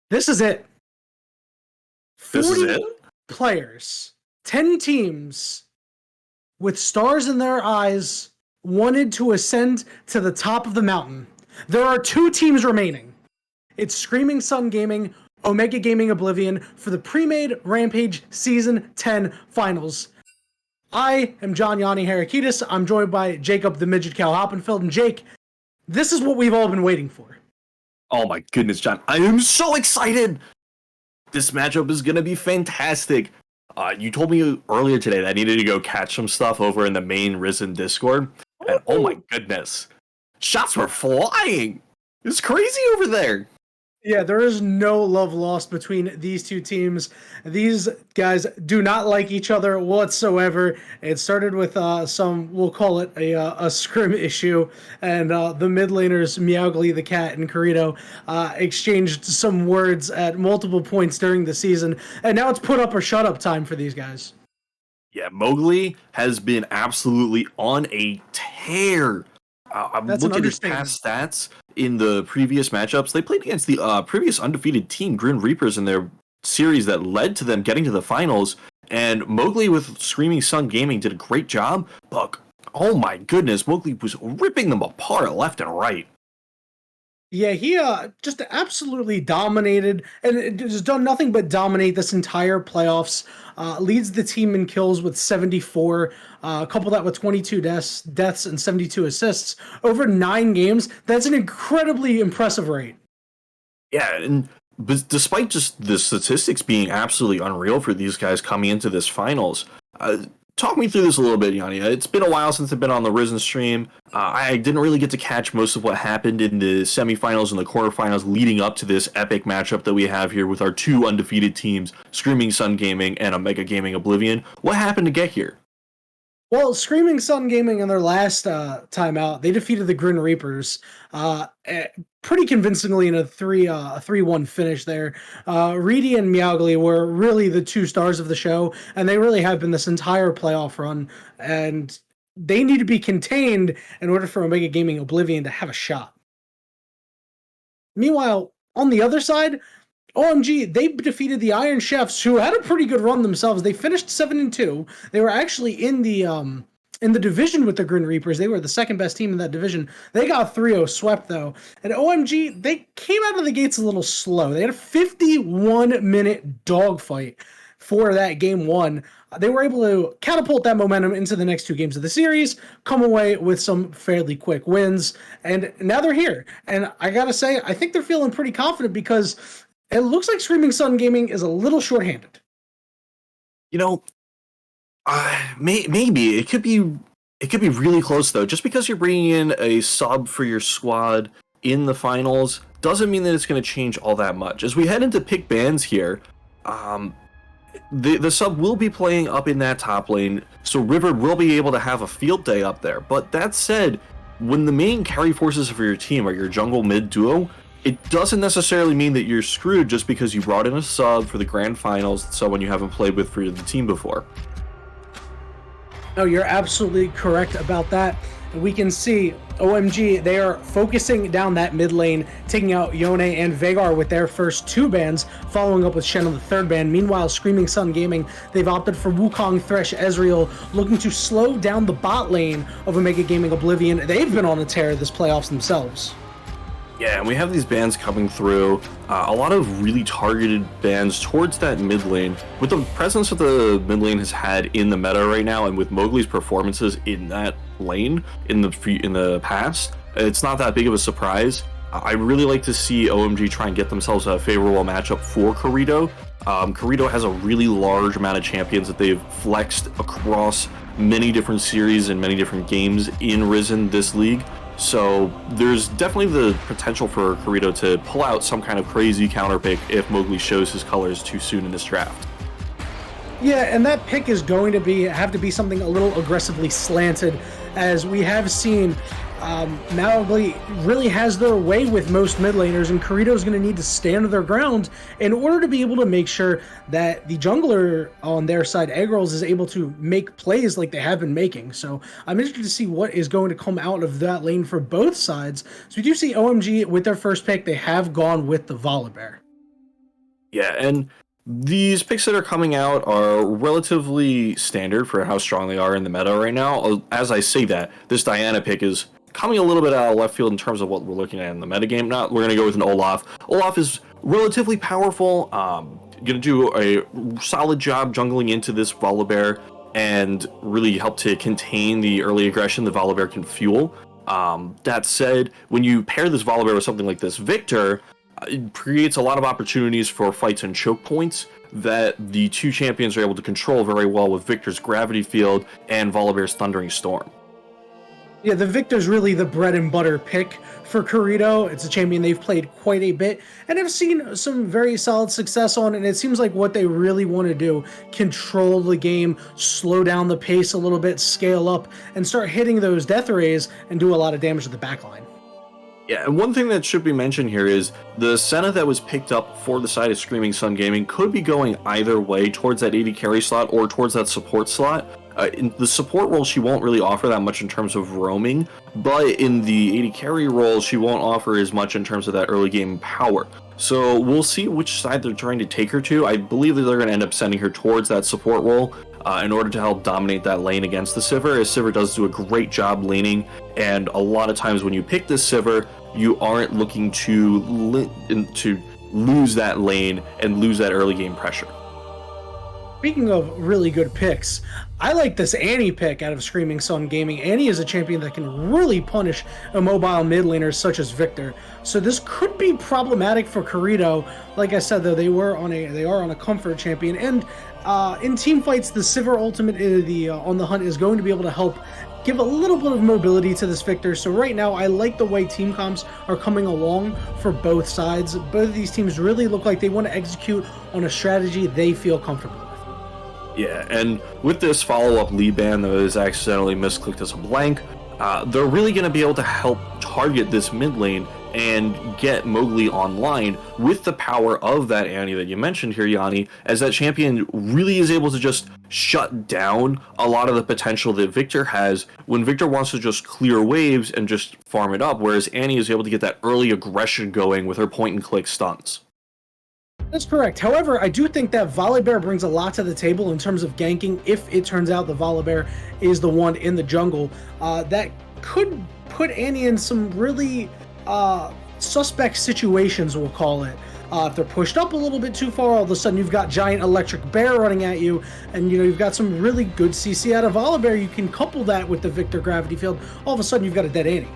This is it. This is 40 it? players, 10 teams with stars in their eyes wanted to ascend to the top of the mountain. There are 2 teams remaining. It's Screaming Sun Gaming, Omega Gaming Oblivion for the Premade Rampage Season 10 Finals. I am John Yanni Harakitis. I'm joined by Jacob the Midget Cow Hoppenfeld. And Jake, this is what we've all been waiting for. Oh my goodness, John. I am so excited! This matchup is going to be fantastic. You told me earlier today that I needed to go catch some stuff over in the main Risen Discord. And oh my goodness. Shots were flying! It's crazy over there! Yeah, there is no love lost between these 2 teams. These guys do not like each other whatsoever. It started with some, we'll call it a scrim issue, and the mid laners, Meowgly the cat and Corito, exchanged some words at multiple points during the season, and now it's put up or shut up time for these guys. Yeah, Mowgli has been absolutely on a tear. I'm That's an looking at his past stats in the previous matchups. They played against the previous undefeated team, Grim Reapers, in their series that led to them getting to the finals. And Mowgli with Screaming Sun Gaming did a great job. But, oh my goodness, Mowgli was ripping them apart left and right. Yeah, he just absolutely dominated and has done nothing but dominate this entire playoffs. Leads the team in kills with 74, couple that with 22 deaths and 72 assists over 9 games. That's an incredibly impressive rate. Yeah, and but despite just the statistics being absolutely unreal for these guys coming into this finals, talk me through this a little bit, Yanni. It's been a while since I've been on the Risen stream. I didn't really get to catch most of what happened in the semifinals and the quarterfinals leading up to this epic matchup that we have here with our 2 undefeated teams, Screaming Sun Gaming and Omega Gaming Oblivion. What happened to get here? Well, Screaming Sun Gaming in their last time out, they defeated the Grim Reapers pretty convincingly in a 3-1 finish there. Reedy and Meowgly were really the 2 stars of the show, and they really have been this entire playoff run, and they need to be contained in order for Omega Gaming Oblivion to have a shot. Meanwhile, on the other side, OMG, they defeated the Iron Chefs, who had a pretty good run themselves. They finished 7-2. They were actually in the division with the Grim Reapers. They were the second best team in that division. They got 3-0 swept though. And OMG, they came out of the gates a little slow. They had a 51-minute dogfight for that game 1. They were able to catapult that momentum into the next 2 games of the series, come away with some fairly quick wins, and now they're here. And I gotta say, I think they're feeling pretty confident because it looks like Screaming Sun Gaming is a little shorthanded. You know, maybe it could be really close though. Just because you're bringing in a sub for your squad in the finals doesn't mean that it's going to change all that much. As we head into pick bans here, the sub will be playing up in that top lane, so River will be able to have a field day up there. But that said, when the main carry forces for your team are your jungle mid duo, it doesn't necessarily mean that you're screwed just because you brought in a sub for the grand finals, someone you haven't played with for the team before. No, you're absolutely correct about that. We can see OMG, they are focusing down that mid lane, taking out Yone and Veigar with their first 2 bans, following up with Shen on the 3rd ban. Meanwhile, Screaming Sun Gaming, they've opted for Wukong, Thresh, Ezreal, looking to slow down the bot lane of Omega Gaming Oblivion. They've been on a tear this playoffs themselves. Yeah, and we have these bans coming through, a lot of really targeted bans towards that mid lane. With the presence that the mid lane has had in the meta right now, and with Mowgli's performances in that lane in the past, it's not that big of a surprise. I really like to see OMG try and get themselves a favorable matchup for Corito. Corito has a really large amount of champions that they've flexed across many different series and many different games in Risen this league. So there's definitely the potential for Corito to pull out some kind of crazy counter pick if Mowgli shows his colors too soon in this draft. Yeah, and that pick is going to have to be something a little aggressively slanted, as we have seen Mowgli really has their way with most mid laners, and Corito's going to need to stand their ground in order to be able to make sure that the jungler on their side, Eggrols, is able to make plays like they have been making. So I'm interested to see what is going to come out of that lane for both sides. So we do see OMG with their first pick, they have gone with the Volibear. Yeah, and these picks that are coming out are relatively standard for how strong they are in the meta right now. As I say that, this Diana pick is coming a little bit out of left field in terms of what we're looking at in the metagame. Not, we're going to go with an Olaf. Olaf is relatively powerful, going to do a solid job jungling into this Volibear and really help to contain the early aggression the Volibear can fuel. That said, when you pair this Volibear with something like this Victor, it creates a lot of opportunities for fights and choke points that the two champions are able to control very well with Victor's Gravity Field and Volibear's Thundering Storm. Yeah, the Victor's really the bread and butter pick for Corrido. It's a champion they've played quite a bit and have seen some very solid success on, and it seems like what they really want to do, control the game, slow down the pace a little bit, scale up, and start hitting those death rays and do a lot of damage to the backline. Yeah, and one thing that should be mentioned here is the Senna that was picked up for the side of Screaming Sun Gaming could be going either way, towards that AD carry slot or towards that support slot. In the support role, she won't really offer that much in terms of roaming, but in the AD carry role, she won't offer as much in terms of that early game power. So we'll see which side they're trying to take her to. I believe that they're going to end up sending her towards that support role in order to help dominate that lane against the Sivir, as Sivir does do a great job laning, and a lot of times when you pick this Sivir, you aren't looking to lose that lane and lose that early game pressure. Speaking of really good picks, I like this Annie pick out of Screaming Sun Gaming. Annie is a champion that can really punish a mobile mid laner such as Victor. So this could be problematic for Corrido. Like I said, though, they are on a comfort champion, and in team fights, the Sivir ultimate on the hunt is going to be able to help give a little bit of mobility to this Victor. So right now, I like the way team comps are coming along for both sides. Both of these teams really look like they want to execute on a strategy they feel comfortable with. Yeah, and with this follow-up lead ban that is accidentally misclicked as a blank, they're really going to be able to help target this mid lane and get Mowgli online with the power of that Annie that you mentioned here, Yanni, as that champion really is able to just shut down a lot of the potential that Victor has when Victor wants to just clear waves and just farm it up, whereas Annie is able to get that early aggression going with her point-and-click stuns. That's correct. However, I do think that Volibear brings a lot to the table in terms of ganking. If it turns out the Volibear is the one in the jungle, that could put Annie in some really suspect situations, we'll call it. If they're pushed up a little bit too far, all of a sudden you've got giant electric bear running at you, and you've got some really good CC out of Volibear. You can couple that with the Victor Gravity Field. All of a sudden you've got a dead Annie.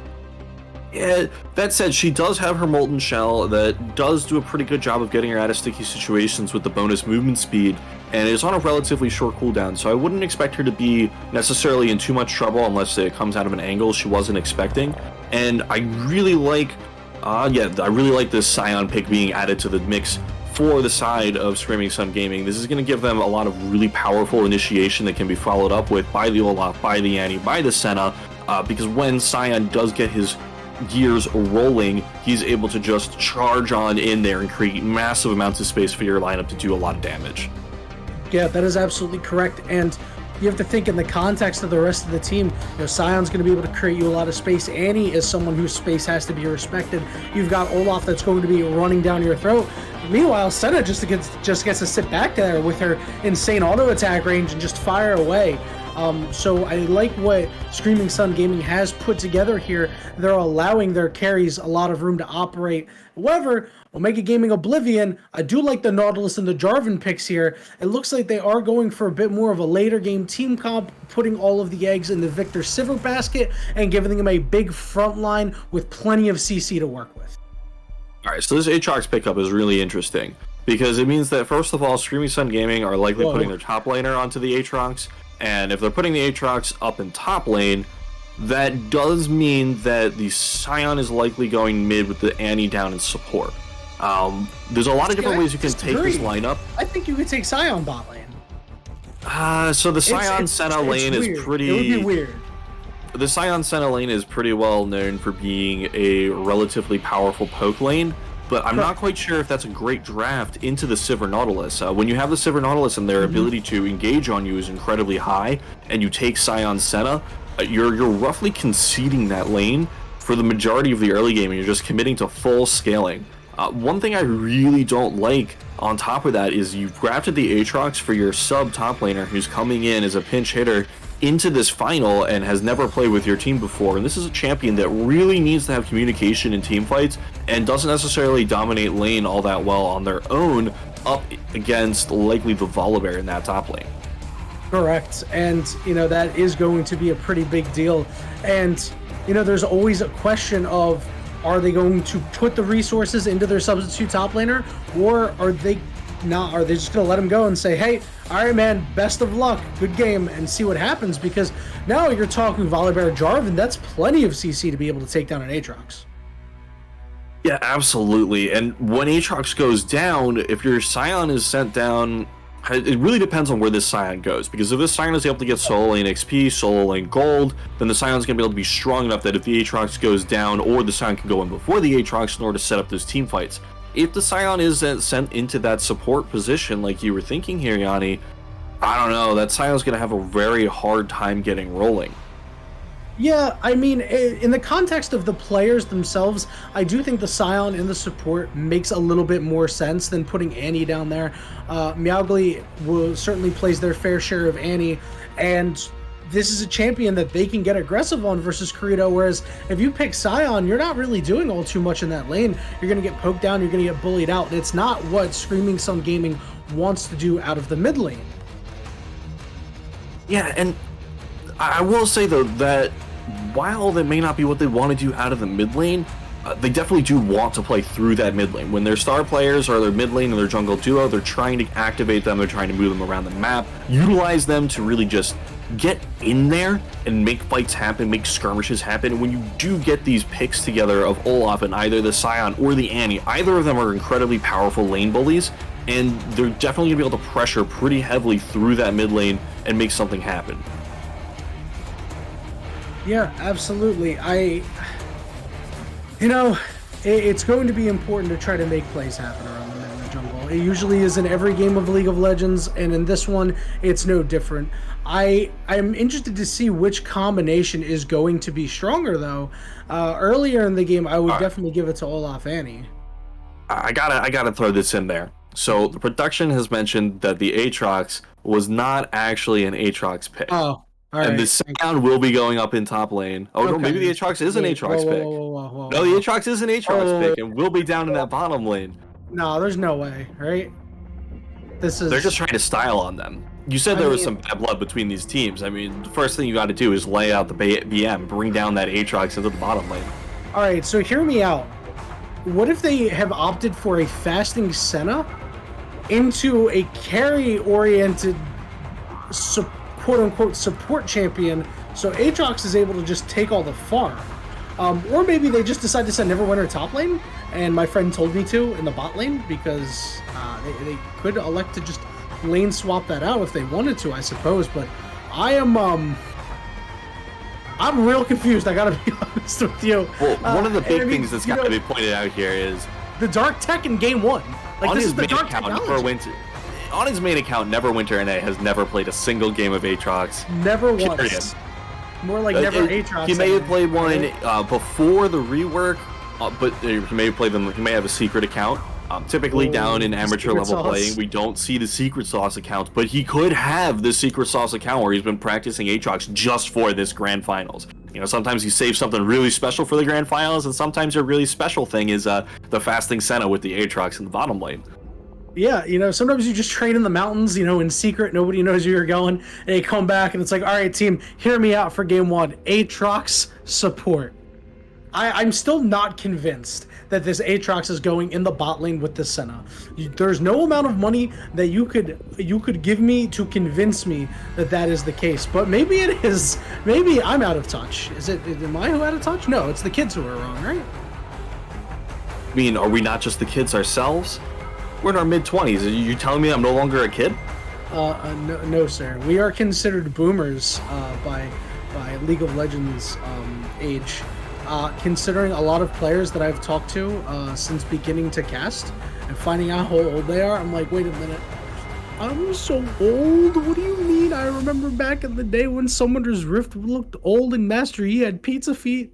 Yeah, that said, she does have her Molten Shell that does do a pretty good job of getting her out of sticky situations with the bonus movement speed, and is on a relatively short cooldown, so I wouldn't expect her to be necessarily in too much trouble unless it comes out of an angle she wasn't expecting. And I really like, this Scion pick being added to the mix for the side of Screaming Sun Gaming. This is going to give them a lot of really powerful initiation that can be followed up with by the Olaf, by the Annie, by the Senna, because when Scion does get his gears rolling, he's able to just charge on in there and create massive amounts of space for your lineup to do a lot of damage. Yeah, that is absolutely correct, and you have to think in the context of the rest of the team. Sion's going to be able to create you a lot of space. Annie is someone whose space has to be respected. You've got Olaf that's going to be running down your throat. Meanwhile, Senna just gets to sit back there with her insane auto attack range and just fire away. So I like what Screaming Sun Gaming has put together here. They're allowing their carries a lot of room to operate. However, Omega Gaming Oblivion, I do like the Nautilus and the Jarvan picks here. It looks like they are going for a bit more of a later game team comp, putting all of the eggs in the Victor Sivir basket and giving them a big front line with plenty of CC to work with. All right, so this Aatrox pickup is really interesting because it means that, first of all, Screaming Sun Gaming are likely putting their top laner onto the Aatrox. And if they're putting the Aatrox up in top lane, that does mean that the Scion is likely going mid with the Annie down in support. There's a lot of different ways you can take this lineup. I think you could take Scion bot lane. So the Scion Senna lane is pretty... It would be weird. The Scion Senna lane is pretty well known for being a relatively powerful poke lane, but I'm not quite sure if that's a great draft into the Sivir Nautilus. When you have the Sivir Nautilus and their ability to engage on you is incredibly high, and you take Scion Senna, you're roughly conceding that lane for the majority of the early game, and you're just committing to full scaling. One thing I really don't like on top of that is you've drafted the Aatrox for your sub top laner who's coming in as a pinch hitter into this final and has never played with your team before. And this is a champion that really needs to have communication in team fights and doesn't necessarily dominate lane all that well on their own up against likely the Volibear in that top lane. Correct. And, that is going to be a pretty big deal. And, there's always a question of, are they going to put the resources into their substitute top laner, or are they just going to let him go and say, hey, all right, man, best of luck, good game, and see what happens? Because now you're talking Volibear Jarvan, that's plenty of CC to be able to take down an Aatrox. Yeah, absolutely. And when Aatrox goes down, if your Scion is sent down, it really depends on where this Scion goes, because if this Scion is able to get solo lane XP, solo lane gold, then the Scion's going to be able to be strong enough that if the Aatrox goes down, or the Scion can go in before the Aatrox in order to set up those team fights. If the Scion is sent into that support position like you were thinking here, Yanni, I don't know, that Scion's going to have a very hard time getting rolling. Yeah, I mean, in the context of the players themselves, I do think the Scion in the support makes a little bit more sense than putting Annie down there. Meowgly will certainly plays their fair share of Annie, and this is a champion that they can get aggressive on versus Credo, whereas if you pick Scion, you're not really doing all too much in that lane. You're going to get poked down, you're going to get bullied out, and it's not what Screaming Sun Gaming wants to do out of the mid lane. Yeah, and I will say, though, that while that may not be what they want to do out of the mid lane, they definitely do want to play through that mid lane. When their star players are their mid lane and their jungle duo, they're trying to activate them, they're trying to move them around the map, utilize them to really just get in there and make fights happen, make skirmishes happen. And when you do get these picks together of Olaf and either the Scion or the Annie, either of them are incredibly powerful lane bullies, and they're definitely going to be able to pressure pretty heavily through that mid lane and make something happen. Yeah, absolutely. It's going to be important to try to make plays happen around the mid and the jungle. It usually is in every game of League of Legends, and in this one, it's no different. I'm interested to see which combination is going to be stronger, though. Earlier in the game, I would definitely give it to Olaf Annie. I gotta throw this in there. So the production has mentioned that the Aatrox was not actually an Aatrox pick. Oh. All and right, the Scion will be going up in top lane. Oh, okay. No, maybe the Aatrox is an Aatrox pick. Whoa. No, the Aatrox is an Aatrox pick and will be down in that bottom lane. No, there's no way, right? They're just trying to style on them. You said there was some bad blood between these teams. I mean, the first thing you got to do is lay out the BM, bring down that Aatrox into the bottom lane. All right, so hear me out. What if they have opted for a fasting Senna into a carry-oriented quote-unquote support champion, so Aatrox is able to just take all the farm? Or maybe they just decide to send Neverwinter top lane, and my friend told me to in the bot lane, because they could elect to just lane swap that out if they wanted to, I suppose. But I'm real confused, I gotta be honest with you. Well, one of the big things that's got to be pointed out here is the Dark Tech in game one. Like, this is the Dark technology. On his main account, Neverwinter NA has never played a single game of Aatrox. Never once. More like never Aatrox. He may have played one before the rework, but he may have played them. He may have a secret account. Typically down in amateur level playing, we don't see the secret sauce accounts, but he could have the secret sauce account where he's been practicing Aatrox just for this grand finals. You know, sometimes you save something really special for the grand finals, and sometimes your really special thing is the fasting Senna with the Aatrox in the bottom lane. Yeah, sometimes you just train in the mountains, in secret, nobody knows where you're going, and you come back and it's like, all right, team, hear me out for game one. Aatrox support. I'm still not convinced that this Aatrox is going in the bot lane with the Senna. There's no amount of money that you could give me to convince me that that is the case. But maybe it is. Maybe I'm out of touch. Am I out of touch? No, it's the kids who are wrong, right? I mean, are we not just the kids ourselves? We're in our mid-20s. Are you telling me I'm no longer a kid? No, sir. We are considered boomers by League of Legends age. Considering a lot of players that I've talked to since beginning to cast and finding out how old they are, I'm like, wait a minute. I'm so old? What do you mean? I remember back in the day when Summoner's Rift looked old and Master Yi had pizza feet.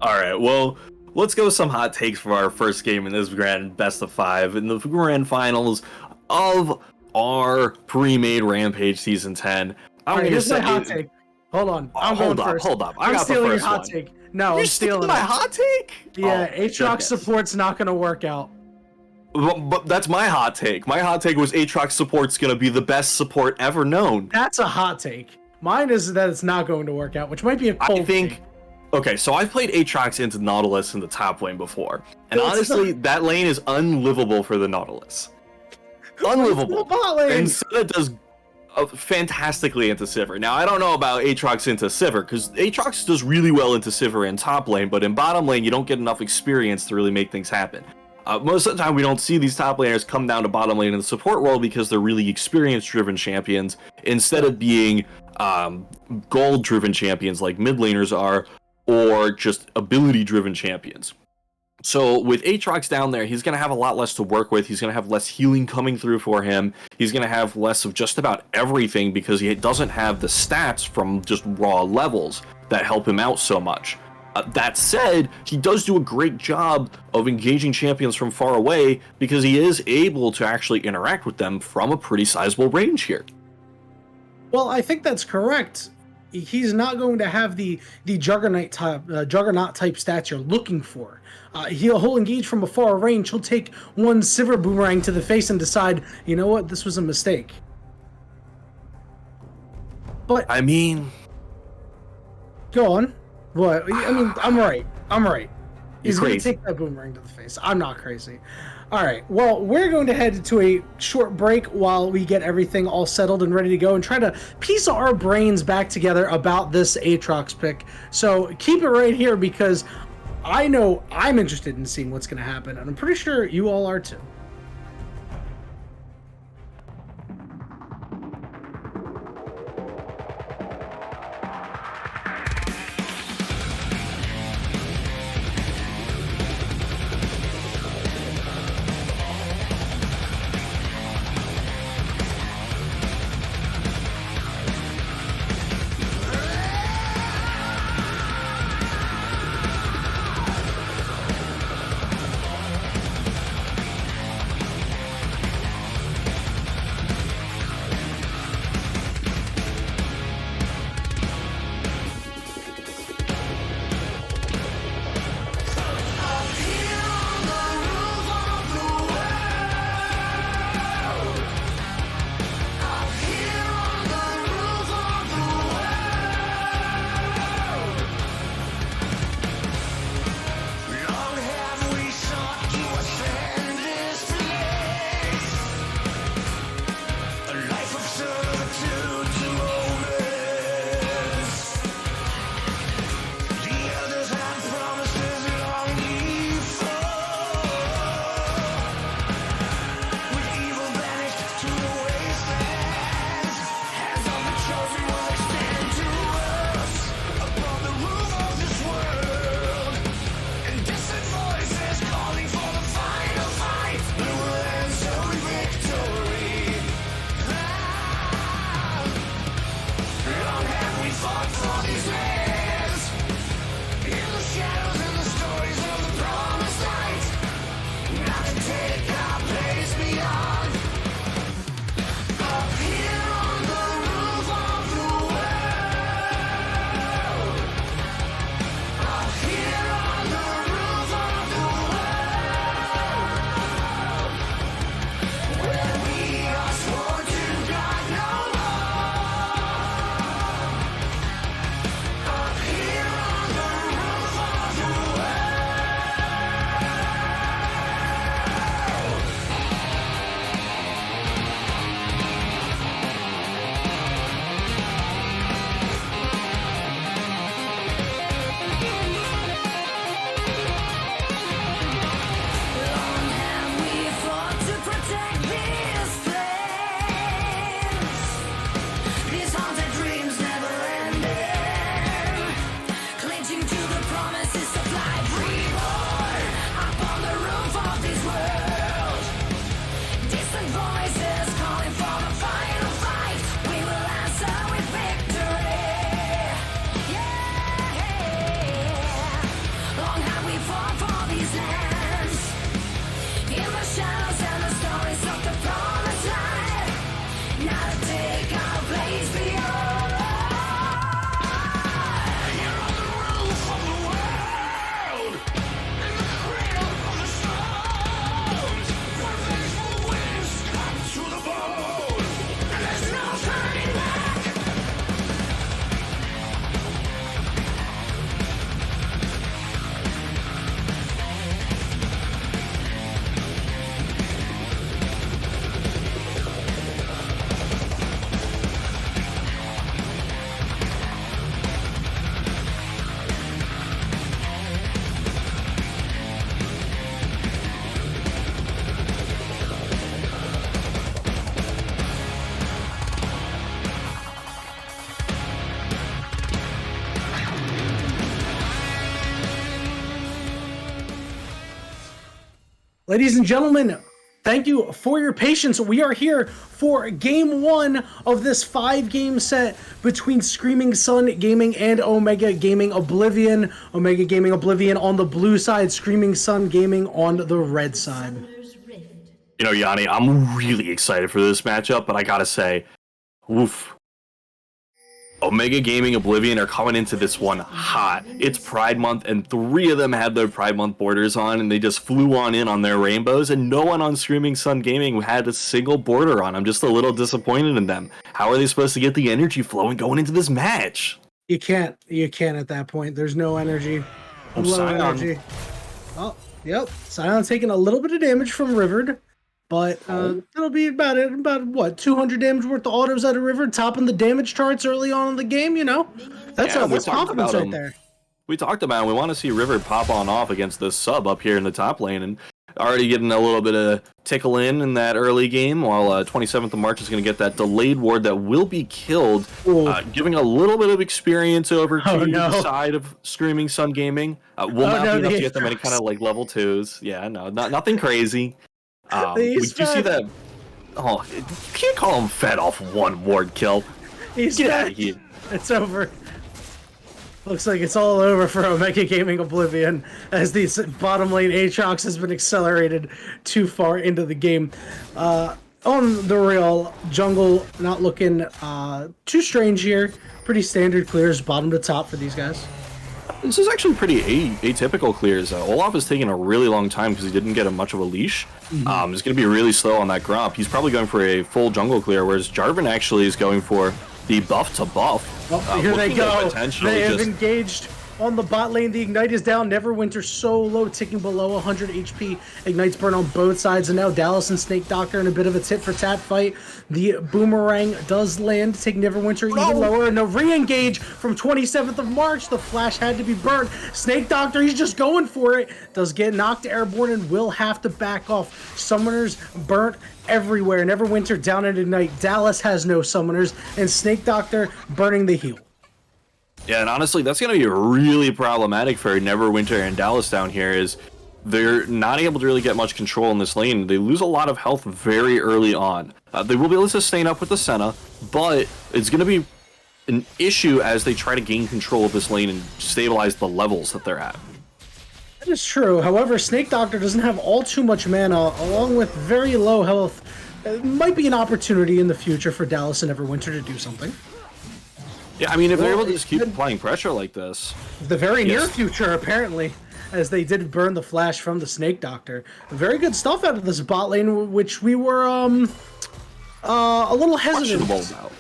All right, well, let's go with some hot takes for our first game in this grand best of 5 in the grand finals of our pre-made Rampage Season 10. All right, here's my hot take. Hold on. Hold up. I got the stealing first your hot one. take. No, You're I'm stealing my it. hot take? Yeah, Oh, Aatrox goodness. support's not going to work out. But that's my hot take. My hot take was Aatrox support's going to be the best support ever known. That's a hot take. Mine is that it's not going to work out, which might be a cold take. Okay, so I've played Aatrox into Nautilus in the top lane before. And honestly, that lane is unlivable for the Nautilus. Unlivable. And Senna does fantastically into Sivir. Now, I don't know about Aatrox into Sivir, because Aatrox does really well into Sivir in top lane, but in bottom lane, you don't get enough experience to really make things happen. Most of the time, we don't see these top laners come down to bottom lane in the support role because they're really experience-driven champions, instead of being gold-driven champions like mid laners are, or just ability-driven champions. So with Aatrox down there, he's going to have a lot less to work with. He's going to have less healing coming through for him. He's going to have less of just about everything because he doesn't have the stats from just raw levels that help him out so much. That said, he does do a great job of engaging champions from far away because he is able to actually interact with them from a pretty sizable range here. Well, I think that's correct. He's not going to have the juggernaut type stats you're looking for. He'll engage from a far range. He'll take one Sivir boomerang to the face and decide, you know what, this was a mistake. But I mean, go on. What? I mean, I'm right. He's going to crazy. take that boomerang to the face. I'm not crazy. All right. Well, we're going to head to a short break while we get everything all settled and ready to go and try to piece our brains back together about this Aatrox pick. So keep it right here because I know I'm interested in seeing what's going to happen, and I'm pretty sure you all are too. Ladies and gentlemen, thank you for your patience. We are here for game 1 of this 5-game set between Screaming Sun Gaming and Omega Gaming Oblivion. Omega Gaming Oblivion on the blue side, Screaming Sun Gaming on the red side. You know, Yanni, I'm really excited for this matchup, but I gotta say, oof. Omega Gaming Oblivion are coming into this one hot. It's Pride Month, and 3 of them had their Pride Month borders on, and they just flew on in on their rainbows, and no one on Screaming Sun Gaming had a single border on. I'm just a little disappointed in them. How are they supposed to get the energy flowing going into this match? You can't at that point. There's no energy. Low energy. Oh, yep. Sion's taking a little bit of damage from Rivered. But it'll be about what, 200 damage worth of autos out of River, topping the damage charts early on in the game. You know, that's confidence right there. We talked about it. We want to see River pop on off against this sub up here in the top lane, and already getting a little bit of tickle in that early game. While 27th of March is going to get that delayed ward that will be killed, giving a little bit of experience over to the side of Screaming Sun Gaming. Will not be enough to get them any kind of like level 2s. Yeah, no, nothing crazy. We do see that. Oh, you can't call him fed off 1 ward kill. Get out of here. It's over. Looks like it's all over for Omega Gaming Oblivion as the bottom lane Aatrox has been accelerated too far into the game. On the real, jungle not looking too strange here. Pretty standard clears bottom to top for these guys. This is actually pretty atypical clears. Olaf is taking a really long time because he didn't get much of a leash. He's going to be really slow on that Gromp. He's probably going for a full jungle clear, whereas Jarvan actually is going for the buff to buff. Oh, here they go. They have engaged on the bot lane. The Ignite is down. Neverwinter so low, ticking below 100 HP. Ignite's burn on both sides, and now Dallas and Snake Doctor in a bit of a tit-for-tat fight. The boomerang does land to take Neverwinter even lower, and a re-engage from 27th of March. The flash had to be burnt. Snake Doctor, he's just going for it. Does get knocked airborne and will have to back off. Summoners burnt everywhere. Neverwinter down at Ignite. Dallas has no summoners, and Snake Doctor burning the heal. Yeah, and honestly, that's going to be really problematic for Neverwinter and Dallas down here, is they're not able to really get much control in this lane. They lose a lot of health very early on. They will be able to sustain up with the Senna, but it's going to be an issue as they try to gain control of this lane and stabilize the levels that they're at. That is true. However, Snake Doctor doesn't have all too much mana, along with very low health. It might be an opportunity in the future for Dallas and Neverwinter to do something. Yeah, I mean, if they're able to just keep applying pressure like this. The very near future, apparently, as they did burn the flash from the Snake Doctor. Very good stuff out of this bot lane, which we were a little hesitant about.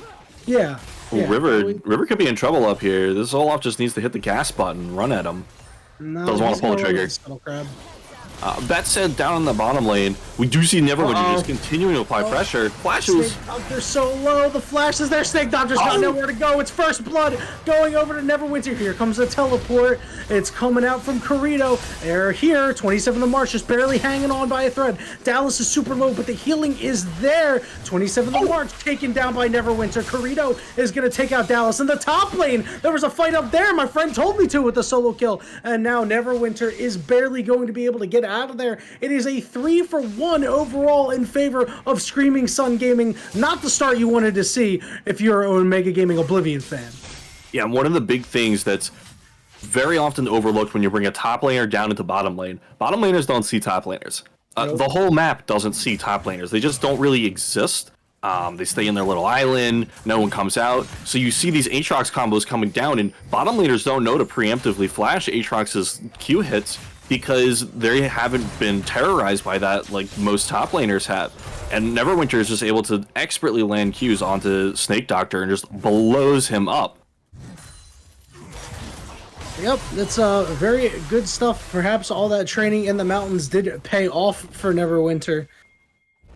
Yeah. River could be in trouble up here. This Olaf just needs to hit the gas button and run at him. No, doesn't want to pull the trigger. That said, down in the bottom lane, we do see Neverwinter just continuing to apply pressure. Flashes. Snake Doctor's so low. The flash is there. Snake Doctor's got nowhere to go. It's first blood going over to Neverwinter. Here comes the teleport. It's coming out from Corrido. They're here. 27th of March, just barely hanging on by a thread. Dallas is super low, but the healing is there. 27th of March, taken down by Neverwinter. Corrido is going to take out Dallas. In the top lane, there was a fight up there. My friend told me to with the solo kill. And now Neverwinter is barely going to be able to get out of there. It is a 3-for-1 overall in favor of Screaming Sun Gaming. Not the start you wanted to see if you're an Omega Gaming Oblivion fan. Yeah, one of the big things that's very often overlooked when you bring a top laner down into bottom lane. Bottom laners don't see top laners. The whole map doesn't see top laners. They just don't really exist. They stay in their little island. No one comes out. So you see these Aatrox combos coming down, and bottom laners don't know to preemptively flash Aatrox's Q hits, because they haven't been terrorized by that like most top laners have. And Neverwinter is just able to expertly land Qs onto Snake Doctor and just blows him up. Yep, that's very good stuff. Perhaps all that training in the mountains did pay off for Neverwinter.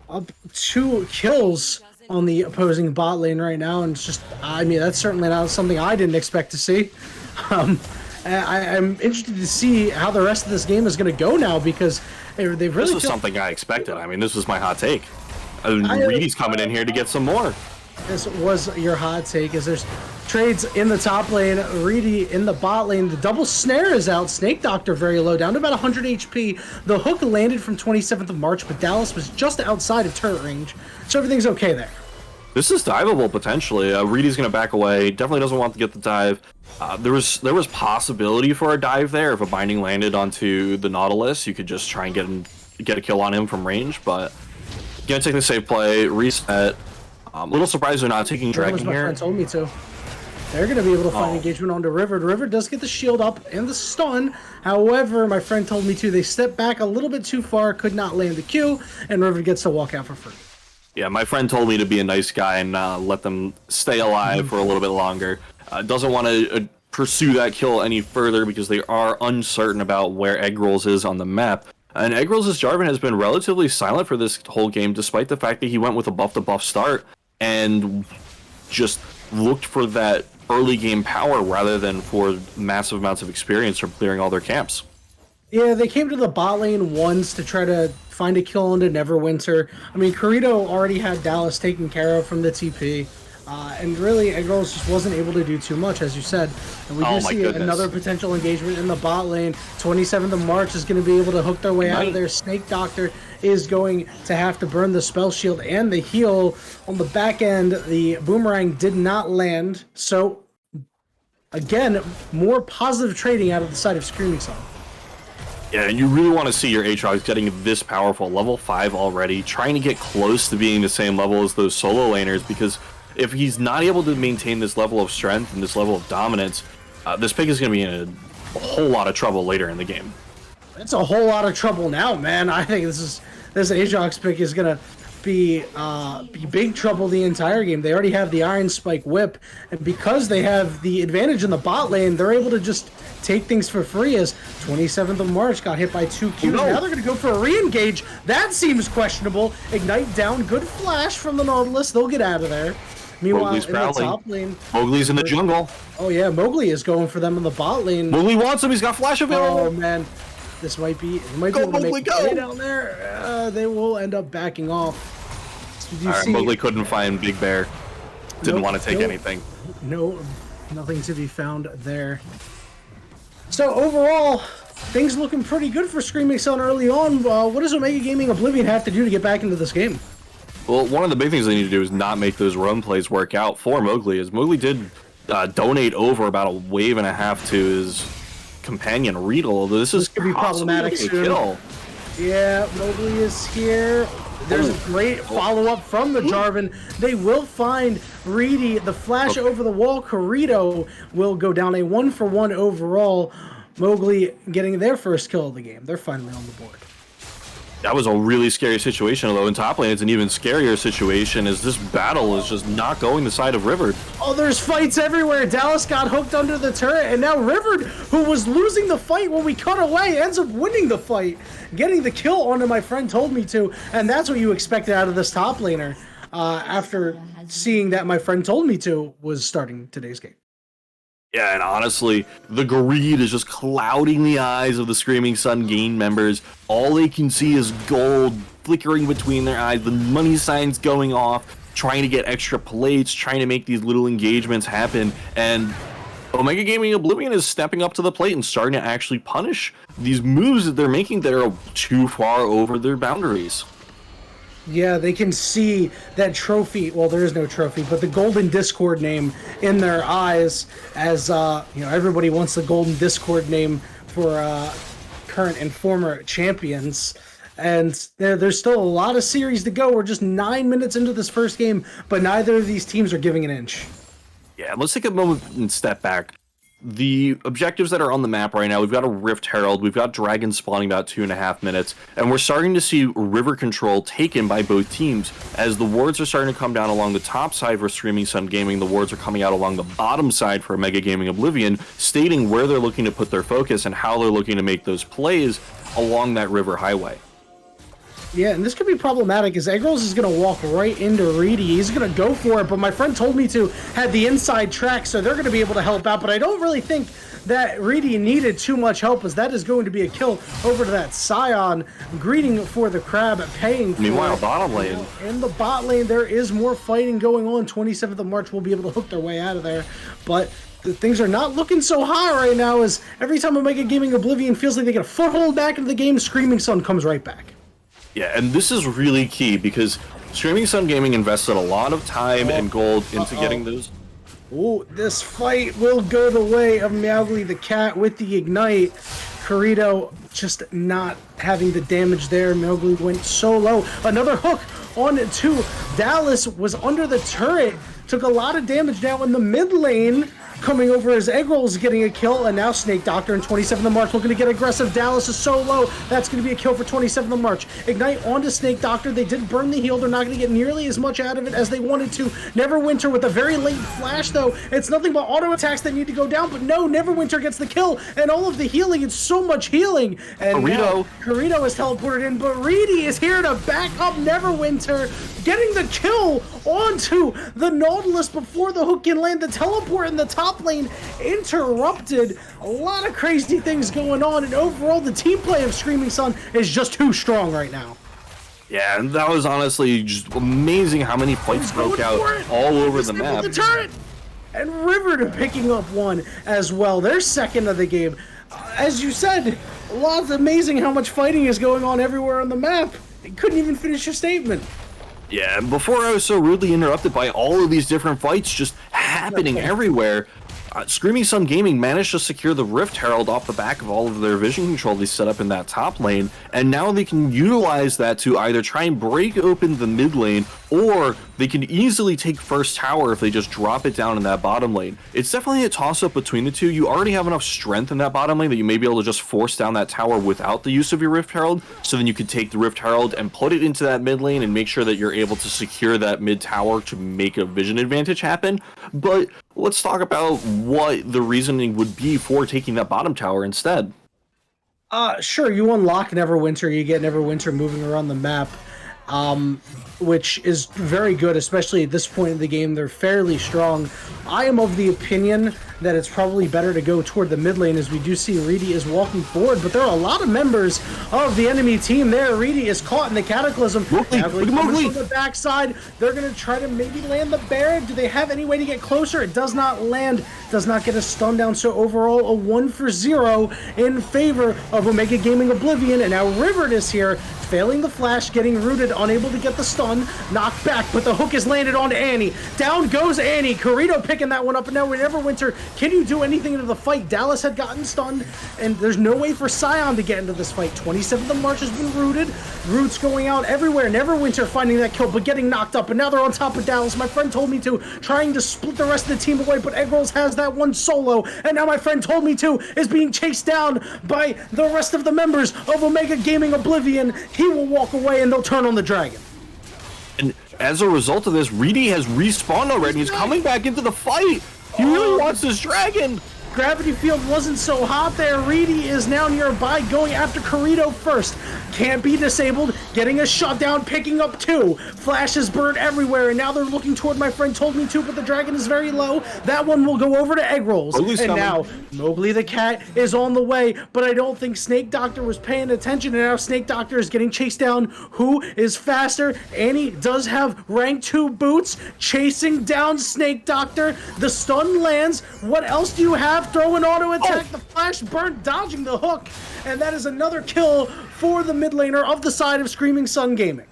Up 2 kills on the opposing bot lane right now, and it's just, I mean, that's certainly not something I didn't expect to see. I'm interested to see how the rest of this game is going to go now, because they really. This was something I expected. I mean, this was my hot take. Reedy's coming in here to get some more. This was your hot take. Is there's trades in the top lane, Reedy in the bot lane. The double snare is out. Snake Doctor very low, down to about 100 HP. The hook landed from 27th of March, but Dallas was just outside of turret range, so everything's okay there. This is diveable potentially. Reedy's going to back away. Definitely doesn't want to get the dive. There was possibility for a dive there if a binding landed onto the Nautilus. You could just try and get a kill on him from range, but gonna take the safe play, reset. A little surprised they're not taking Dragon here. My friend told me to. They're going to be able to find engagement onto River. River does get the shield up and the stun. However, my friend told me to. They stepped back a little bit too far, could not land the Q, and River gets to walk out for free. Yeah, my friend told me to be a nice guy and let them stay alive for a little bit longer. Doesn't want to pursue that kill any further because they are uncertain about where Egg Rolls is on the map. And Egg Rolls' Jarvan has been relatively silent for this whole game, despite the fact that he went with a buff-to-buff start and just looked for that early game power rather than for massive amounts of experience from clearing all their camps. Yeah, they came to the bot lane once to try to find a kill into Neverwinter. I mean, Corrido already had Dallas taken care of from the TP. And really, Egg Rolls just wasn't able to do too much, as you said. And we do see another potential engagement in the bot lane. 27th of March is going to be able to hook their way out of there. Snake Doctor is going to have to burn the spell shield and the heal. On the back end, the boomerang did not land. So, again, more positive trading out of the side of Screaming Sun. Yeah, and you really want to see your Aatrox getting this powerful, level 5 already, trying to get close to being the same level as those solo laners, because if he's not able to maintain this level of strength and this level of dominance, this pick is going to be in a whole lot of trouble later in the game. It's a whole lot of trouble now, man. I think this Aatrox pick is going to be big trouble the entire game. They already have the Iron Spike whip, and because they have the advantage in the bot lane, they're able to just take things for free. As 27th of March got hit by 2 Qs. Now they're going to go for a re-engage. That seems questionable. Ignite down. Good flash from the Nautilus. They'll get out of there. Meanwhile, in the top lane, Mowgli's in the jungle. Oh yeah, Mowgli is going for them in the bot lane. Mowgli wants him. He's got flash available. Oh man, this might be. Might go, be able to Mowgli, make a play down there. They will end up backing off. All right, Mowgli couldn't find Big Bear. Didn't want to take anything. No, nothing to be found there. So overall, things looking pretty good for Screaming Sun early on. What does Omega Gaming Oblivion have to do to get back into this game? Well, one of the big things they need to do is not make those run plays work out for Mowgli, as Mowgli did donate over about a wave and a half to his companion Riedel. This could be problematic soon. Kill. Yeah, Mowgli is here. There's a great follow-up from the Jarvan. They will find Reedy. The flash over the wall. Corrido will go down a 1-for-1 overall. Mowgli getting their first kill of the game. They're finally on the board. That was a really scary situation, although in top lane it's an even scarier situation as this battle is just not going the side of River. Oh, there's fights everywhere. Dallas got hooked under the turret, and now River, who was losing the fight when we cut away, ends up winning the fight, getting the kill onto My Friend Told Me To, and that's what you expected out of this top laner after seeing that My Friend Told Me To was starting today's game. Yeah, and honestly, the greed is just clouding the eyes of the Screaming Sun game members. All they can see is gold flickering between their eyes, the money signs going off, trying to get extra plates, trying to make these little engagements happen, and Omega Gaming Oblivion is stepping up to the plate and starting to actually punish these moves that they're making that are too far over their boundaries. Yeah, they can see that trophy. Well, there is no trophy, but the Golden Discord name in their eyes, as everybody wants the Golden Discord name for current and former champions. And there's still a lot of series to go. We're just 9 minutes into this first game, but neither of these teams are giving an inch. Yeah, let's take a moment and step back. The objectives that are on the map right now, we've got a Rift Herald, we've got Dragon spawning about 2.5 minutes, and we're starting to see river control taken by both teams. As the wards are starting to come down along the top side for Screaming Sun Gaming, the wards are coming out along the bottom side for Omega Gaming Oblivion, stating where they're looking to put their focus and how they're looking to make those plays along that river highway. Yeah, and this could be problematic as Eggrols is going to walk right into Reedy. He's going to go for it, but my friend told me to had the inside track, so they're going to be able to help out. But I don't really think that Reedy needed too much help, as that is going to be a kill over to that Scion. Greeting for the Crab, paying for Meanwhile, it. bottom lane. In the bot lane, there is more fighting going on. 27th of March will be able to hook their way out of there, but things are not looking so hot right now, as every time Omega Gaming Oblivion feels like they get a foothold back into the game, Screaming Sun comes right back. Yeah, and this is really key because Screaming Sun Gaming invested a lot of time and gold into getting those. Ooh, this fight will go the way of Meowgly the cat with the Ignite. Corrido just not having the damage there. Meowgly went so low. Another hook on to Dallas, was under the turret. Took a lot of damage now in the mid lane. Coming over as Eggrols getting a kill, and now Snake Doctor and 27th of March looking to get aggressive. Dallas is so low. That's going to be a kill for 27th of March. Ignite onto Snake Doctor. They did burn the heal. They're not going to get nearly as much out of it as they wanted to. Neverwinter with a very late flash, though. It's nothing but auto attacks that need to go down, but no, Neverwinter gets the kill, and all of the healing. It's so much healing. And Corrido is teleported in, but Reedy is here to back up Neverwinter, getting the kill onto the Nautilus before the hook can land. The teleport in the top lane interrupted. A lot of crazy things going on, and overall the team play of Screaming Sun is just too strong right now. Yeah, and that was honestly just amazing how many fights broke out all over the map. The turret! And River picking up one as well. They're second of the game. As you said, lots amazing how much fighting is going on everywhere on the map. You couldn't even finish your statement. Yeah, and before I was so rudely interrupted by all of these different fights just happening everywhere, Screaming Sun Gaming managed to secure the Rift Herald off the back of all of their vision control they set up in that top lane, and now they can utilize that to either try and break open the mid lane, or they can easily take first tower if they just drop it down in that bottom lane. It's definitely a toss-up between the two. You already have enough strength in that bottom lane that you may be able to just force down that tower without the use of your Rift Herald, so then you could take the Rift Herald and put it into that mid lane and make sure that you're able to secure that mid tower to make a vision advantage happen. But let's talk about what the reasoning would be for taking that bottom tower instead. Sure, you unlock Neverwinter, you get Neverwinter moving around the map, which is very good, especially at this point in the game. They're fairly strong. I am of the opinion that it's probably better to go toward the mid lane, as we do see Reedy is walking forward, but there are a lot of members of the enemy team there. Reedy is caught in the Cataclysm. Mowgli from the backside. They're going to try to maybe land the bear. Do they have any way to get closer? It does not land, does not get a stun down, so overall a 1-for-0 in favor of Omega Gaming Oblivion, and now River is here, failing the flash, getting rooted, unable to get the stun, knocked back, but the hook is landed onto Annie. Down goes Annie. Corrido picking that one up, and now Neverwinter, can you do anything into the fight? Dallas had gotten stunned, and there's no way for Scion to get into this fight. 27th of March has been rooted. Roots going out everywhere. Neverwinter finding that kill, but getting knocked up, and now they're on top of Dallas. My friend told me to, trying to split the rest of the team away, but Eggrols has that one solo, and now my friend told me to is being chased down by the rest of the members of Omega Gaming Oblivion. He will walk away, and they'll turn on the dragon. And as a result of this, Reedy has respawned already. He's coming back into the fight. He really wants this dragon. Gravity field wasn't so hot there. Reedy is now nearby, going after Corrido first. Can't be disabled, getting a shutdown, picking up two. Flashes burned everywhere, and now they're looking toward my friend told me to, but the dragon is very low. That one will go over to Eggrols. And now Mowgli the cat is on the way, but I don't think Snake Doctor was paying attention, and now Snake Doctor is getting chased down. Who is faster? Annie does have rank 2 boots, chasing down Snake Doctor. The stun lands. What else do you have? Throw an auto attack, the flash burn, dodging the hook, and that is another kill for the mid laner of the side of Screaming Sun Gaming.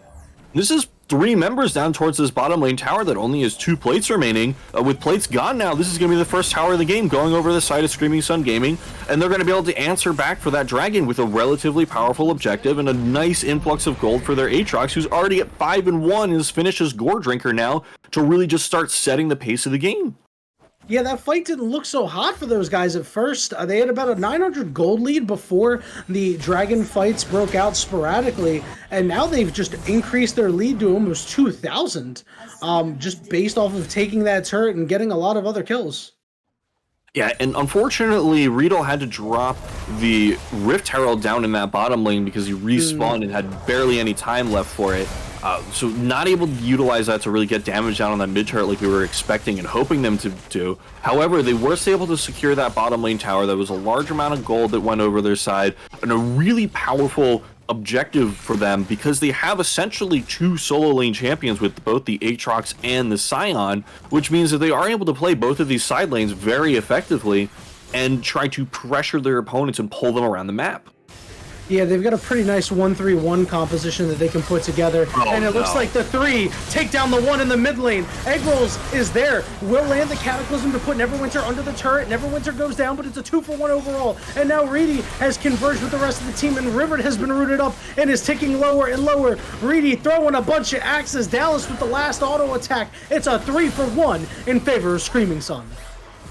This is 3 members down towards this bottom lane tower that only has 2 plates remaining. With plates gone now, this is going to be the first tower of the game going over the side of Screaming Sun Gaming, and they're going to be able to answer back for that dragon with a relatively powerful objective and a nice influx of gold for their Aatrox, who's already at 5-1 and has finished his Gore Drinker now to really just start setting the pace of the game. Yeah, that fight didn't look so hot for those guys at first. They had about a 900 gold lead before the dragon fights broke out sporadically, and now they've just increased their lead to almost 2,000, just based off of taking that turret and getting a lot of other kills. Yeah, and unfortunately, Riedel had to drop the Rift Herald down in that bottom lane because he respawned and had barely any time left for it. So not able to utilize that to really get damage down on that mid turret like we were expecting and hoping them to do. However, they were able to secure that bottom lane tower. That was a large amount of gold that went over their side, and a really powerful objective for them because they have essentially two solo lane champions with both the Aatrox and the Scion, which means that they are able to play both of these side lanes very effectively and try to pressure their opponents and pull them around the map. Yeah, they've got a pretty nice 1-3-1 composition that they can put together. And it looks like the 3 take down the 1 in the mid lane. Egg Rolls is there. Will land the Cataclysm to put Neverwinter under the turret. Neverwinter goes down, but it's a 2-for-1 overall. And now Reedy has converged with the rest of the team, and Rivet has been rooted up and is ticking lower and lower. Reedy throwing a bunch of axes. Dallas with the last auto attack. It's a 3-for-1 in favor of Screaming Sun.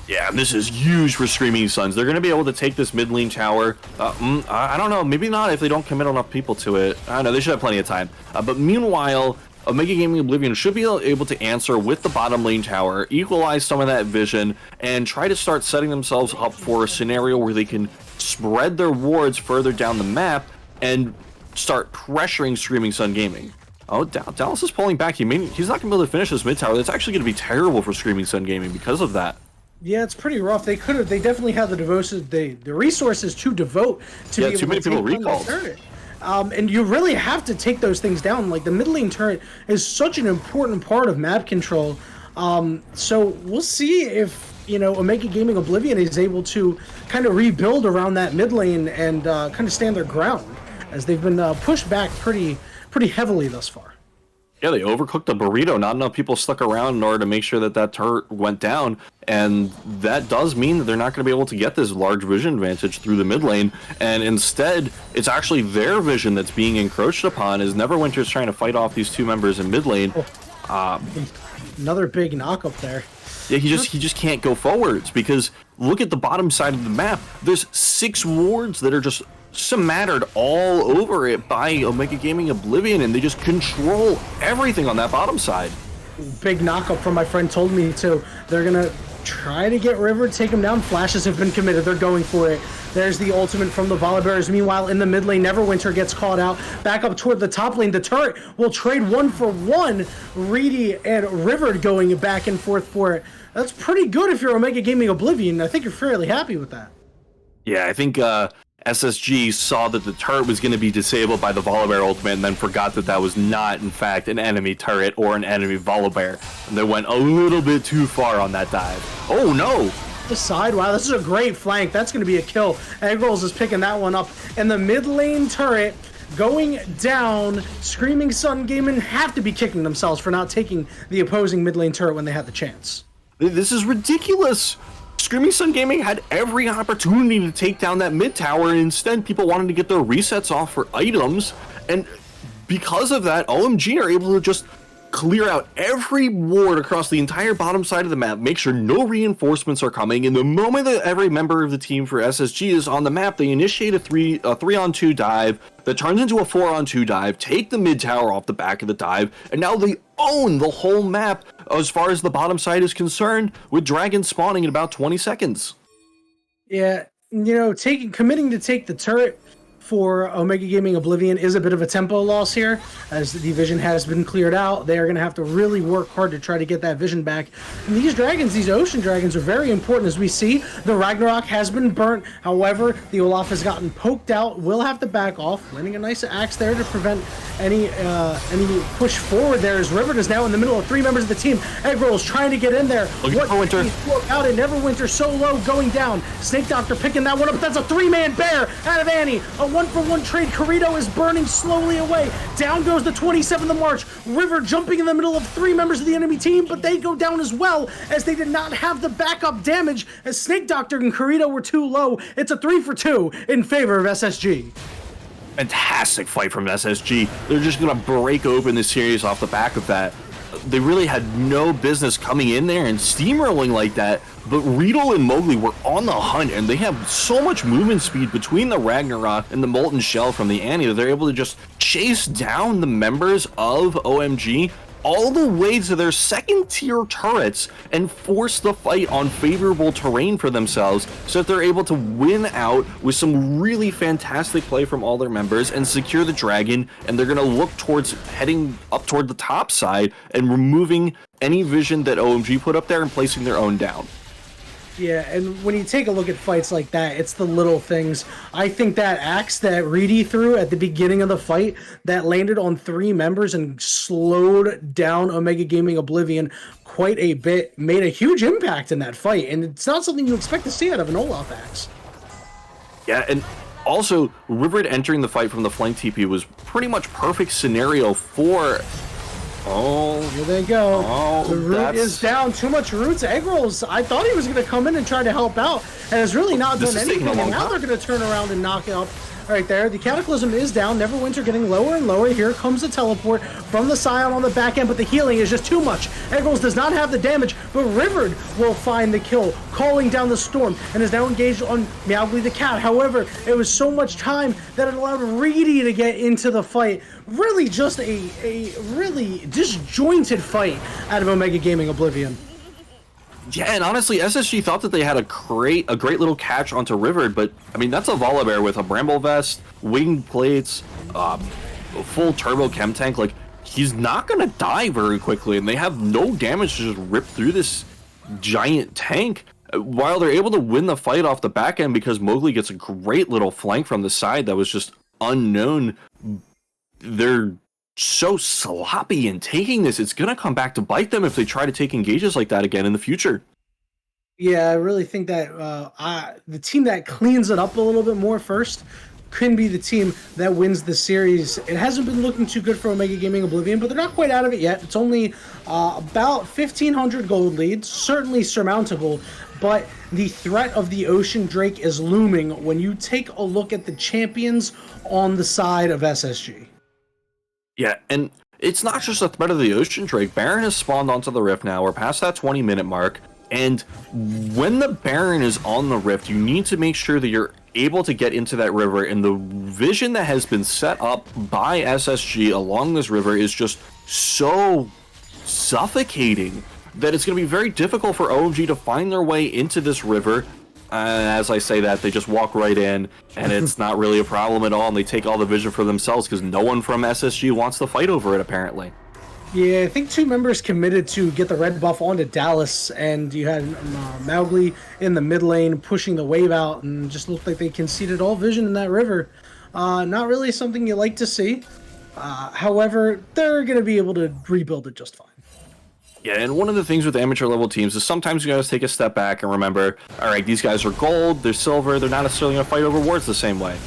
Yeah, this is huge for Screaming Suns. They're going to be able to take this mid lane tower. I don't know. Maybe not if they don't commit enough people to it. I don't know. They should have plenty of time. But meanwhile, Omega Gaming Oblivion should be able to answer with the bottom lane tower, equalize some of that vision, and try to start setting themselves up for a scenario where they can spread their wards further down the map and start pressuring Screaming Sun Gaming. Oh, Dallas is pulling back. He's not going to be able to finish this mid tower. That's actually going to be terrible for Screaming Sun Gaming because of that. Yeah, it's pretty rough. They definitely have the resources to devote to be able too many to people take down the turret. And you really have to take those things down. Like the mid lane turret is such an important part of map control. So we'll see if Omega Gaming Oblivion is able to kind of rebuild around that mid lane and kind of stand their ground, as they've been pushed back pretty heavily thus far. Yeah, they overcooked the burrito. Not enough people stuck around in order to make sure that that turret went down. And that does mean that they're not going to be able to get this large vision advantage through the mid lane. And instead, it's actually their vision that's being encroached upon as Neverwinter's trying to fight off these two members in mid lane. Another big knock up there. Yeah, he just can't go forwards because look at the bottom side of the map. There's 6 wards that are just smattered all over it by Omega Gaming Oblivion, and they just control everything on that bottom side. Big knockup from my friend told me to. They're gonna try to get River, take him down. Flashes have been committed. They're going for it. There's the ultimate from the Volibears. Meanwhile, in the mid lane, Neverwinter gets caught out. Back up toward the top lane. The turret will trade 1-for-1. Reedy and River going back and forth for it. That's pretty good if you're Omega Gaming Oblivion. I think you're fairly happy with that. Yeah, I think SSG saw that the turret was going to be disabled by the Volibear ultimate and then forgot that that was not, in fact, an enemy turret or an enemy Volibear. And they went a little bit too far on that dive. Oh, no! The side, wow, this is a great flank. That's going to be a kill. Egg Rolls is picking that one up. And the mid lane turret going down. Screaming Sun Gaming have to be kicking themselves for not taking the opposing mid lane turret when they had the chance. This is ridiculous! Screaming Sun Gaming had every opportunity to take down that mid tower, and instead people wanted to get their resets off for items, and because of that, OMG are able to just clear out every ward across the entire bottom side of the map, make sure no reinforcements are coming, and the moment that every member of the team for SSG is on the map, they initiate a 3-on-2 dive that turns into a 4-on-2 dive, take the mid tower off the back of the dive, and now they own the whole map as far as the bottom side is concerned, with dragons spawning in about 20 seconds. Yeah, committing to take the turret for Omega Gaming Oblivion is a bit of a tempo loss here, as the vision has been cleared out. They are going to have to really work hard to try to get that vision back. And these dragons, these ocean dragons, are very important. As we see, the Ragnarok has been burnt. However, the Olaf has gotten poked out, will have to back off, landing a nice axe there to prevent any push forward there, as River is now in the middle of 3 members of the team. Egg Rolls trying to get in there. Neverwinter out, and Neverwinter so low going down. Snake Doctor picking that one up. That's a 3-man bear out of Annie. A 1-for-1 trade. Corrido is burning slowly away. Down goes the 27th of March. River jumping in the middle of 3 members of the enemy team, but they go down as well, as they did not have the backup damage, as Snake Doctor and Corrido were too low. It's a 3-for-2 in favor of SSG. Fantastic fight from SSG. They're just going to break open the series off the back of that. They really had no business coming in there and steamrolling like that, but Riedel and Mowgli were on the hunt, and they have so much movement speed between the Ragnarok and the Molten Shell from the Annie that they're able to just chase down the members of OMG all the way to their second-tier turrets and force the fight on favorable terrain for themselves so that they're able to win out with some really fantastic play from all their members and secure the dragon, and they're going to look towards heading up toward the top side and removing any vision that OMG put up there and placing their own down. Yeah, and when you take a look at fights like that, it's the little things. I think that axe that Reedy threw at the beginning of the fight that landed on 3 members and slowed down Omega Gaming Oblivion quite a bit made a huge impact in that fight, and it's not something you expect to see out of an Olaf axe. Yeah, and also, Rivered entering the fight from the flank TP was pretty much perfect scenario for... Oh, here they go. Oh, the root is down. Too much roots. Egg rolls. I thought he was going to come in and try to help out, and has really not done anything. And now they're going to turn around and knock it up right there. The Cataclysm is down. Neverwinter getting lower and lower. Here comes the teleport from the Scion on the back end, but the healing is just too much. Egg rolls does not have the damage, but Rivered will find the kill, calling down the storm, and is now engaged on Meowgly the cat. However, it was so much time that it allowed Reedy to get into the fight. Really just a really disjointed fight out of Omega Gaming Oblivion. Yeah, and honestly, SSG thought that they had a great little catch onto Rivered, but I mean, that's a Volibear with a Bramble Vest, wing plates, full turbo chem tank. Like, he's not gonna die very quickly, and they have no damage to just rip through this giant tank. While they're able to win the fight off the back end because Mowgli gets a great little flank from the side that was just unknown. They're so sloppy in taking this. It's gonna come back to bite them if they try to take engages like that again in the future. Yeah, I really think that the team that cleans it up a little bit more first can be the team that wins the series. It hasn't been looking too good for Omega Gaming Oblivion, but they're not quite out of it yet. It's only about 1,500 gold leads, certainly surmountable, but the threat of the Ocean Drake is looming when you take a look at the champions on the side of SSG. Yeah, and it's not just a threat of the Ocean Drake. Baron has spawned onto the Rift now. We're past that 20-minute mark. And when the Baron is on the Rift, you need to make sure that you're able to get into that river. And the vision that has been set up by SSG along this river is just so suffocating that it's going to be very difficult for OMG to find their way into this river. As I say that, they just walk right in, and it's not really a problem at all, and they take all the vision for themselves because no one from SSG wants to fight over it, apparently. Yeah, I think 2 members committed to get the red buff onto Dallas, and you had Mowgli in the mid lane pushing the wave out, and just looked like they conceded all vision in that river. Not really something you like to see. However, they're going to be able to rebuild it just fine. Yeah, and one of the things with amateur level teams is sometimes you guys take a step back and remember, all right, these guys are gold, they're silver, they're not necessarily going to fight over wards the same way.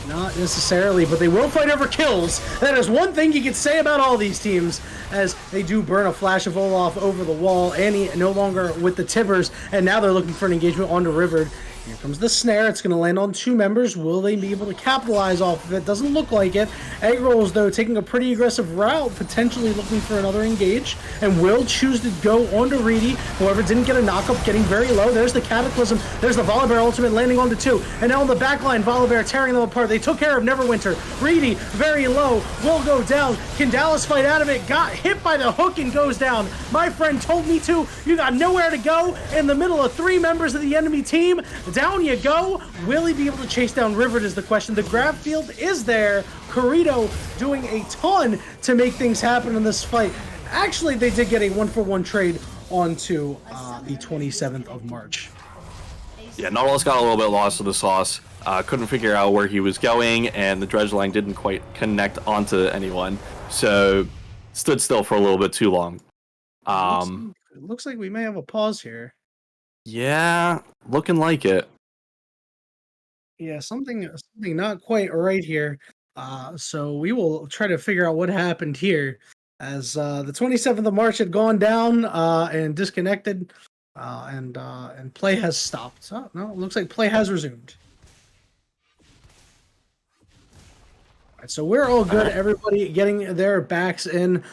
Not necessarily, but they will fight over kills. That is one thing you can say about all these teams, as they do burn a flash of Olaf over the wall. Annie no longer with the Tibbers, and now they're looking for an engagement onto Rivered. Here comes the snare. It's going to land on 2 members. Will they be able to capitalize off of it? Doesn't look like it. Egg rolls, though, taking a pretty aggressive route, potentially looking for another engage, and will choose to go onto Reedy. However, didn't get a knockup, getting very low. There's the Cataclysm. There's the Volibear ultimate landing onto 2. And now on the backline, Volibear tearing them apart. They took care of Neverwinter. Reedy, very low, will go down. Can Dallas fight out of it? Got hit by the hook and goes down. My friend told me to. You got nowhere to go in the middle of 3 members of the enemy team. Down you go. Will he be able to chase down Rivered is the question. The grab field is there. Corrido doing a ton to make things happen in this fight. Actually, they did get a 1-for-1 trade onto the 27th of March. Yeah, Nautilus got a little bit lost in the sauce. Couldn't figure out where he was going, and the dredge line didn't quite connect onto anyone. So, stood still for a little bit too long. It looks like we may have a pause here. Yeah, looking like it. Yeah, something not quite right here. So we will try to figure out what happened here, as the 27th of March had gone down and disconnected, and play has stopped. Oh, no, it looks like play has resumed. All right, so we're all good. Everybody getting their backs in.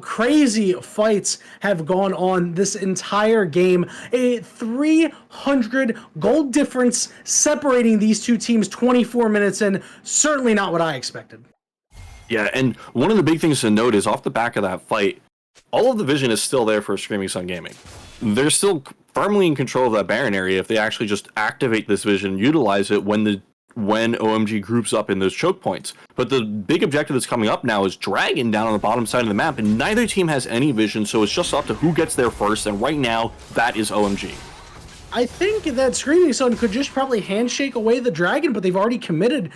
Crazy fights have gone on this entire game. A 300 gold difference separating these 2 teams 24 minutes in. Certainly not what I expected. Yeah, and one of the big things to note is off the back of that fight, all of the vision is still there for Screaming Sun Gaming. They're still firmly in control of that Baron area if they actually just activate this vision, utilize it when OMG groups up in those choke points. But the big objective that's coming up now is Dragon down on the bottom side of the map, and neither team has any vision, so it's just up to who gets there first, and right now, that is OMG. I think that Screaming Sun could just probably handshake away the Dragon, but they've already committed.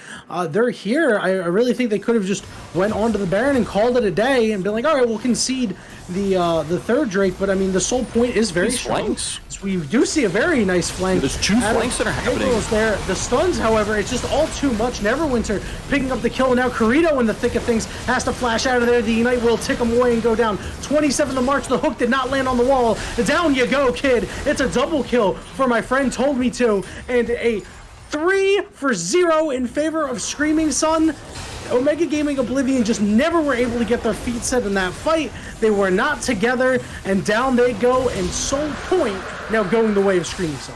They're here. I really think they could have just went on to the Baron and called it a day and been like, all right, we'll concede the third Drake, but I mean, the Soul Point is very strong. So we do see a very nice flank. There's two flanks that are happening. There. The stuns, however, it's just all too much. Neverwinter picking up the kill, and now Corito in the thick of things has to flash out of there. The Unite will tick him away and go down. 27th of March, the hook did not land on the wall. Down you go, kid. It's a double kill for my friend told me to, and a 3-for-0 in favor of Screaming Sun. Omega Gaming Oblivion just never were able to get their feet set in that fight. They were not together, and down they go, and Soul Point now going the way of Screaming Sun.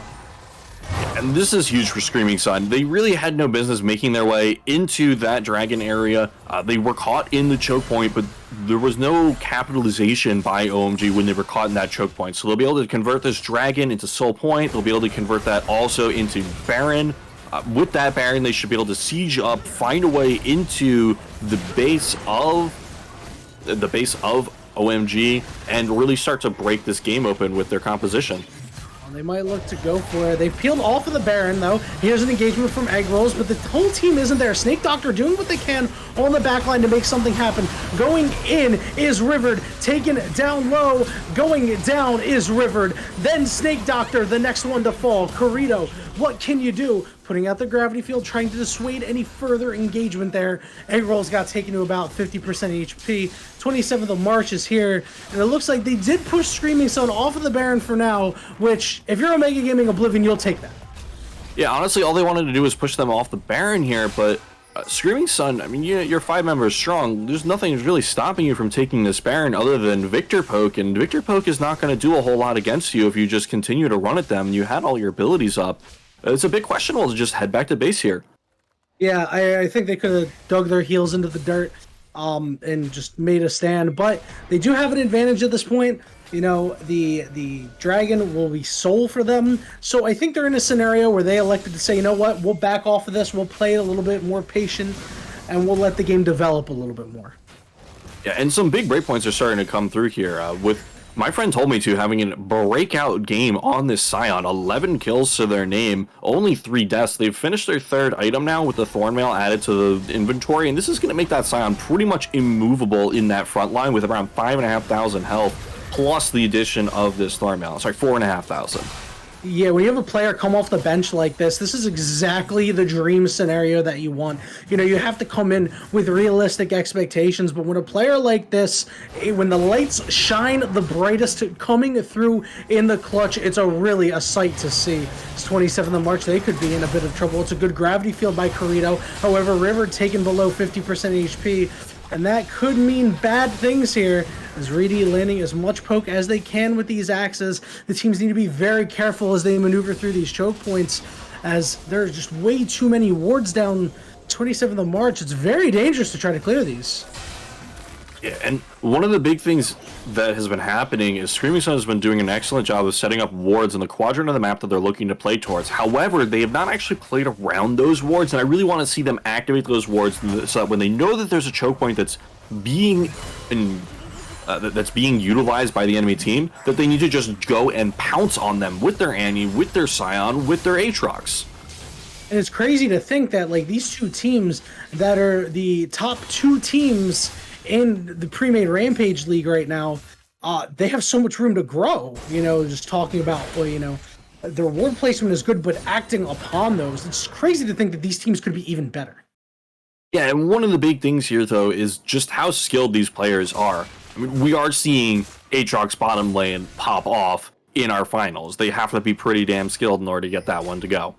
And this is huge for Screaming Sun. They really had no business making their way into that Dragon area. They were caught in the choke point, but there was no capitalization by OMG when they were caught in that choke point. So they'll be able to convert this Dragon into Soul Point. They'll be able to convert that also into Baron. With that Baron, they should be able to siege up, find a way into the base of OMG, and really start to break this game open with their composition. They might look to go for it. They've peeled off of the Baron, though. Here's an engagement from Egg Rolls, but the whole team isn't there. Snake Doctor doing what they can on the backline to make something happen. Going in is Rivered. Taken down low. Going down is Rivered. Then Snake Doctor, the next one to fall. Corito, what can you do? Putting out the gravity field, trying to dissuade any further engagement there. Egg Rolls got taken to about 50% HP. 27th of March is here, and it looks like they did push Screaming Sun off of the Baron for now, which, if you're Omega Gaming Oblivion, you'll take that. Yeah, honestly, all they wanted to do was push them off the Baron here, but Screaming Sun, I mean, you're 5 members strong. There's nothing really stopping you from taking this Baron other than Victor Poke, and Victor Poke is not going to do a whole lot against you if you just continue to run at them. You had all your abilities up. It's a bit questionable to just head back to base here. Yeah, I think they could have dug their heels into the dirt and just made a stand, but they do have an advantage at this point. You know, the Dragon will be Soul for them, so I think they're in a scenario where they elected to say, you know what, we'll back off of this, we'll play a little bit more patient, and we'll let the game develop a little bit more. Yeah, and some big breakpoints are starting to come through here with my friend told me to having a breakout game on this Scion. 11 kills to their name, only 3 deaths. They've finished their 3rd item now with the Thornmail added to the inventory, and this is going to make that Scion pretty much immovable in that front line with around 5,500 health, plus the addition of this Thornmail. Sorry, 4,500. Yeah, when you have a player come off the bench like this is exactly the dream scenario that you want. You know, you have to come in with realistic expectations, but when a player like this, when the lights shine the brightest coming through in the clutch, it's really a sight to see. It's 27th of March, they could be in a bit of trouble. It's a good gravity field by Corito. However, River taken below 50% HP, and that could mean bad things here. As Reedy landing as much poke as they can with these axes. The teams need to be very careful as they maneuver through these choke points, as there's just way too many wards down 27th of March. It's very dangerous to try to clear these. Yeah, and one of the big things that has been happening is Screaming Sun has been doing an excellent job of setting up wards in the quadrant of the map that they're looking to play towards. However, they have not actually played around those wards, and I really want to see them activate those wards so that when they know that there's a choke point that's being utilized by the enemy team, that they need to just go and pounce on them with their Annie, with their Scion, with their Aatrox. And it's crazy to think that, like, these two teams that are the top 2 teams in the Premade Rampage League right now, they have so much room to grow. You know, just talking about, well, you know, their ward placement is good, but acting upon those, it's crazy to think that these teams could be even better. Yeah, and one of the big things here, though, is just how skilled these players are. I mean, we are seeing Aatrox bottom lane pop off in our finals. They have to be pretty damn skilled in order to get that one to go.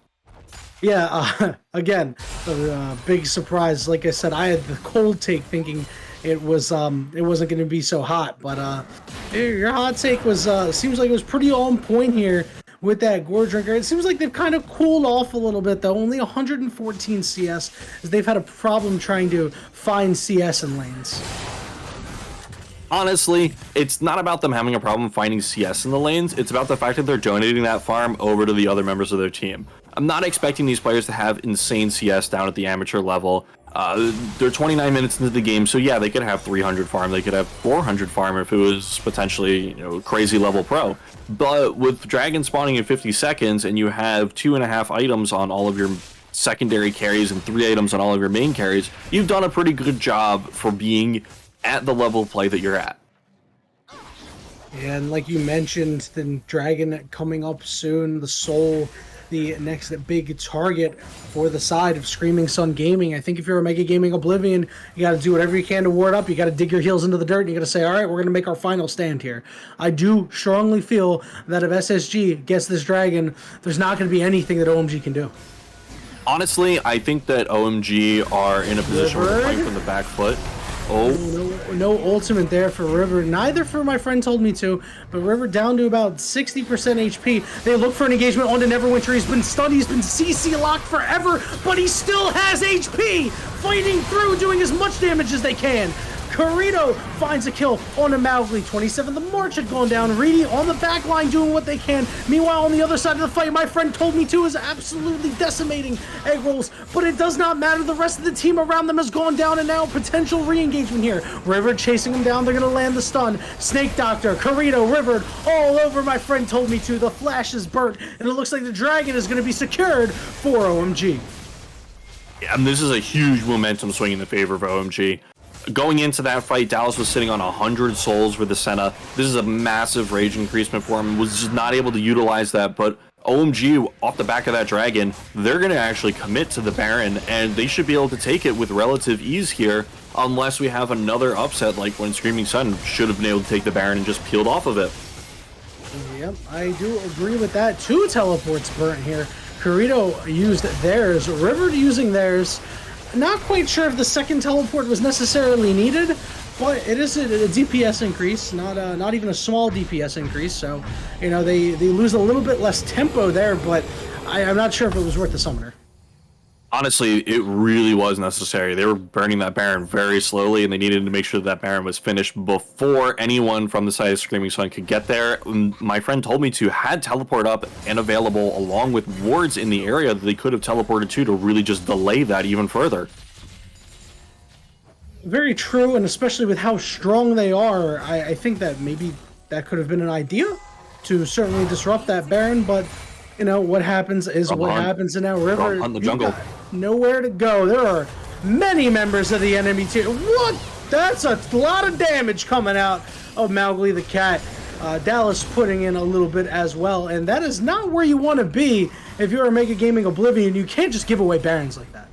Yeah, again, a big surprise. Like I said, I had the cold take thinking it wasn't going to be so hot, but your hot take was seems like it was pretty on point here with that Gore Drinker. It seems like they've kind of cooled off a little bit, though. Only 114 CS, as they've had a problem trying to find CS in lanes. Honestly, it's not about them having a problem finding CS in the lanes. It's about the fact that they're donating that farm over to the other members of their team. I'm not expecting these players to have insane CS down at the amateur level. They're 29 minutes into the game, so yeah, they could have 300 farm, they could have 400 farm if it was potentially, crazy level pro. But with Dragon spawning in 50 seconds and you have 2.5 items on all of your secondary carries and 3 items on all of your main carries, you've done a pretty good job for being at the level of play that you're at. And like you mentioned, the Dragon coming up soon, the Soul, the next big target for the side of Screaming Sun Gaming. I think if you're a Mega Gaming Oblivion, you got to do whatever you can to ward up. You got to dig your heels into the dirt, and you got to say, all right, we're going to make our final stand here. I do strongly feel that if SSG gets this Dragon, there's not going to be anything that OMG can do. Honestly, I think that OMG are in a position where they're playing from the back foot. No ultimate there for River. Neither for my friend told me to, but River down to about 60% HP. They look for an engagement onto Neverwinter. He's been stunned. He's been CC locked forever, but he still has HP. Fighting through, doing as much damage as they can. Corrido finds a kill on a Mowgli. 27th of March had gone down. Reedy on the back line doing what they can. Meanwhile, on the other side of the fight, my friend told me to is absolutely decimating Egg Rolls, but it does not matter. The rest of the team around them has gone down, and now potential re-engagement here. River chasing him down. They're going to land the stun. Snake Doctor, Corrido, River, all over my friend told me to. The flash is burnt, and it looks like the Dragon is going to be secured for OMG. Yeah, and this is a huge momentum swing in the favor of OMG. Going into that fight, Dallas was sitting on 100 souls for the Senna. This is a massive rage increasement for him. Was just not able to utilize that, but OMG, off the back of that Dragon, they're going to actually commit to the Baron, and they should be able to take it with relative ease here, unless we have another upset like when Screaming Sun should have been able to take the Baron and just peeled off of it. Yep, I do agree with that. 2 teleports burnt here. Corrido used theirs, River using theirs. Not quite sure if the second teleport was necessarily needed, but it is a DPS increase, not even a small DPS increase. So, they lose a little bit less tempo there, but I'm not sure if it was worth the summoner. Honestly, it really was necessary. They were burning that Baron very slowly, and they needed to make sure that Baron was finished before anyone from the side of Screaming Sun could get there. My friend told me to had teleport up and available along with wards in the area that they could have teleported to really just delay that even further. Very true, and especially with how strong they are, I think that maybe that could have been an idea to certainly disrupt that Baron, but what happens is what happens in our River. Hunt the jungle. Nowhere to go. There are many members of the enemy team. What? That's a lot of damage coming out of Mowgli the Cat. Dallas putting in a little bit as well, and that is not where you want to be if you're a Mega Gaming Oblivion. You can't just give away Barons like that.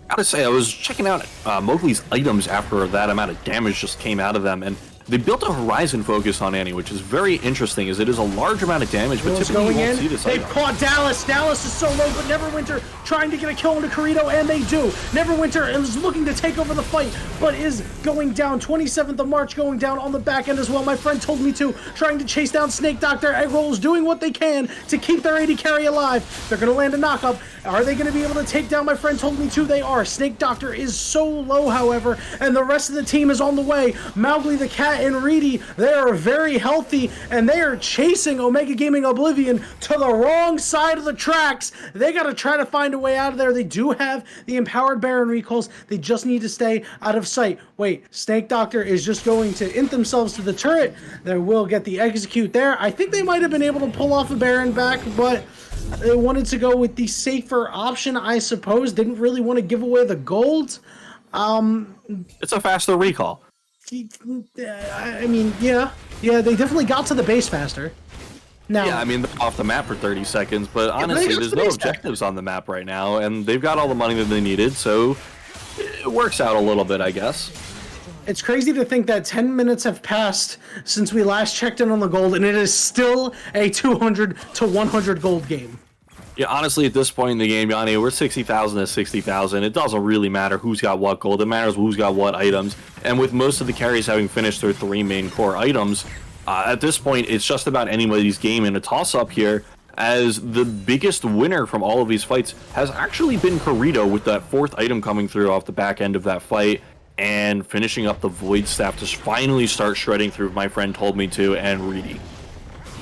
I gotta say, I was checking out Mowgli's items after that amount of damage just came out of them, and they built a Horizon focus on Annie, which is very interesting, as it is a large amount of damage, but typically you won't see this item. They've caught Dallas. Dallas is so low, but Neverwinter trying to get a kill into Corrido, and they do. Neverwinter is looking to take over the fight, but is going down. 27th of March going down on the back end as well. My friend told me to. Trying to chase down Snake Doctor. Egg Rolls doing what they can to keep their AD carry alive. They're going to land a knock-up. Are they going to be able to take down my friend told me to? They are. Snake Doctor is so low, however, and the rest of the team is on the way. Mowgli the Cat and Reedy, they are very healthy, and they are chasing Omega Gaming Oblivion to the wrong side of the tracks. They got to try to find a way out of there. They do have the empowered Baron recalls. They just need to stay out of sight. Wait, Snake Doctor is just going to int themselves to the turret. They will get the execute there. I think they might have been able to pull off a Baron back, but they wanted to go with the safer option, I suppose. Didn't really want to give away the gold. It's a faster recall. I mean, yeah, they definitely got to the base faster. Now, yeah, I mean, they're off the map for 30 seconds, but honestly, there's no objectives on the map right now, and they've got all the money that they needed, so it works out a little bit, I guess. It's crazy to think that 10 minutes have passed since we last checked in on the gold, and it is still a 200 to 100 gold game. Yeah, honestly, at this point in the game, Yanni, we're 60,000 to 60,000. It doesn't really matter who's got what gold. It matters who's got what items. And with most of the carries having finished their 3 main core items, at this point, it's just about anybody's game in a toss-up here, as the biggest winner from all of these fights has actually been Corrido with that 4th item coming through off the back end of that fight. and finishing up the Void Staff to finally start shredding through My Friend Told Me To and Reedy.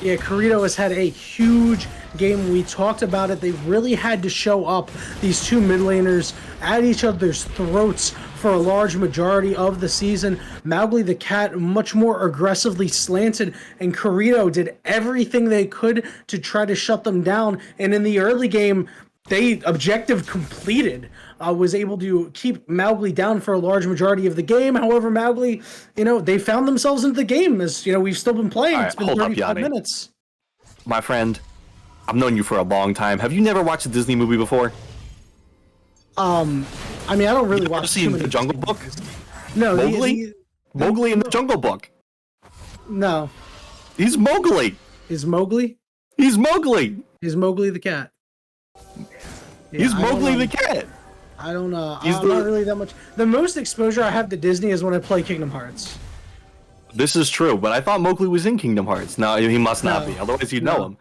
Yeah, Corrido has had a huge game. We talked about it. They've really had to show up, these two mid laners, at each other's throats for a large majority of the season. Mowgli the Cat much more aggressively slanted, and Corrido did everything they could to try to shut them down. And in the early game, they objective completed. Was able to keep Mowgli down for a large majority of the game. However, Mowgli, they found themselves into the game, as we've still been playing. All right, it's been hold up, 35 Yanni. minutes. My friend, I've known you for a long time. Have you never watched a Disney movie before? I mean, I don't really You ever watch too seen many The Jungle Book? No, Mowgli? Mowgli in The Jungle Book. No. He's Mowgli. Is Mowgli? He's Mowgli. Is Mowgli the cat? Yeah, He's Mowgli the cat. I don't know. He's I'm not really that much. The most exposure I have to Disney is when I play Kingdom Hearts. This is true, but I thought Mowgli was in Kingdom Hearts. No, he must not be. Otherwise, you'd know him.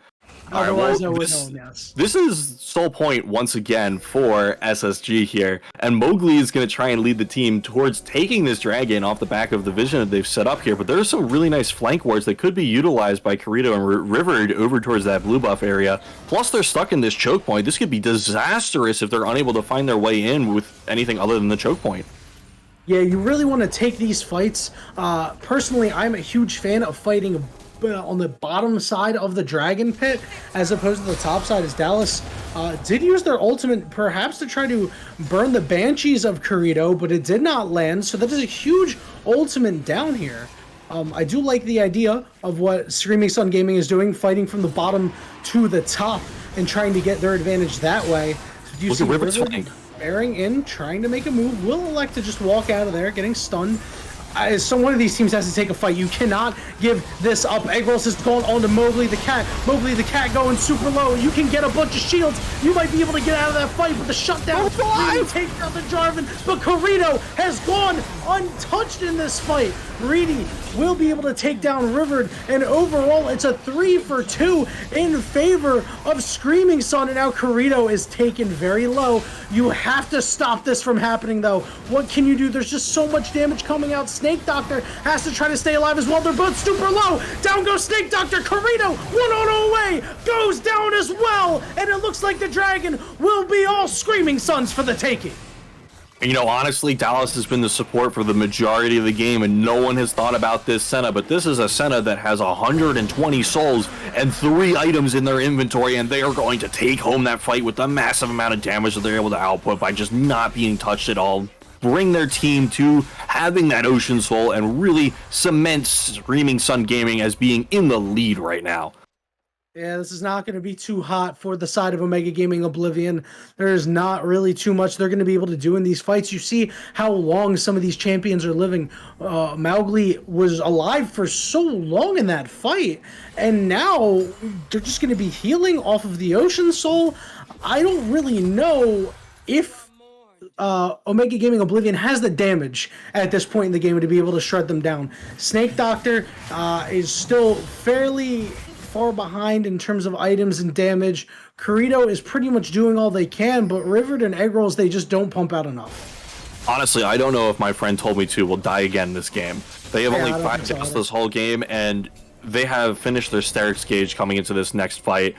All right, Otherwise, well, I would know him, yes. This is sole point once again for SSG here, and Mowgli is going to try and lead the team towards taking this dragon off the back of the vision that they've set up here. But there's some really nice flank wards that could be utilized by Corrido and Rivered over towards that blue buff area. Plus, they're stuck in this choke point. This could be disastrous if they're unable to find their way in with anything other than the choke point. Yeah, you really want to take these fights. Personally, I'm a huge fan of fighting on the bottom side of the dragon pit as opposed to the top side, as Dallas did use their ultimate perhaps to try to burn the Banshees of Corrido, but it did not land, so that is a huge ultimate down here. I do like the idea of what Screaming Sun Gaming is doing, fighting from the bottom to the top and trying to get their advantage that way. So do you see River bearing in, trying to make a move, will elect to just walk out of there, getting stunned. So one of these teams has to take a fight. You cannot give this up. Egg Rolls has gone on to Mowgli the Cat. Mowgli the Cat going super low. You can get a bunch of shields. You might be able to get out of that fight, but the shutdown really takes out the Jarvan. But Corrido has gone untouched in this fight. Reedy will be able to take down Rivered, and overall it's a 3-for-2 in favor of Screaming Sun, and now Corrido is taken very low. You have to stop this from happening, though. What can you do? There's just so much damage coming out. Snake Doctor has to try to stay alive as well. They're both super low. Down goes Snake Doctor. Corrido, 1-0 away, goes down as well, and it looks like the dragon will be all Screaming Suns for the taking. And honestly, Dallas has been the support for the majority of the game, and no one has thought about this Senna, but this is a Senna that has 120 souls and 3 items in their inventory, and they are going to take home that fight with the massive amount of damage that they're able to output by just not being touched at all. Bring their team to having that Ocean Soul and really cement Screaming Sun Gaming as being in the lead right now. Yeah, this is not going to be too hot for the side of Omega Gaming Oblivion. There's not really too much they're going to be able to do in these fights. You see how long some of these champions are living. Mowgli was alive for so long in that fight, and now they're just going to be healing off of the Ocean Soul. I don't really know if Omega Gaming Oblivion has the damage at this point in the game to be able to shred them down. Snake Doctor is still fairly far behind in terms of items and damage. Corrido is pretty much doing all they can, but Rivered and Egg Rolls, they just don't pump out enough. Honestly, I don't know if My Friend Told Me To will die again this game. They have only 5 deaths this whole game, and they have finished their Sterix gauge coming into this next fight.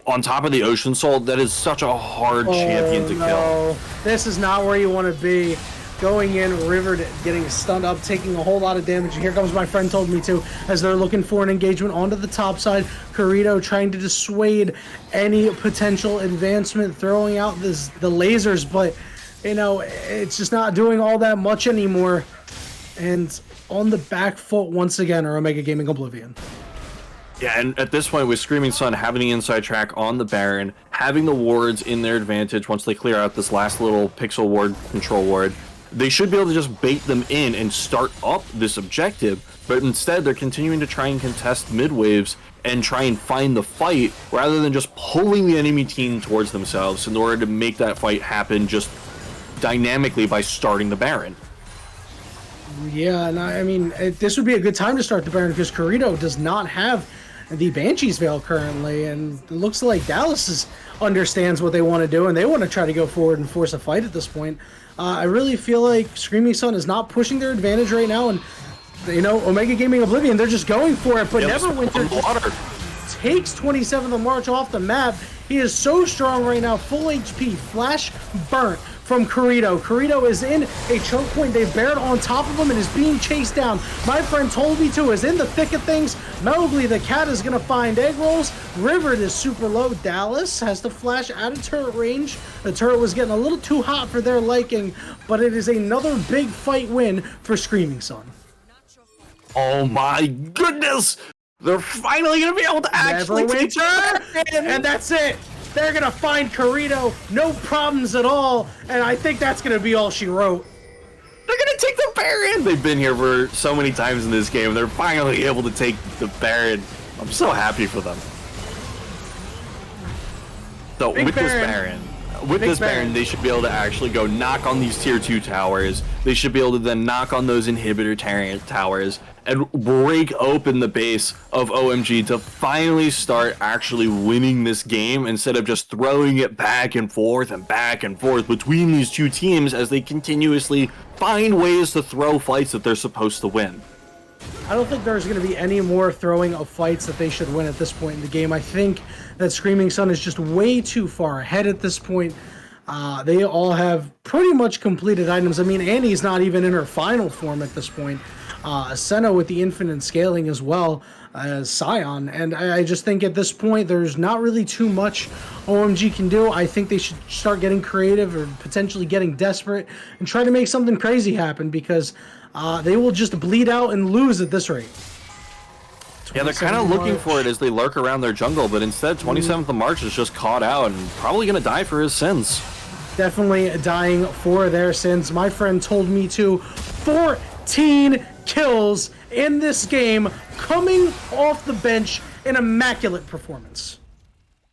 On top of the Ocean Soul, that is such a hard champion to kill. This is not where you want to be. Going in, Rivered getting stunned up, taking a whole lot of damage. And here comes My Friend Told Me To, as they're looking for an engagement onto the top side. Corrido trying to dissuade any potential advancement, throwing out the lasers, but it's just not doing all that much anymore. And on the back foot once again are Omega Gaming Oblivion. Yeah, and at this point, with Screaming Sun having the inside track on the Baron, having the wards in their advantage once they clear out this last little pixel ward, control ward, they should be able to just bait them in and start up this objective, but instead they're continuing to try and contest mid waves and try and find the fight rather than just pulling the enemy team towards themselves in order to make that fight happen just dynamically by starting the Baron. Yeah, and I mean, this would be a good time to start the Baron because Corrido does not have the Banshees Veil currently, and it looks like understands what they want to do, and they want to try to go forward and force a fight at this point. I really feel like Screaming Sun is not pushing their advantage right now, and Omega Gaming Oblivion, they're just going for it, but Neverwinter takes 27th of March off the map. He is so strong right now, full HP, flash burnt from Corrido. Corrido is in a choke point. They've bared on top of him and is being chased down. My friend told me to, is in the thick of things. Mowgli the cat is going to find egg rolls. River is super low. Dallas has the flash out of turret range. The turret was getting a little too hot for their liking, but it is another big fight win for Screaming Sun. Oh my goodness! They're finally going to be able to actually take her! And that's it! They're going to find Corrido, no problems at all, and I think that's going to be all she wrote. They're going to take the Baron! They've been here for so many times in this game. They're finally able to take the Baron. I'm so happy for them. So with this Baron, they should be able to actually go knock on these tier 2 towers. They should be able to then knock on those inhibitor towers and break open the base of OMG to finally start actually winning this game instead of just throwing it back and forth between these two teams as they continuously find ways to throw fights that they're supposed to win. I don't think there's going to be any more throwing of fights that they should win at this point in the game. I think that Screaming Sun is just way too far ahead at this point. They all have pretty much completed items. I mean, Annie's not even in her final form at this point. Senna with the infinite scaling as well as Scion. And I just think at this point, there's not really too much OMG can do. I think they should start getting creative or potentially getting desperate and try to make something crazy happen because they will just bleed out and lose at this rate. Yeah, they're kind of looking for it as they lurk around their jungle, but instead 27th of March is just caught out and probably going to die for his sins. Definitely dying for their sins. My friend told me to 14 kills in this game, coming off the bench, an immaculate performance.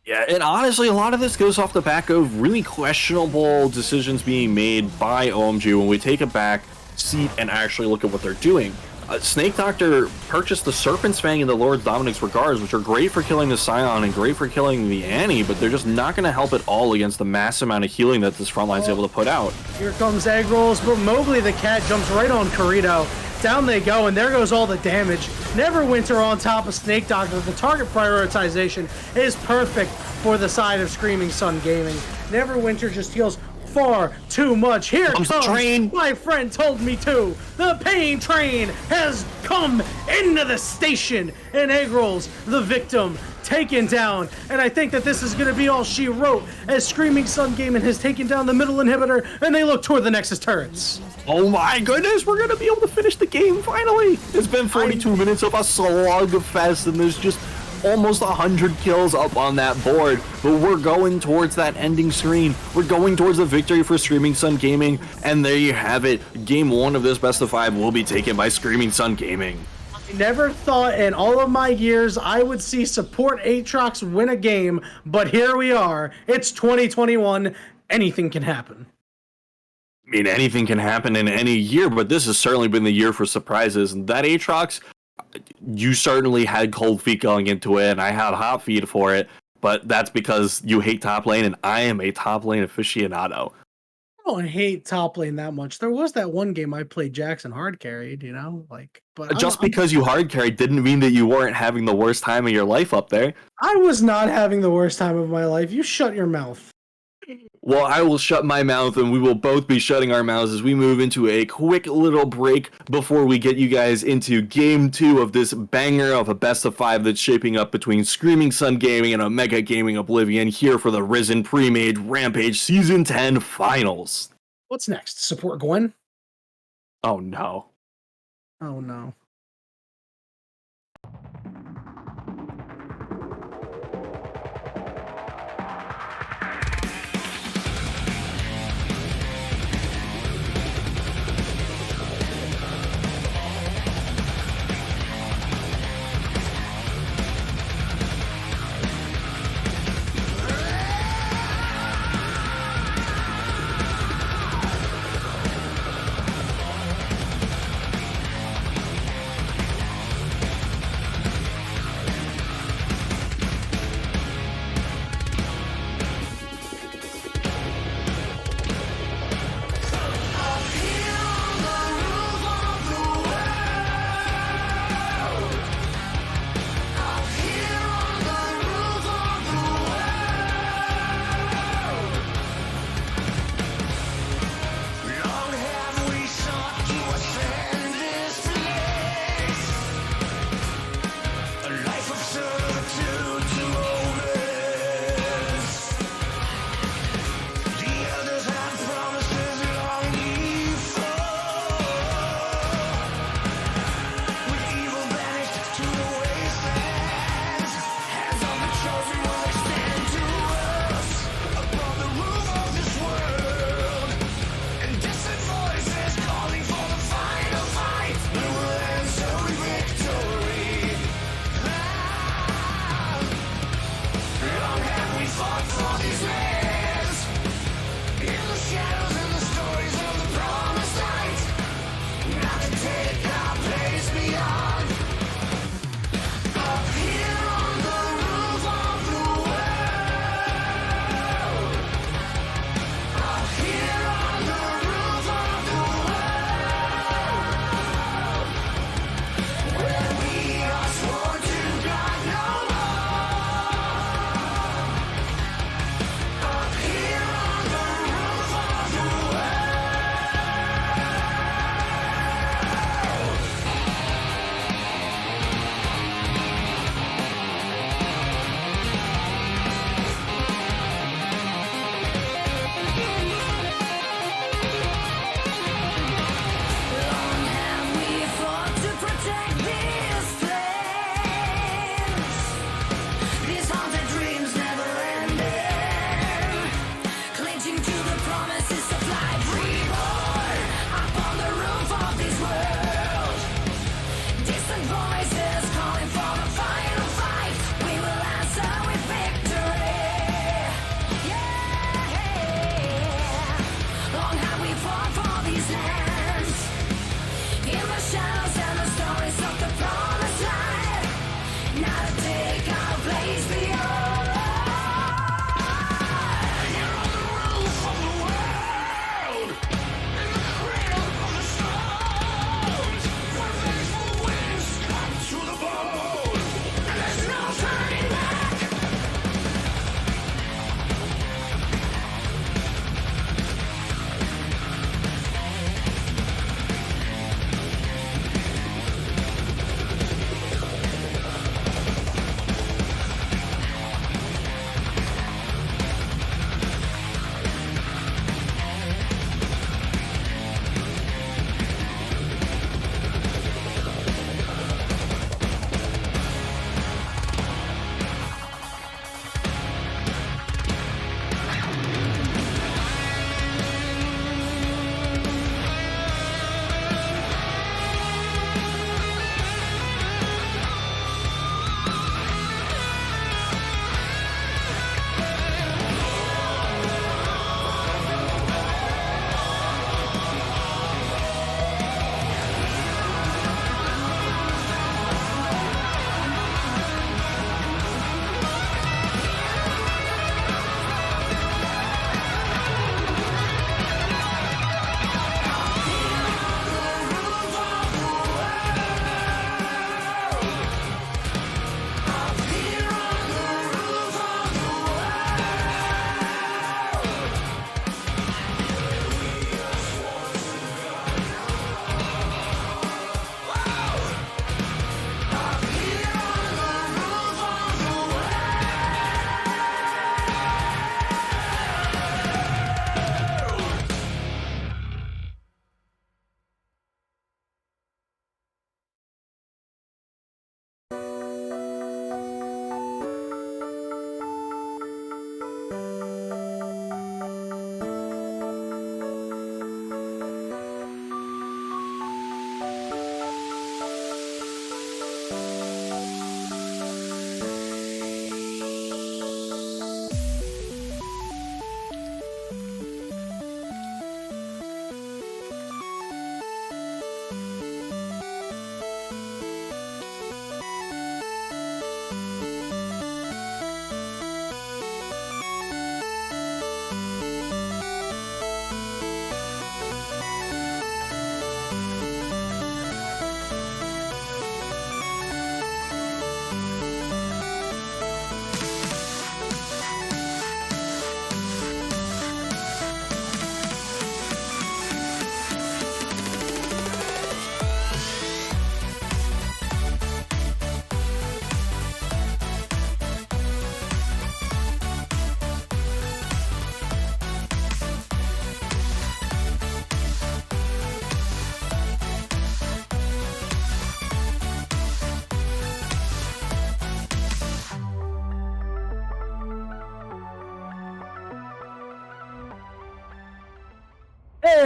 Yeah, and honestly, a lot of this goes off the back of really questionable decisions being made by OMG when we take a back seat and actually look at what they're doing. Snake Doctor purchased the Serpent's Fang and the Lord Dominic's Regards, which are great for killing the Scion and great for killing the Annie, but they're just not going to help at all against the mass amount of healing that this front line is able to put out. Here comes egg rolls, but Mowgli the cat jumps right on Corrido. Down they go, and there goes all the damage. Neverwinter on top of Snake Doctor. The target prioritization is perfect for the side of Screaming Sun Gaming. Neverwinter just heals far too much. Here comes the train. My friend told me to. The pain train has come into the station, and egg rolls the victim taken down. And I think that this is going to be all she wrote as Screaming Sun Gaming has taken down the middle inhibitor, and they look toward the Nexus turrets. Oh my goodness, we're going to be able to finish the game finally. It's been 42 minutes of a slugfest, and there's just almost 100 kills up on that board, but we're going towards that ending screen. We're going towards the victory for Screaming Sun Gaming, and there you have it. Game 1 of this best of 5 will be taken by Screaming Sun Gaming. I never thought in all of my years I would see support Aatrox win a game, but here we are. It's 2021. Anything can happen. I mean, anything can happen in any year, but this has certainly been the year for surprises. That Aatrox, you certainly had cold feet going into it, and I had hot feet for it, but that's because you hate top lane, and I am a top lane aficionado. I don't hate top lane that much. There was that one game I played Jackson hard carried, but just because you hard carried didn't mean that you weren't having the worst time of your life up there. I was not having the worst time of my life. You shut your mouth. Well, I will shut my mouth, and we will both be shutting our mouths as we move into a quick little break before we get you guys into Game 2 of this banger of a best of 5 that's shaping up between Screaming Sun Gaming and Omega Gaming Oblivion here for the Risen Premade Rampage Season 10 Finals. What's next? Support Gwen? Oh, no. Oh, no.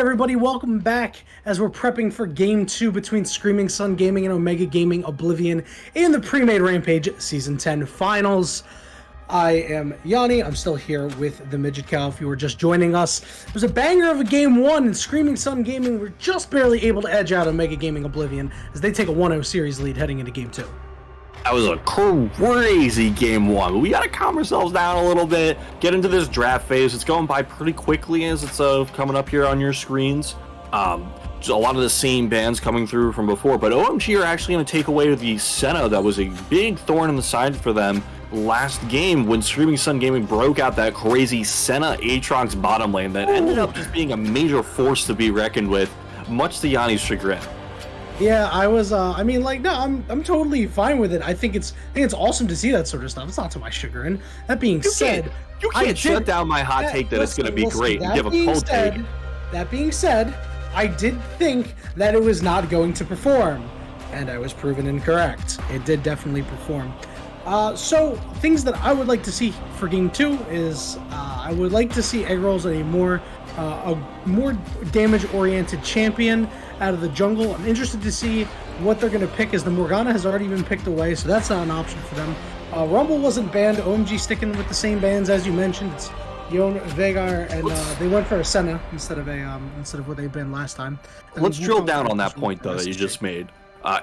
everybody, welcome back as we're prepping for Game 2 between Screaming Sun Gaming and Omega Gaming Oblivion in the Premade Rampage Season 10 Finals. I am Yanni. I'm still here with the Midget Cow if you were just joining us. It was a banger of a Game 1, and Screaming Sun Gaming were just barely able to edge out Omega Gaming Oblivion as they take a 1-0 series lead heading into Game 2. That was a crazy Game 1. We got to calm ourselves down a little bit, get into this draft phase. It's going by pretty quickly as it's coming up here on your screens. So a lot of the same bands coming through from before, but OMG are actually going to take away the Senna that was a big thorn in the side for them last game when Screaming Sun Gaming broke out that crazy Senna Aatrox bottom lane that ended up just being a major force to be reckoned with, much to Yanni's chagrin. Yeah, I was. I'm totally fine with it. I think it's awesome to see that sort of stuff. It's not to my chagrin. That being said, you can't shut down my hot take that it's going to be great and give a cold take. That being said, I did think that it was not going to perform, and I was proven incorrect. It did definitely perform. So things that I would like to see for Game 2 is I would like to see Egg Rolls a more damage-oriented champion out of the jungle. I'm interested to see what they're going to pick, as the Morgana has already been picked away, so that's not an option for them. Rumble wasn't banned. OMG sticking with the same bans as you mentioned. It's Yon, Veigar, and they went for a Senna instead of what they've been last time. And let's drill down on that point though that you just made.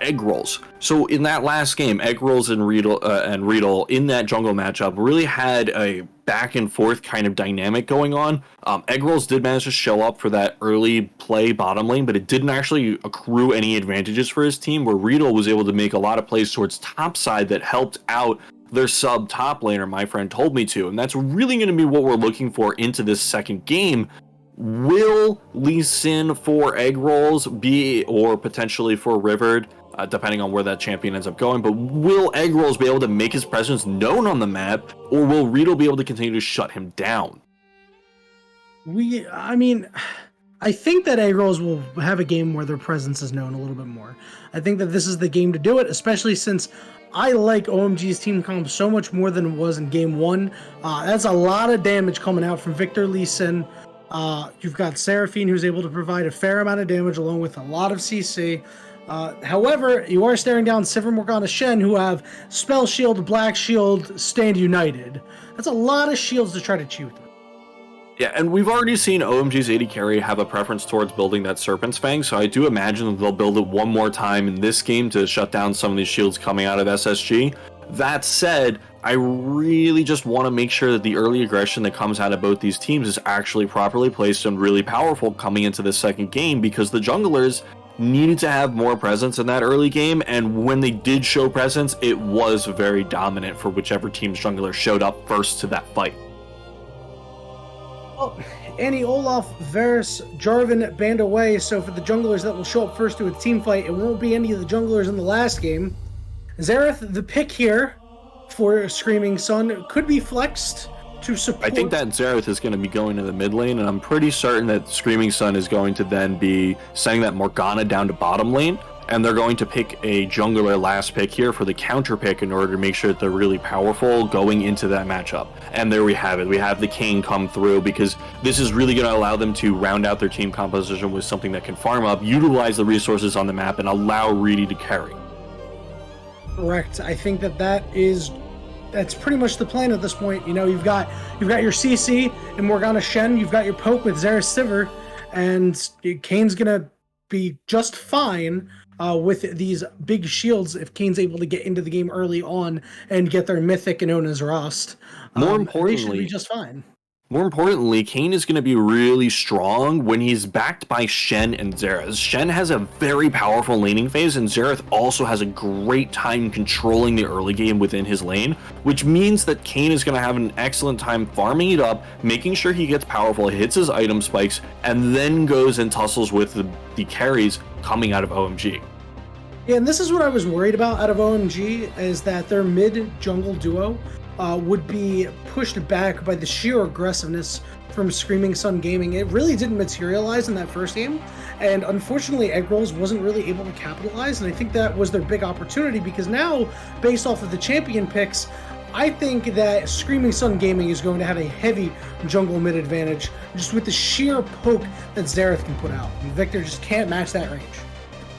Egg Rolls. So in that last game, Egg Rolls and Riedel in that jungle matchup really had a back and forth kind of dynamic going on. Egg Rolls did manage to show up for that early play bottom lane, but it didn't actually accrue any advantages for his team, where Riedel was able to make a lot of plays towards top side that helped out their sub top laner, my friend told me to. And that's really going to be what we're looking for into this second game. Will Lee Sin for Egg Rolls be, or potentially for Rivered, depending on where that champion ends up going, but will Egg Rolls be able to make his presence known on the map, or will Riedel be able to continue to shut him down? I think that Egg Rolls will have a game where their presence is known a little bit more. I think that this is the game to do it, especially since I like OMG's team comp so much more than it was in Game 1. That's a lot of damage coming out from Victor Lee Sin. You've got Seraphine, who's able to provide a fair amount of damage along with a lot of CC. However, you are staring down Sivir, Morgana, Shen, who have Spell Shield, Black Shield, Stand United. That's a lot of shields to try to chew through. Yeah, and we've already seen OMG's AD carry have a preference towards building that Serpent's Fang, so I do imagine that they'll build it one more time in this game to shut down some of these shields coming out of SSG. That said, I really just want to make sure that the early aggression that comes out of both these teams is actually properly placed and really powerful coming into the second game, because the junglers needed to have more presence in that early game, and when they did show presence, it was very dominant for whichever team's jungler showed up first to that fight. Well, Annie, Olaf, Varus, Jarvan banned away, so for the junglers that will show up first to a team fight, it won't be any of the junglers in the last game. Xerath, the pick here for Screaming Sun, could be flexed to support. I think that Xerath is going to be going to the mid lane, and I'm pretty certain that Screaming Sun is going to then be sending that Morgana down to bottom lane, and they're going to pick a jungler last pick here for the counter pick in order to make sure that they're really powerful going into that matchup. And there we have it. We have the King come through, because this is really going to allow them to round out their team composition with something that can farm up, utilize the resources on the map, and allow Reedy to carry. Correct. I think that's pretty much the plan at this point. You know, you've got your CC and Morgana Shen, you've got your poke with Xerath Sivir, and Kane's gonna be just fine with these big shields if Kane's able to get into the game early on and get their mythic and Ona's Rust. More importantly, they should be just fine. More importantly, Kayn is going to be really strong when he's backed by Shen and Xerath. Shen has a very powerful laning phase, and Xerath also has a great time controlling the early game within his lane, which means that Kayn is going to have an excellent time farming it up, making sure he gets powerful, hits his item spikes, and then goes and tussles with the carries coming out of OMG. Yeah, and this is what I was worried about out of OMG, is that their mid-jungle duo would be pushed back by the sheer aggressiveness from Screaming Sun Gaming. It really didn't materialize in that first game, and unfortunately Egg Rolls wasn't really able to capitalize, and I think that was their big opportunity, because now, based off of the champion picks, I think that Screaming Sun Gaming is going to have a heavy jungle mid advantage just with the sheer poke that Xerath can put out. And Victor just can't match that range.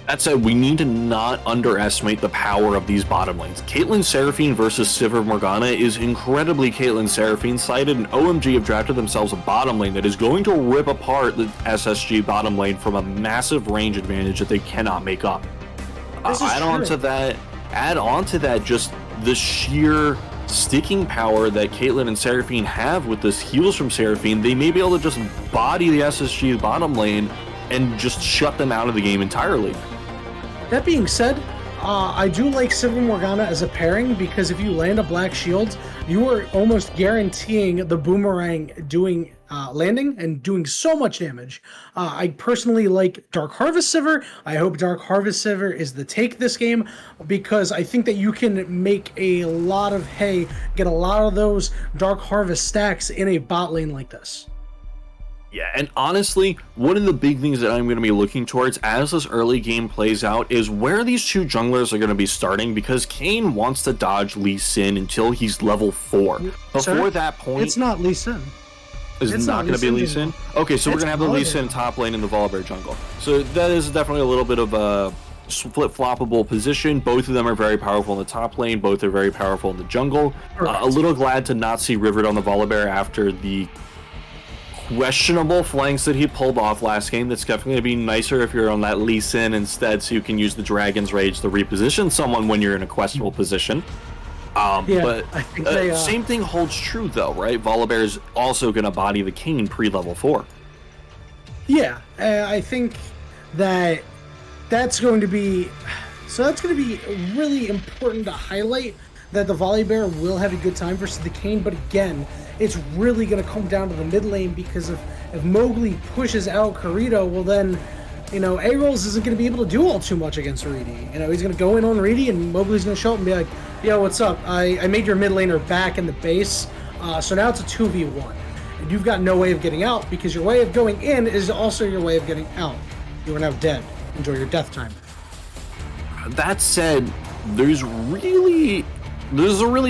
That said, we need to not underestimate the power of these bottom lanes. Caitlyn Seraphine versus Sivir Morgana is incredibly Caitlyn Seraphine sided, and OMG have drafted themselves a bottom lane that is going to rip apart the SSG bottom lane from a massive range advantage that they cannot make up. Add on to that just the sheer sticking power that Caitlyn and Seraphine have with this heals from Seraphine. They may be able to just body the SSG bottom lane and just shut them out of the game entirely. That being said, I do like Sivir Morgana as a pairing because if you land a Black Shield, you are almost guaranteeing the boomerang doing landing and doing so much damage. I personally like Dark Harvest Sivir. I hope Dark Harvest Sivir is the take this game because I think that you can make a lot of hay, get a lot of those Dark Harvest stacks in a bot lane like this. Yeah, and honestly, one of the big things that I'm going to be looking towards as this early game plays out is where these two junglers are going to be starting, because Kayn wants to dodge Lee Sin until he's level 4. Before that point... It's not Lee Sin. It's not going to be Lee Sin? Okay, so we're going to have the Lee Sin top lane in the Volibear jungle. So that is definitely a little bit of a flip-floppable position. Both of them are very powerful in the top lane. Both are very powerful in the jungle. A little glad to not see Rivered on the Volibear after the questionable flanks that he pulled off last game. That's definitely going to be nicer if you're on that Lee Sin instead, so you can use the Dragon's Rage to reposition someone when you're in a questionable position. But I think same thing holds true though, right? Volibear is also going to body the Kayn pre-level 4. Yeah, I think that that's going to be really important to highlight that the Volibear will have a good time versus the Kayn, but again, it's really going to come down to the mid lane because if Mowgli pushes out Corrido, well then, A-Rolls isn't going to be able to do all too much against Reedy. He's going to go in on Reedy and Mowgli's going to show up and be like, yo, what's up? I made your mid laner back in the base, so now it's a 2v1. And you've got no way of getting out because your way of going in is also your way of getting out. You are now dead. Enjoy your death time. That said, there's a really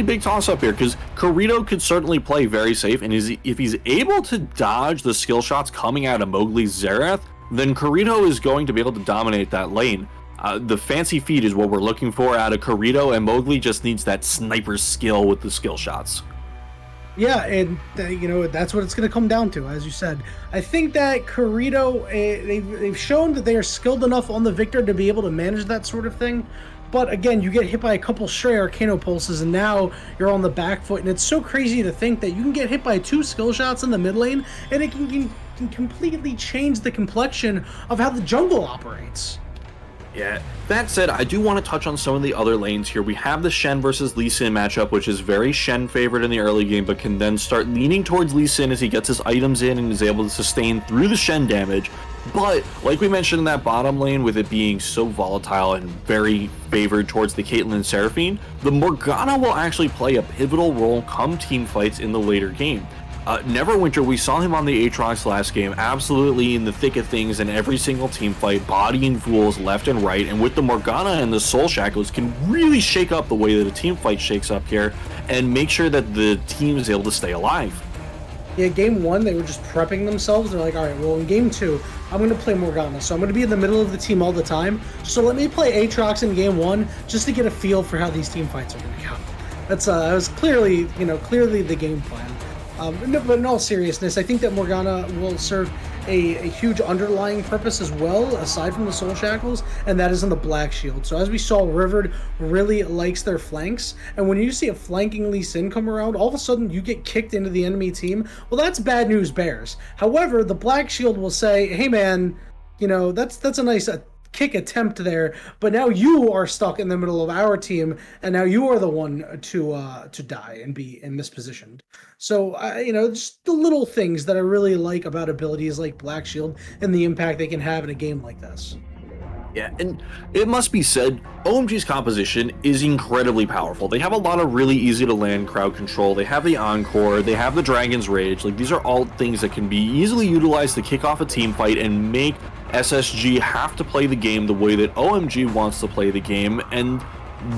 big toss-up here, because Corrido could certainly play very safe, and if he's able to dodge the skill shots coming out of Mowgli's Xerath, then Corrido is going to be able to dominate that lane. The fancy feat is what we're looking for out of Corrido, and Mowgli just needs that sniper skill with the skill shots. Yeah, and that's what it's going to come down to, as you said. I think that Corrido, they've shown that they are skilled enough on the Victor to be able to manage that sort of thing. But again, you get hit by a couple stray Arcano Pulses, and now you're on the back foot. And it's so crazy to think that you can get hit by 2 skill shots in the mid lane, and it can completely change the complexion of how the jungle operates. Yeah, that said, I do want to touch on some of the other lanes here. We have the Shen versus Lee Sin matchup, which is very Shen favored in the early game, but can then start leaning towards Lee Sin as he gets his items in and is able to sustain through the Shen damage. But, like we mentioned in that bottom lane, with it being so volatile and very favored towards the Caitlyn and Seraphine, the Morgana will actually play a pivotal role come team fights in the later game. Neverwinter, we saw him on the Aatrox last game, absolutely in the thick of things in every single team fight, bodying fools left and right, and with the Morgana and the Soul Shackles can really shake up the way that a team fight shakes up here and make sure that the team is able to stay alive. Yeah, game 1, they were just prepping themselves. They're like, all right, well, in game 2, I'm going to play Morgana, so I'm going to be in the middle of the team all the time. So let me play Aatrox in game 1 just to get a feel for how these team fights are going to go. That was clearly the game plan. But in all seriousness, I think that Morgana will serve a huge underlying purpose as well, aside from the Soul Shackles, and that is in the Black Shield. So as we saw, Rivered really likes their flanks, and when you see a flanking Lee Sin come around, all of a sudden you get kicked into the enemy team. Well, that's bad news bears. However, the Black Shield will say, hey man, that's a nice kick attempt there, but now you are stuck in the middle of our team, and now you are the one to die and be mispositioned. So just the little things that I really like about abilities like Black Shield and the impact they can have in a game like this. Yeah, and it must be said, OMG's composition is incredibly powerful. They have a lot of really easy to land crowd control. They have the Encore, they have the Dragon's Rage. Like, these are all things that can be easily utilized to kick off a team fight and make SSG have to play the game the way that OMG wants to play the game. And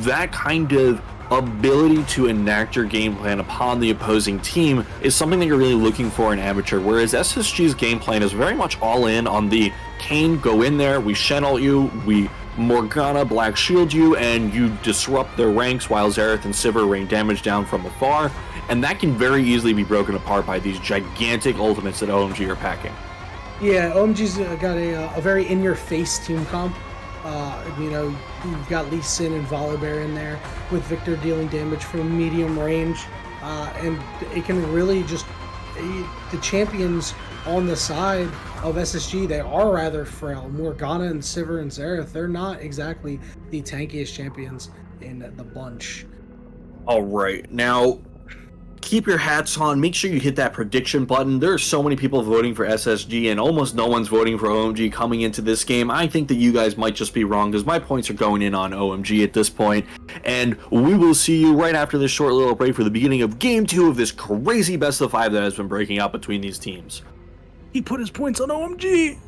that kind of ability to enact your game plan upon the opposing team is something that you're really looking for in amateur, whereas SSG's game plan is very much all in on the Kayn, go in there, we Shen ult you, we Morgana Black Shield you, and you disrupt their ranks while Xerath and Sivir rain damage down from afar, and that can very easily be broken apart by these gigantic ultimates that OMG are packing. Yeah, OMG's got a very in-your-face team comp. You know, you've got Lee Sin and Volibear in there, with Victor dealing damage from medium range, and it can really just... The champions on the side of SSG, they are rather frail. Morgana and Sivir and Xerath, they're not exactly the tankiest champions in the bunch. All right, now keep your hats on. Make sure you hit that prediction button. There are so many people voting for SSG, and almost no one's voting for OMG coming into this game. I think that you guys might just be wrong, because my points are going in on OMG at this point. And we will see you right after this short little break for the beginning of Game 2 of this crazy best of 5 that has been breaking out between these teams. He put his points on OMG!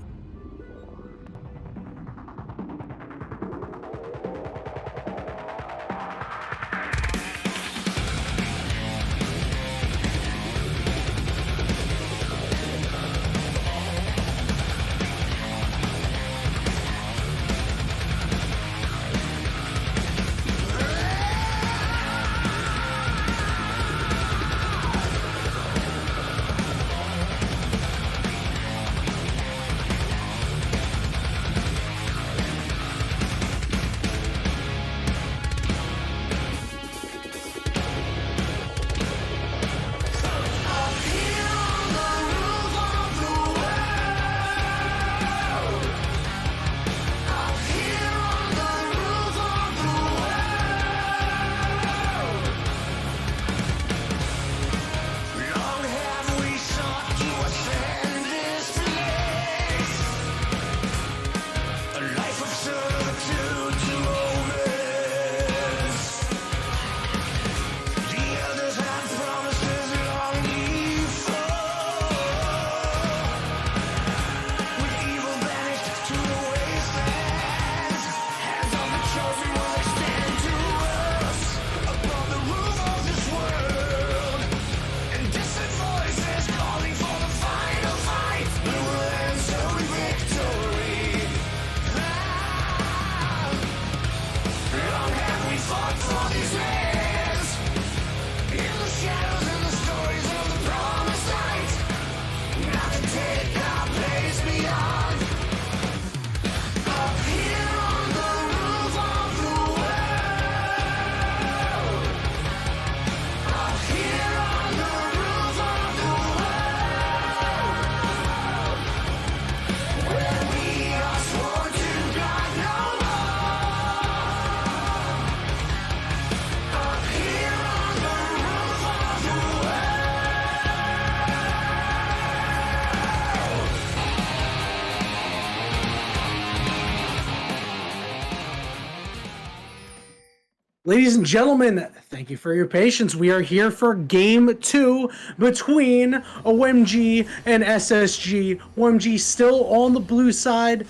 Ladies and gentlemen, thank you for your patience. We are here for Game 2 between OMG and SSG. OMG still on the blue side.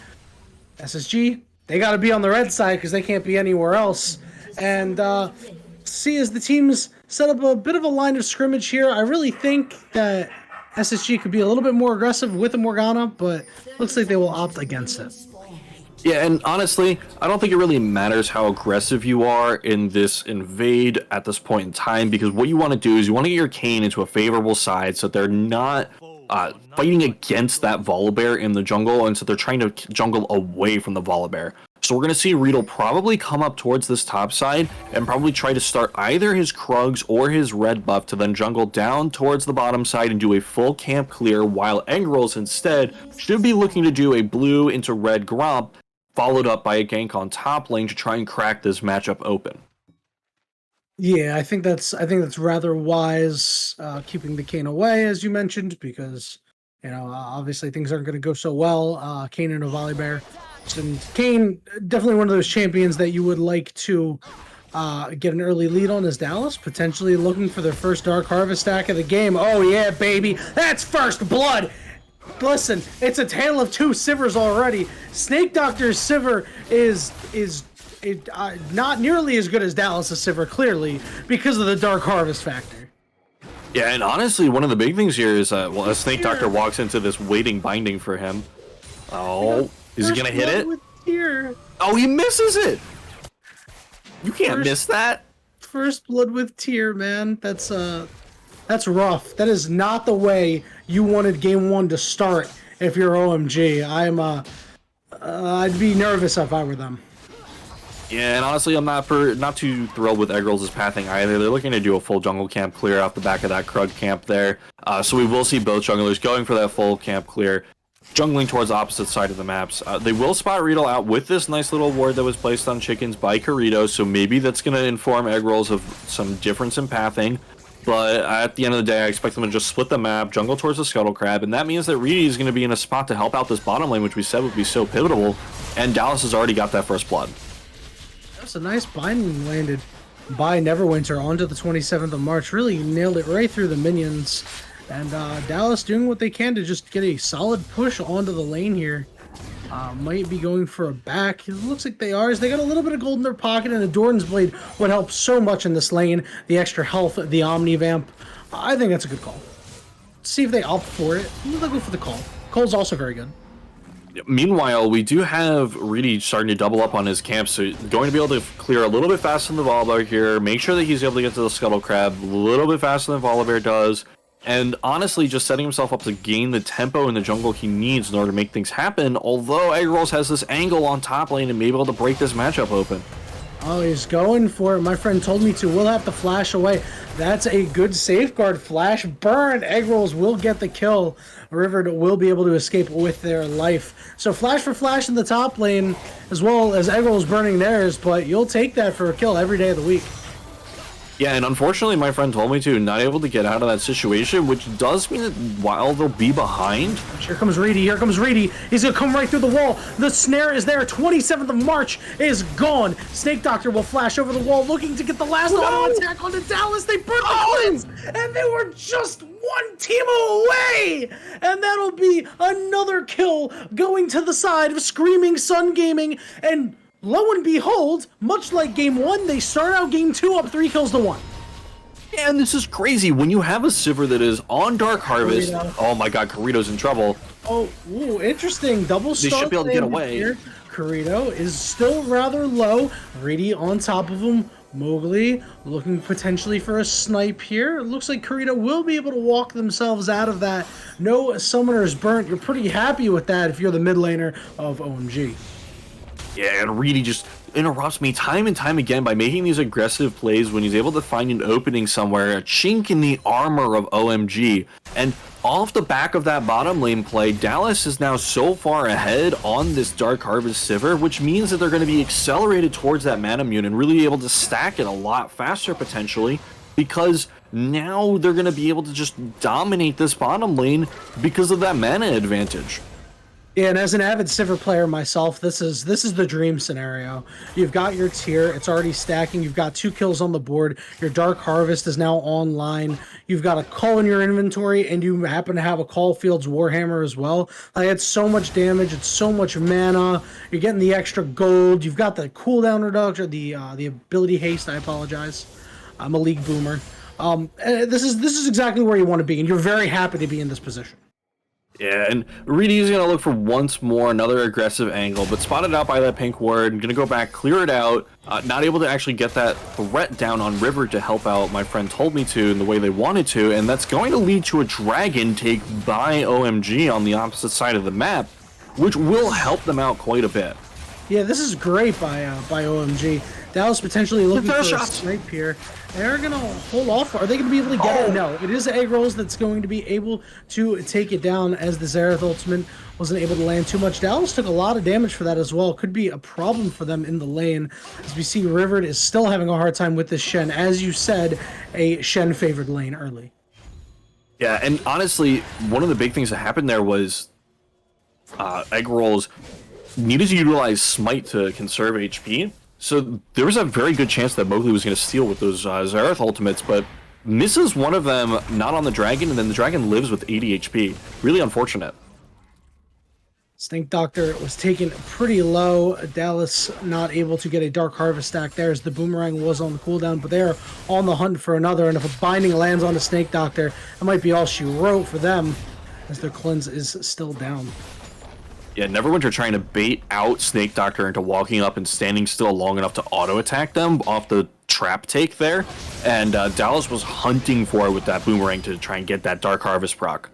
SSG, they got to be on the red side because they can't be anywhere else. And see, as the teams set up a bit of a line of scrimmage here, I really think that SSG could be a little bit more aggressive with the Morgana, but looks like they will opt against it. Yeah, and honestly, I don't think it really matters how aggressive you are in this invade at this point in time, because what you want to do is you want to get your Kayn into a favorable side so they're not fighting against that Volibear in the jungle, and so they're trying to jungle away from the Volibear. So we're going to see Riedel probably come up towards this top side and probably try to start either his Krugs or his red buff to then jungle down towards the bottom side and do a full camp clear, while Engrols instead should be looking to do a blue into red Gromp, followed up by a gank on top lane to try and crack this matchup open. Yeah, I think that's rather wise, keeping the Kayn away, as you mentioned, because obviously things aren't going to go so well. Kayn and a Volibear, and Kayn definitely one of those champions that you would like to get an early lead on is Dallas, potentially looking for their first Dark Harvest stack of the game. Oh yeah, baby, that's first blood. Listen, it's a tale of two Sivers already. Snake Doctor's Sivir is not nearly as good as Dallas' Sivir, clearly, because of the Dark Harvest factor. Yeah, and honestly, one of the big things here is, well, a Snake Doctor walks into this waiting binding for him. Oh, is he gonna hit it? Oh, he misses it! You can't miss that! First blood with Tear, man. That's rough. That is not the way you wanted game 1 to start if you're OMG. I'd be nervous if I were them. Yeah, and honestly, I'm not too thrilled with Eggrols' pathing either. They're looking to do a full jungle camp clear off the back of that Krug camp there. So we will see both junglers going for that full camp clear, jungling towards the opposite side of the maps. They will spot Riddle out with this nice little ward that was placed on chickens by Corrido, so maybe that's going to inform Eggrols of some difference in pathing. But at the end of the day, I expect them to just split the map, jungle towards the Scuttle Crab, and that means that Reedy is going to be in a spot to help out this bottom lane, which we said would be so pivotal, and Dallas has already got that first blood. That's a nice binding landed by Neverwinter onto the 27th of March. Really nailed it right through the minions. And Dallas doing what they can to just get a solid push onto the lane here. Might be going for a back. It looks like they are, as they got a little bit of gold in their pocket, and a Doran's Blade would help so much in this lane. The extra health, the Omni Vamp. I think that's a good call. Let's see if they opt for it. They'll go for the call. Cole's also very good. Meanwhile, we do have Reedy starting to double up on his camp, so going to be able to clear a little bit faster than the Volibear here, make sure that he's able to get to the Scuttle Crab a little bit faster than Volibear does, and honestly just setting himself up to gain the tempo in the jungle he needs in order to make things happen, although Eggrols has this angle on top lane and may be able to break this matchup open. Oh, he's going for it. My friend told me to. We'll have to flash away. That's a good safeguard. Flash burn. Eggrols will get the kill. River will be able to escape with their life. So flash for flash in the top lane, as well as Eggrols burning theirs, but you'll take that for a kill every day of the week. Yeah, and unfortunately, my friend told me to, not able to get out of that situation, which does mean that while they'll be behind... Here comes Reedy, here comes Reedy. He's going to come right through the wall. The snare is there. 27th of March is gone. Snake Doctor will flash over the wall, looking to get the last auto attack onto Dallas. They burnt the cleanse, and they were just one team away. And that'll be another kill going to the side of Screaming Sun Gaming. And lo and behold, much like game 1, they start out game 2 up 3-1. Yeah, and this is crazy. When you have a Sivir that is on Dark Harvest, oh my god, Corrido's in trouble. Oh, ooh, interesting. Double start. They should be able to get away. Here. Corrido is still rather low. Reedy on top of him. Mowgli looking potentially for a snipe here. It looks like Corrido will be able to walk themselves out of that. No summoners burnt. You're pretty happy with that if you're the mid laner of OMG. Yeah, and Reedy just interrupts me time and time again by making these aggressive plays when he's able to find an opening somewhere, a chink in the armor of OMG. And off the back of that bottom lane play, Dallas is now so far ahead on this Dark Harvest Sivir, which means that they're going to be accelerated towards that Manamune and really able to stack it a lot faster potentially, because now they're going to be able to just dominate this bottom lane because of that mana advantage. Yeah, and as an avid Sivir player myself, this is the dream scenario. You've got your tier, it's already stacking, you've got 2 kills on the board, your Dark Harvest is now online, you've got a call in your inventory, and you happen to have a Caulfield's Warhammer as well. Like, it's so much damage, it's so much mana, you're getting the extra gold, you've got the cooldown reduction, the ability haste, I apologize. I'm a league boomer. This is exactly where you want to be, and you're very happy to be in this position. Yeah, and Reedy is going to look for once more another aggressive angle, but spotted out by that pink ward, going to go back, clear it out, not able to actually get that threat down on River to help out my friend told me to in the way they wanted to, and that's going to lead to a dragon take by OMG on the opposite side of the map, which will help them out quite a bit. Yeah, this is great by OMG. Dallas potentially looking for a snipe here. They're going to hold off. Are they going to be able to get it? No. It is Eggrols that's going to be able to take it down, as the Xerath ultimate wasn't able to land too much. Dallas took a lot of damage for that as well. Could be a problem for them in the lane. As we see, River is still having a hard time with this Shen. As you said, a Shen-favored lane early. Yeah, and honestly, one of the big things that happened there was Eggrols needed to utilize Smite to conserve HP. So there was a very good chance that Mowgli was going to steal with those Xerath ultimates, but misses one of them, not on the dragon, and then the dragon lives with 80 HP. Really unfortunate. Snake Doctor was taken pretty low. Dallas not able to get a Dark Harvest stack there as the Boomerang was on the cooldown, but they're on the hunt for another. And if a Binding lands on the Snake Doctor, that might be all she wrote for them as their cleanse is still down. Yeah, Neverwinter trying to bait out Snake Doctor into walking up and standing still long enough to auto-attack them off the trap take there. And Dallas was hunting for it with that Boomerang to try and get that Dark Harvest proc.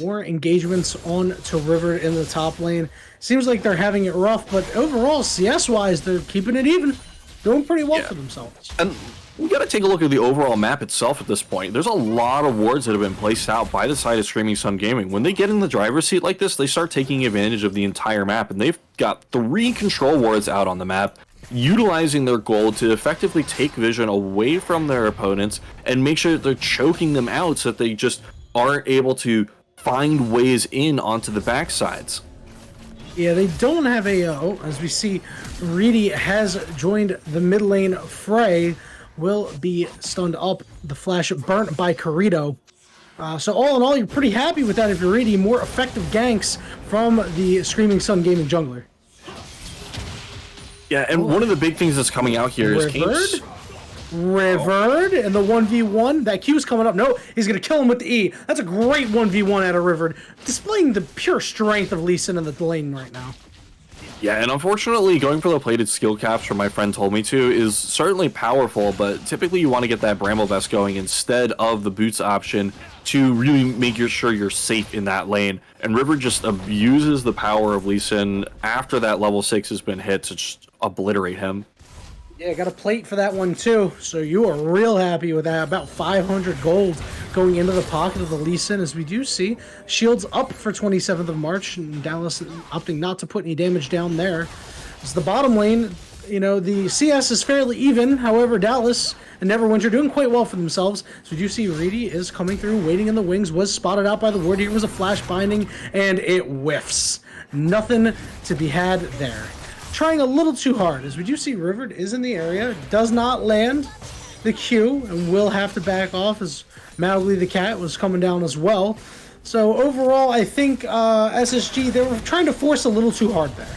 More engagements on to River in the top lane. Seems like they're having it rough, but overall, CS-wise, they're keeping it even. Doing pretty well for themselves. And we got to take a look at the overall map itself at this point. There's a lot of wards that have been placed out by the side of Screaming Sun Gaming. When they get in the driver's seat like this, they start taking advantage of the entire map, and they've got 3 control wards out on the map, utilizing their gold to effectively take vision away from their opponents and make sure that they're choking them out so that they just aren't able to find ways in onto the backsides. Yeah, they don't have a, as we see, Reedy has joined the mid lane fray, will be stunned up, the flash burnt by Corrido. So all in all, you're pretty happy with that if you're Reedy. More effective ganks from the Screaming Sun Gaming jungler. Yeah, and one of the big things that's coming out here is Kane's... Rivered and the 1v1. That Q's coming up. No, he's going to kill him with the E. That's a great 1v1 out of Rivered. Displaying the pure strength of Lee Sin in the lane right now. Yeah, and unfortunately, going for the plated skill caps, from my friend told me to, is certainly powerful, but typically you want to get that Bramble Vest going instead of the boots option to really make sure you're safe in that lane. And River just abuses the power of Lee Sin after that level 6 has been hit to just obliterate him. Yeah, got a plate for that one too, so you are real happy with that. About 500 gold going into the pocket of the Lee Sin, as we do see shields up for 27th of March, and Dallas opting not to put any damage down there. It's the bottom lane, you know, the CS is fairly even, however, Dallas and Neverwinter doing quite well for themselves. So we do see Reedy is coming through, waiting in the wings, was spotted out by the ward. Here was a flash binding, and it whiffs. Nothing to be had there. Trying a little too hard, as we do see Rivered is in the area, does not land the Q, and will have to back off as Mowgli the cat was coming down as well. So overall, I think SSG, they were trying to force a little too hard there.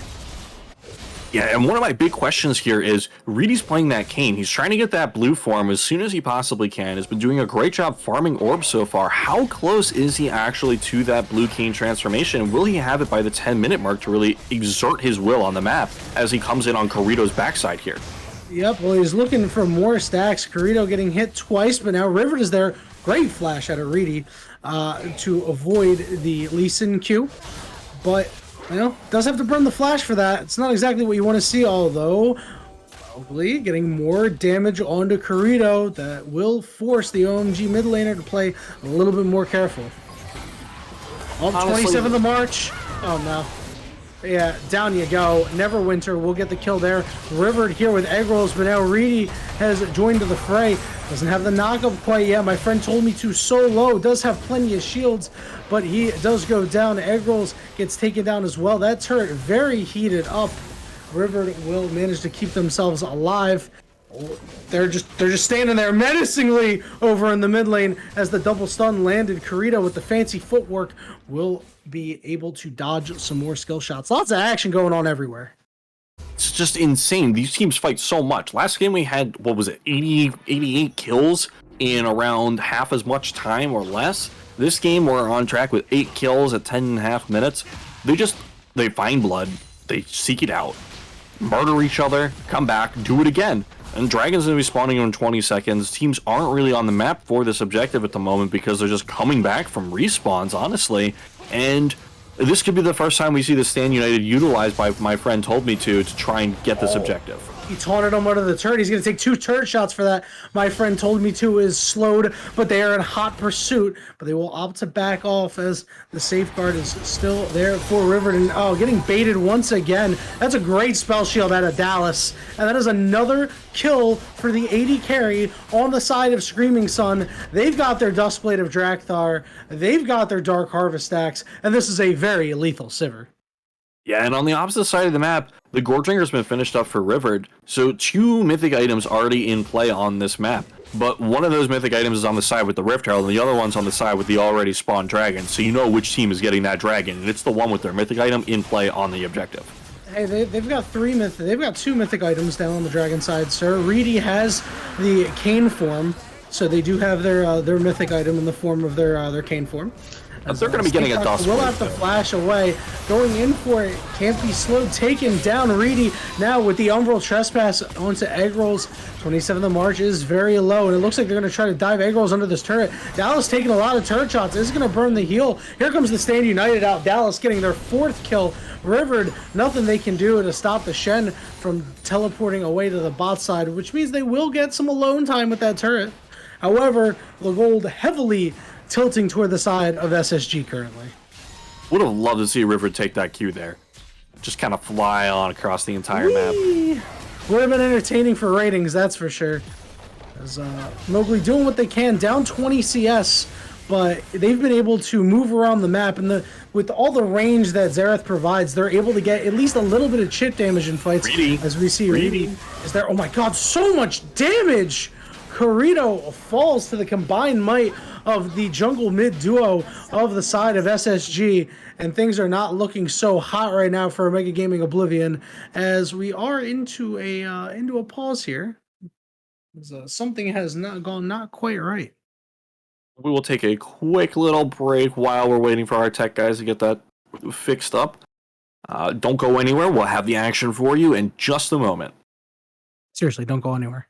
Yeah, and one of my big questions here is, Reedy's playing that Kayn. He's trying to get that blue form as soon as he possibly can. Has been doing a great job farming orbs so far. How close is he actually to that blue Kayn transformation? Will he have it by the 10-minute mark to really exert his will on the map as he comes in on Corrido's backside here? Yep, well, he's looking for more stacks. Corrido getting hit twice, but now River is there. Great flash out of Reedy to avoid the Lee Sin Q. But, you know, does have to burn the flash for that. It's not exactly what you want to see, although probably getting more damage onto Corrido that will force the OMG mid laner to play a little bit more careful. Oh, 27th of March. Oh, no. Yeah, down you go. Neverwinter will get the kill there. Rivered here with egg rolls, but now Reedy has joined to the fray. Doesn't have the knockup quite yet. My friend told me to so low. Does have plenty of shields, but he does go down. Egg rolls gets taken down as well. That turret very heated up. Rivered will manage to keep themselves alive. They're just standing there menacingly over in the mid lane as the double stun landed. Corrido with the fancy footwork will be able to dodge some more skill shots. Lots of action going on everywhere. It's just insane. These teams fight so much. Last game we had, what was it, 88 kills in around half as much time or less. This game we're on track with 8 kills at 10.5 minutes. They find blood, they seek it out, murder each other, come back, do it again. And Dragon's going to be spawning in 20 seconds. Teams aren't really on the map for this objective at the moment because they're just coming back from respawns, honestly. And this could be the first time we see the Stand United utilized by my friend told me to try and get this objective. He taunted him out of the turret. He's going to take 2 turret shots for that. My friend told me to is slowed, but they are in hot pursuit. But they will opt to back off as the safeguard is still there for River. And oh, getting baited once again. That's a great spell shield out of Dallas. And that is another kill for the AD carry on the side of Screaming Sun. They've got their Dustblade of Drakthar. They've got their Dark Harvest stacks. And this is a very lethal Sivir. Yeah, and on the opposite side of the map, the Goredringer's been finished up for Rivered, so 2 mythic items already in play on this map. But one of those mythic items is on the side with the Rift Herald, and the other one's on the side with the already spawned dragon. So you know which team is getting that dragon, and it's the one with their mythic item in play on the objective. Hey, they've got they've got 2 mythic items down on the dragon side, sir. Reedy has the Cane form, so they do have their mythic item in the form of their Cane form. They're going to be getting a dust. Will have to flash away. Going in for it. Can't be slowed. Taken down. Reedy now with the Umbral Trespass onto Eggrolls. 27 of March is very low, and it looks like they're going to try to dive Eggrolls under this turret. Dallas taking a lot of turret shots. This is going to burn the heal. Here comes the Stand United out. Dallas getting their 4th kill. Rivered. Nothing they can do to stop the Shen from teleporting away to the bot side, which means they will get some alone time with that turret. However, the gold heavily tilting toward the side of SSG currently. Would have loved to see River take that Q there. Just kind of fly on across the entire map. Would have been entertaining for ratings, that's for sure. As Mowgli doing what they can, down 20 CS, but they've been able to move around the map, and with all the range that Xerath provides, they're able to get at least a little bit of chip damage in fights. Reedy. As we see Reedy is there. Oh my god, so much damage! Corito falls to the combined might of the jungle mid duo of the side of SSG, and things are not looking so hot right now for Mega Gaming Oblivion, as we are into a pause here. Something has not gone quite right. We will take a quick little break while we're waiting for our tech guys to get that fixed up. Don't go anywhere. We'll have the action for you in just a moment. Seriously, don't go anywhere.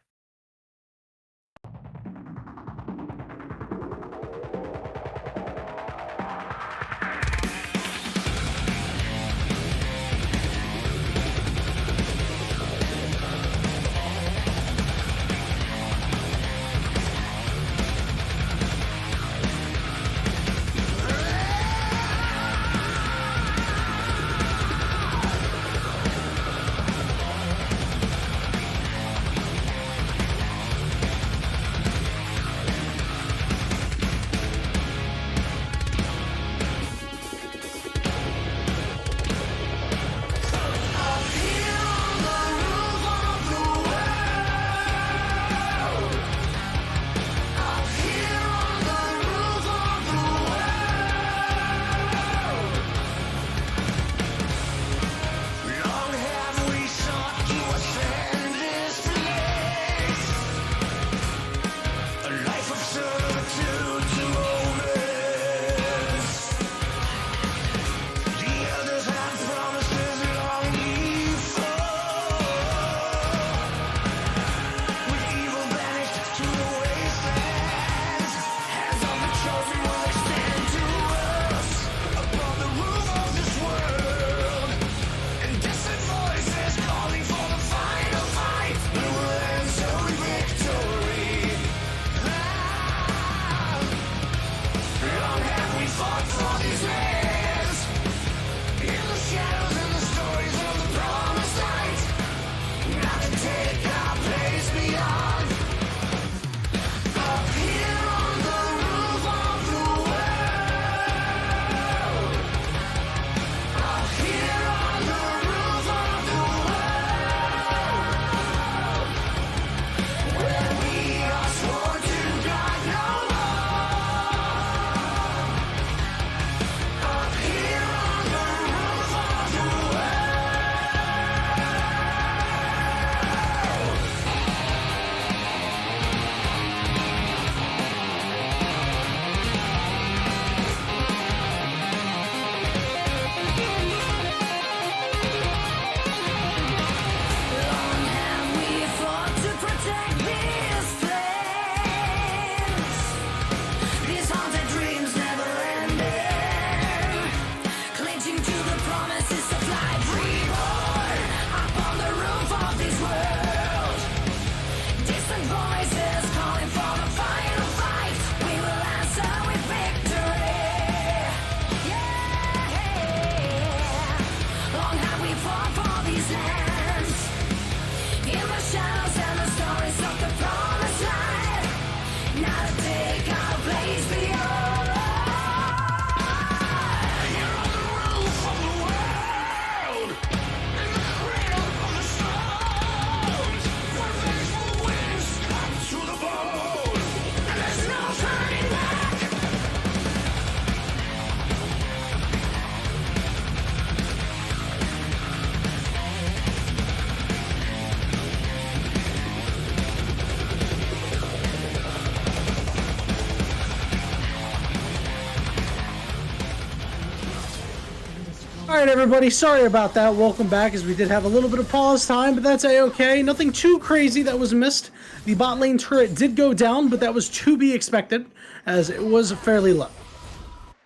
All right, everybody, sorry about that. Welcome back, as we did have a little bit of pause time, but that's a-okay. Nothing too crazy that was missed. The bot lane turret did go down, but that was to be expected, as it was fairly low.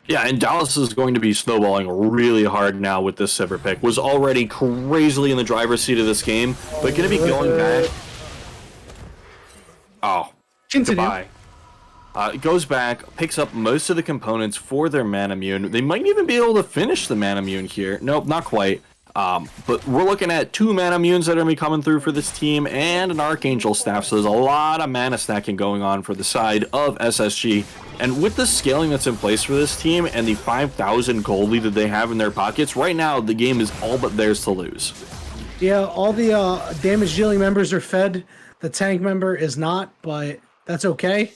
Yeah, and Dallas is going to be snowballing really hard now with this Sivir pick. Was already crazily in the driver's seat of this game, but going to be going back. Oh, Continue. Goodbye. Goes back, picks up most of the components for their Manamune. They might even be able to finish the Manamune here. Nope, not quite. But we're looking at 2 Manamunes that are going to be coming through for this team and an Archangel staff, so there's a lot of mana stacking going on for the side of SSG. And with the scaling that's in place for this team and the 5,000 gold lead that they have in their pockets, right now the game is all but theirs to lose. Yeah, all the damage dealing members are fed. The tank member is not, but that's okay.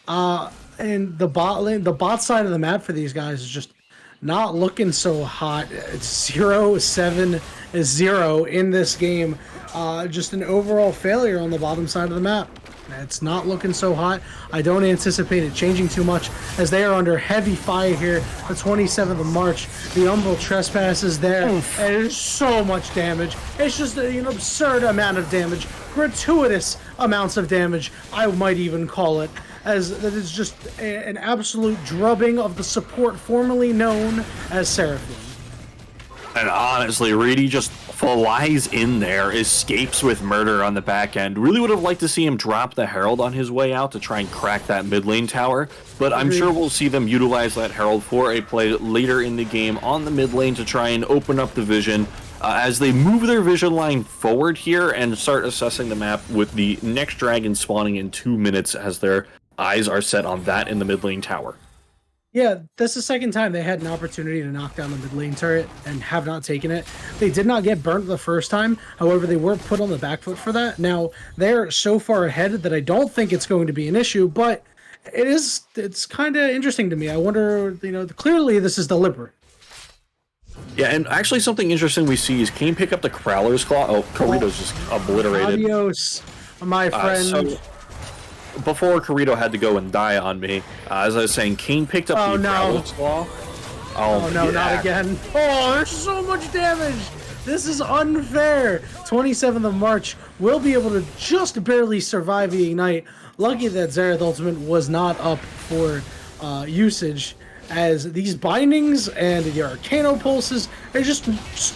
And the bot side of the map for these guys is just not looking so hot. It's 0-7-0 in this game. Just an overall failure on the bottom side of the map. It's not looking so hot. I don't anticipate it changing too much, as they are under heavy fire here. The 27th of March, the Umbral Trespass is there, and there's so much damage. It's just an absurd amount of damage, gratuitous amounts of damage, I might even call it, as that is just an absolute drubbing of the support formerly known as Seraphine. And honestly, Reedy just flies in there, escapes with murder on the back end. Really would have liked to see him drop the Herald on his way out to try and crack that mid lane tower, but I'm sure we'll see them utilize that Herald for a play later in the game on the mid lane to try and open up the vision as they move their vision line forward here and start assessing the map with the next dragon spawning in 2 minutes as their eyes are set on that in the mid lane tower. Yeah, that's the second time they had an opportunity to knock down the mid lane turret and have not taken it. They did not get burnt the first time. However, they were put on the back foot for that. Now, they're so far ahead that I don't think it's going to be an issue, but it's kind of interesting to me. I wonder, clearly this is deliberate. Yeah, and actually something interesting we see is Kane pick up the Crowler's Claw. Oh, Corito's just obliterated. Adios, my friend. Before Corito had to go and die on me, as I was saying, Kane picked up the Crowler's Claw. Oh no, not again. Oh, there's so much damage. This is unfair. 27th of March will be able to just barely survive the Ignite. Lucky that Xerath Ultimate was not up for usage, as these bindings and the Arcano Pulses are just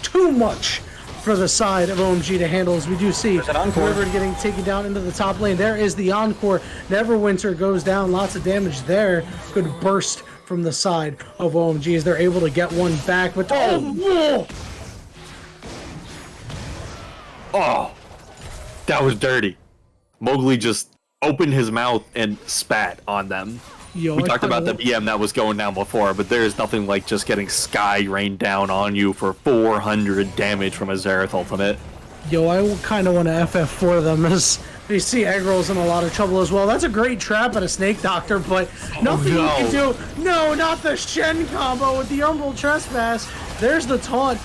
too much for the side of OMG to handle, as we do see River getting taken down into the top lane. There is the Encore. Neverwinter goes down. Lots of damage there. Good burst from the side of OMG as they're able to get one back. But oh, that was dirty. Mowgli just opened his mouth and spat on them. We talked about the BM that was going down before, but there is nothing like just getting Sky rained down on you for 400 damage from a Xerath ultimate. I kind of want to FF for them, as they see Eggro's in a lot of trouble as well. That's a great trap and a Snake Doctor, but nothing you can do. No, not the Shen combo with the Umbral Trespass. There's the taunt.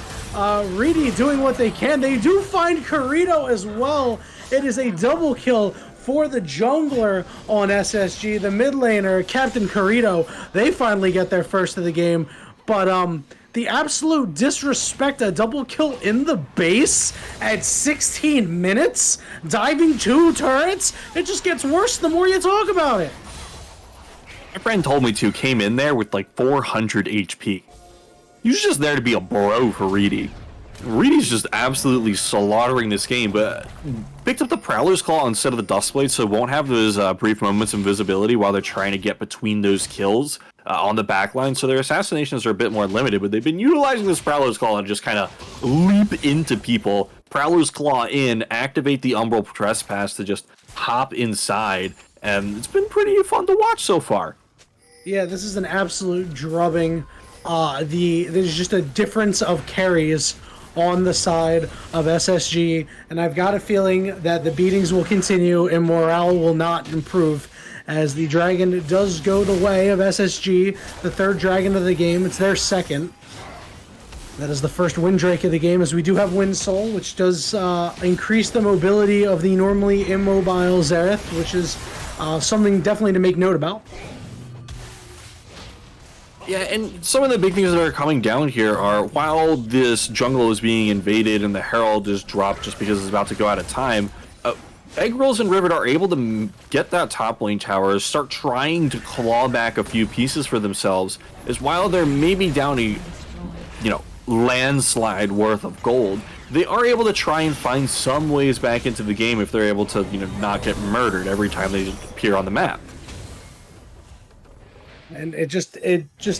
Reedy doing what they can. They do find Corito as well. It is a double kill for the jungler on SSG. The mid laner, Captain Corito, they finally get their first of the game. But the absolute disrespect, a double kill in the base at 16 minutes, diving 2 turrets, it just gets worse the more you talk about it. My friend told me to, came in there with like 400 HP. He was just there to be a bro for Reedy. Reedy's just absolutely slaughtering this game, but picked up the Prowler's Claw instead of the Dustblade, so won't have those brief moments of invisibility while they're trying to get between those kills on the backline, so their assassinations are a bit more limited, but they've been utilizing this Prowler's Claw and just kind of leap into people. Prowler's Claw in, activate the Umbral Trespass to just hop inside, and it's been pretty fun to watch so far. Yeah, this is an absolute drubbing. There's just a difference of carries on the side of SSG, and I've got a feeling that the beatings will continue and morale will not improve, as the dragon does go the way of SSG, the 3rd dragon of the game. It's their 2nd. That is the first Windrake of the game, as we do have Wind Soul, which does increase the mobility of the normally immobile Xerath, which is something definitely to make note about. Yeah, and some of the big things that are coming down here are, while this jungle is being invaded and the Herald is dropped just because it's about to go out of time, Egg Rolls and Rivet are able to get that top lane tower, start trying to claw back a few pieces for themselves, as while they're maybe down a, landslide worth of gold, they are able to try and find some ways back into the game if they're able to, not get murdered every time they appear on the map. And it just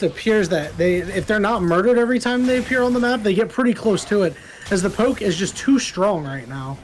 appears that if they're not murdered every time they appear on the map, they get pretty close to it, as the poke is just too strong right now.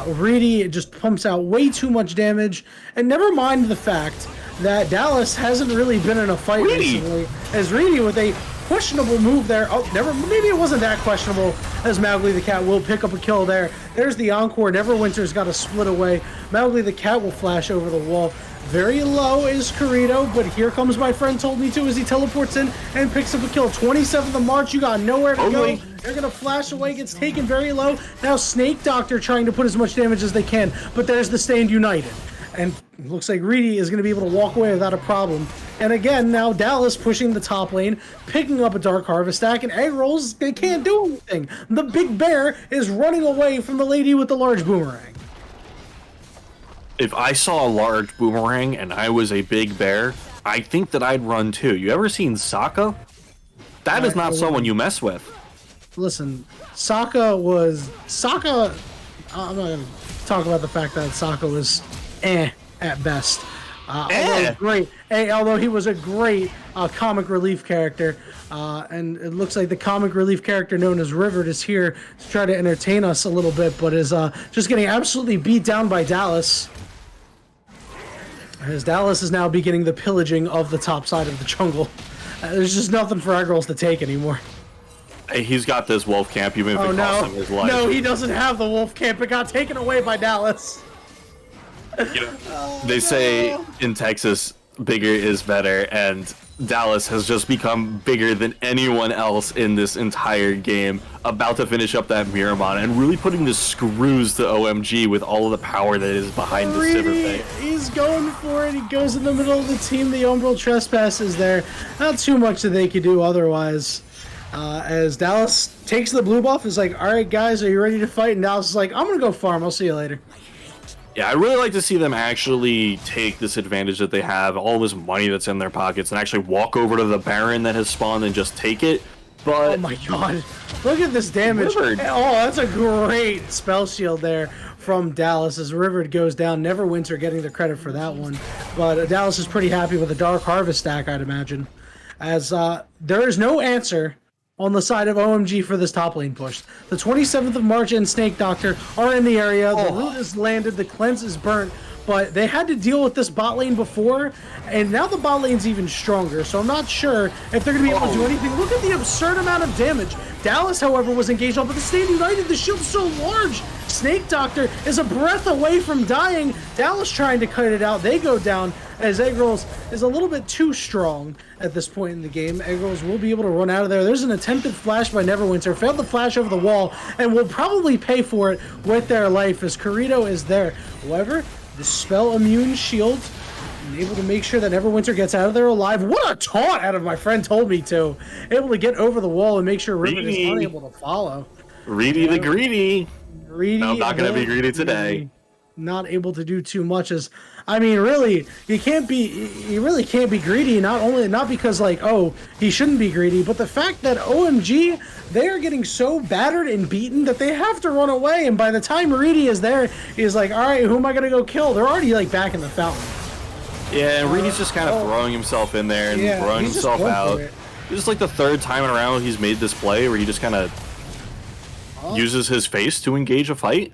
Reedy just pumps out way too much damage, and never mind the fact that Dallas hasn't really been in a fight recently, as Reedy with a questionable move there. Maybe it wasn't that questionable, as Mowgli the Cat will pick up a kill there. There's the Encore. Neverwinter's got to split away. Mowgli the Cat will flash over the wall. Very low is Corrido, but here comes my friend told me to, as he teleports in and picks up a kill. 27th of March, you got nowhere to go. They're going to flash away, gets taken very low. Now Snake Doctor trying to put as much damage as they can, but there's the Stand United. And it looks like Reedy is going to be able to walk away without a problem. And again, now Dallas pushing the top lane, picking up a Dark Harvest stack, and Egg Rolls, they can't do anything. The Big Bear is running away from the lady with the large boomerang. If I saw a large boomerang and I was a big bear, I think that I'd run too. You ever seen Sokka? That is not someone you mess with. Listen, Sokka, I'm not going to talk about the fact that Sokka was at best. Although he was a great comic relief character, and it looks like the comic relief character known as Rivet is here to try to entertain us a little bit, but is just getting absolutely beat down by Dallas. As Dallas is now beginning the pillaging of the top side of the jungle. There's just nothing for Egg Rolls to take anymore. Hey, he's got this wolf camp, even if it costs him his life. No, he doesn't have the wolf camp. It got taken away by Dallas. They say in Texas, bigger is better, and Dallas has just become bigger than anyone else in this entire game, about to finish up that Miramon and really putting the screws to OMG with all of the power that is behind the Silverfang. He's going for it. He goes in the middle of the team. The Umbral Trespass is there. Not too much that they could do otherwise. As Dallas takes the blue buff, is like, all right, guys, are you ready to fight? And Dallas is like, I'm going to go farm. I'll see you later. Yeah, I really like to see them actually take this advantage that they have, all this money that's in their pockets, and actually walk over to the Baron that has spawned and just take it. But oh my god, look at this damage. River. Oh, that's a great spell shield there from Dallas as River goes down. Neverwinter getting the credit for that one. But Dallas is pretty happy with the Dark Harvest stack, I'd imagine. As there is no answer on the side of OMG for this top lane push. The 27th of March and Snake Doctor are in the area. The root is landed, the cleanse is burnt, but they had to deal with this bot lane before, and now the bot lane's even stronger, so I'm not sure if they're going to be able to do anything. Look at the absurd amount of damage. Dallas, however, was engaged on, but the Stand United, the shield's so large. Snake Doctor is a breath away from dying. Dallas trying to cut it out. They go down as Egg Rolls is a little bit too strong at this point in the game. Egg Rolls will be able to run out of there. There's an attempted flash by Neverwinter. Failed the flash over the wall and will probably pay for it with their life as Corrido is there. However, the spell immune shield able to make sure that Neverwinter gets out of there alive. What a taunt out of my friend told me to. Able to get over the wall and make sure Rivet is unable to follow. Reedy the greedy. Greedy. No, I'm not going to be greedy today. Not able to do too much as, I mean, really, you really can't be greedy, not because like, oh, he shouldn't be greedy, but the fact that OMG, they are getting so battered and beaten that they have to run away, and by the time Reedy is there, he's like, all right, who am I going to go kill? They're already like back in the fountain. Yeah, and Reedy's just kind of throwing himself in there and throwing himself out. This is like the third time in a row he's made this play where he just kind of uses his face to engage a fight.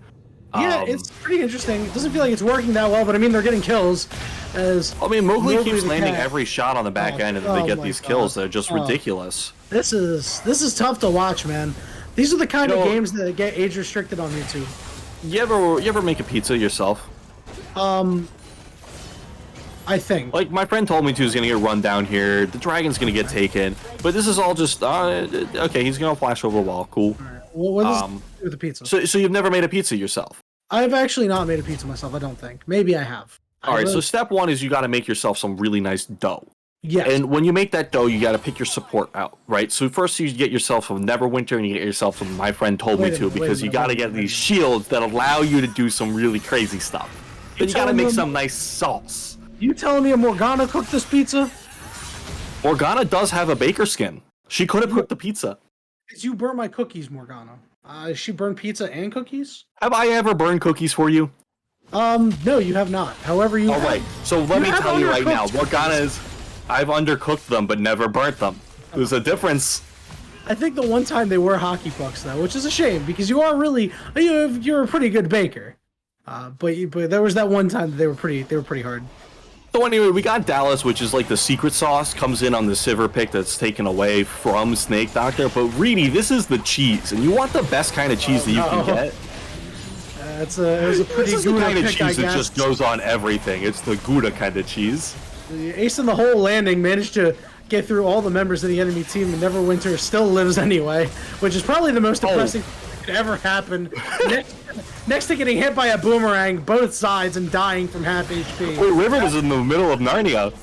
Yeah, it's pretty interesting. It doesn't feel like it's working that well, but I mean, they're getting kills. I mean, Mowgli keeps landing every shot on the back end, and they get these kills. They're just ridiculous. This is tough to watch, man. These are the kind of games that get age restricted on YouTube. You ever make a pizza yourself? I think. Like, my friend told me to, he's gonna get run down here. The dragon's gonna get taken, but this is all just okay. He's gonna flash over the wall. Cool. All right. Well, what does do with the pizza? So you've never made a pizza yourself? I've actually not made a pizza myself. I don't think. Maybe I have. All right. So step one is you got to make yourself some really nice dough. Yes. And when you make that dough, you got to pick your support out, right? So first you get yourself some Neverwinter and you get yourself some My Friend Told Me To, because you got to get these shields that allow you to do some really crazy stuff. Then you got to make some nice sauce. You telling me a Morgana cooked this pizza? Morgana does have a baker skin. She could have cooked the pizza. You burn my cookies, Morgana. She burned pizza and cookies? Have I ever burned cookies for you? No, you have not. However, you. All right. So let me tell you right now, Morgana's. I've undercooked them, but never burnt them. There's a difference. I think the one time they were hockey pucks, though, which is a shame because you are really you're a pretty good baker. But there was that one time that they were pretty hard. So anyway, we got Dallas, which is like the secret sauce, comes in on the Sivir pick that's taken away from Snake Doctor. But really, this is the cheese, and you want the best kind of cheese that you can get. It was a pretty good kind of cheese that just goes on everything. It's the Gouda kind of cheese. The ace in the hole landing managed to get through all the members of the enemy team, and Neverwinter still lives anyway, which is probably the most depressing thing that could ever happen. Next to getting hit by a boomerang, both sides, and dying from half HP. Wait, River is in the middle of Narnia.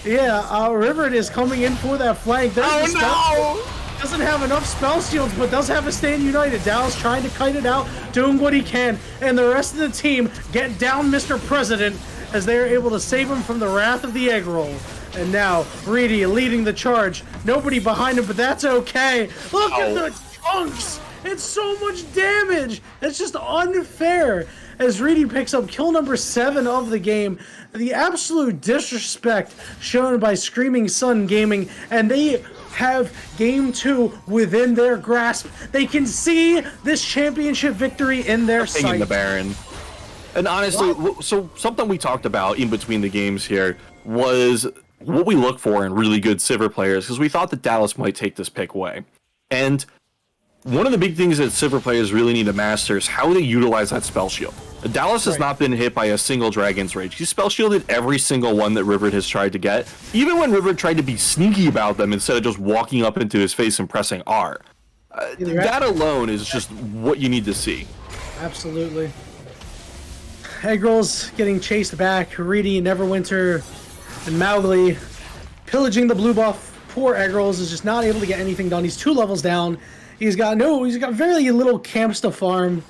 Yeah, River is coming in for that flank. There's no! Doesn't have enough spell shields, but does have a stand united. Dallas trying to kite it out, doing what he can, and the rest of the team get down Mr. President as they are able to save him from the wrath of the egg roll. And now, Reedy leading the charge. Nobody behind him, but that's okay. Look at the chunks! It's so much damage! It's just unfair. As Reedy picks up kill number 7 of the game. The absolute disrespect shown by Screaming Sun Gaming, and they have game 2 within their grasp. They can see this championship victory in their sight. In the Baron. And honestly, so something we talked about in between the games here was what we look for in really good Sivir players, because we thought that Dallas might take this pick away. And one of the big things that Sivir players really need to master is how they utilize that spell shield. Dallas has not been hit by a single Dragon's Rage. He spell shielded every single one that River has tried to get, even when River tried to be sneaky about them instead of just walking up into his face and pressing R. That alone is just what you need to see. Absolutely. Eggrolls getting chased back. Reedy, Neverwinter, and Mowgli pillaging the blue buff. Poor Eggrolls is just not able to get anything done. He's 2 levels down. He's got very little camps to farm.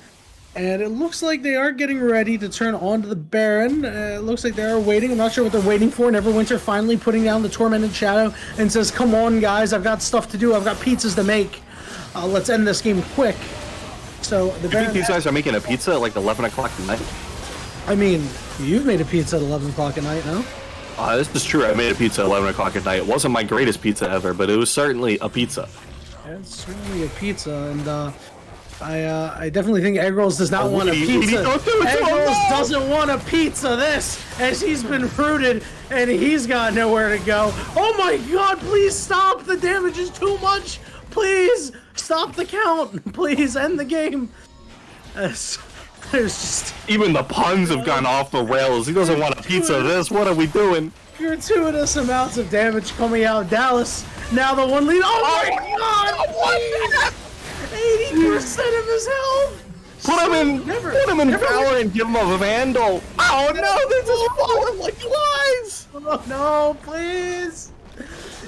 And it looks like they are getting ready to turn onto the Baron. It looks like they are waiting. I'm not sure what they're waiting for. Neverwinter finally putting down the Tormented Shadow and says, come on, guys. I've got stuff to do. I've got pizzas to make. Let's end this game quick. So the Baron... You think these guys are making a pizza at like 11 o'clock at night? I mean, you've made a pizza at 11 o'clock at night, no? This is true. I made a pizza at 11 o'clock at night. It wasn't my greatest pizza ever, but it was certainly a pizza. Yeah, it's certainly a pizza, and I definitely think Eggrolls does not want a pizza. Eggrolls doesn't want a pizza this, as he's been rooted, and he's got nowhere to go. Oh my god, please stop! The damage is too much! Please, stop the count! Please, end the game! There's just... Even the puns have gone off the rails. He doesn't want a pizza this, what are we doing? Gratuitous amounts of damage coming out. Dallas, now the one lead. Oh my god! What? 80% of his health! Put him in power and give him a Vandal! Oh no, this is falling like flies! Oh no, please!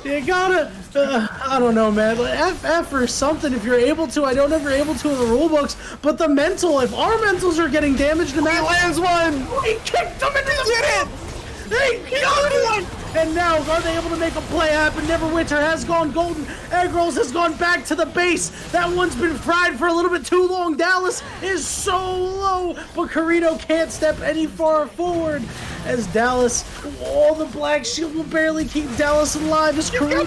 You gotta, I don't know, man. F or something if you're able to. I don't ever able to in the rulebooks, but the mental, if our mentals are getting damaged in that... He lands one! He kicked him into the pit! He got one! And now, are they able to make a play happen? Neverwinter has gone golden. Eggrolls has gone back to the base. That one's been fried for a little bit too long. Dallas is so low, but Carino can't step any far forward. As Dallas, the black shield will barely keep Dallas alive. As Carino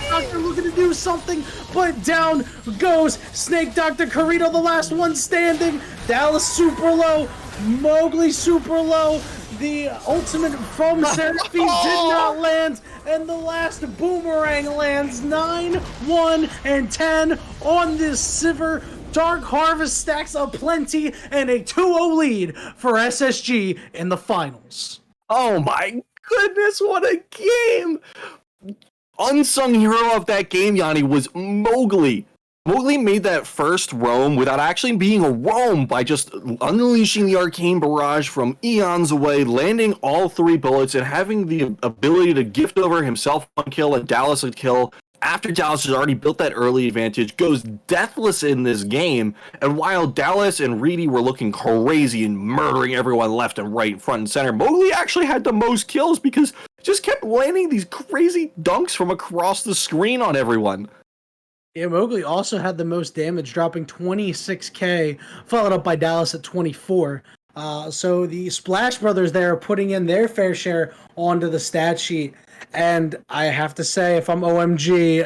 Doctor looking to do something, but down goes Snake Doctor. Carino, the last one standing. Dallas super low. Mowgli super low. The ultimate from Seraphine did not land, and the last boomerang lands 9, 1, and 10 on this Sivir. Dark Harvest stacks up plenty, and a 2-0 lead for SSG in the finals. Oh my goodness, what a game! Unsung hero of that game, Yanni, was Mowgli. Mowgli made that first roam without actually being a roam by just unleashing the arcane barrage from eons away, landing all 3 bullets, and having the ability to gift over himself 1 kill and Dallas a kill after Dallas has already built that early advantage, goes deathless in this game. And while Dallas and Reedy were looking crazy and murdering everyone left and right, front and center, Mowgli actually had the most kills because just kept landing these crazy dunks from across the screen on everyone. Yeah, Mowgli also had the most damage, dropping 26k, followed up by Dallas at 24. So the Splash Brothers there are putting in their fair share onto the stat sheet. And I have to say, if I'm OMG,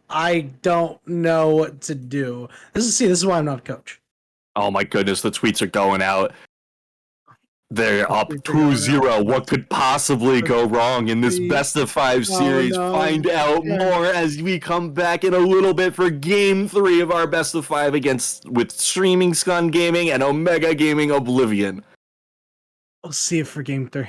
I don't know what to do. This is why I'm not a coach. Oh my goodness, the tweets are going out. They're up 2-0. What could possibly go wrong in this best of 5 series? No. Find out more as we come back in a little bit for game 3 of our best of 5 with Streaming Sun Gaming and Omega Gaming Oblivion. We'll see you for game 3.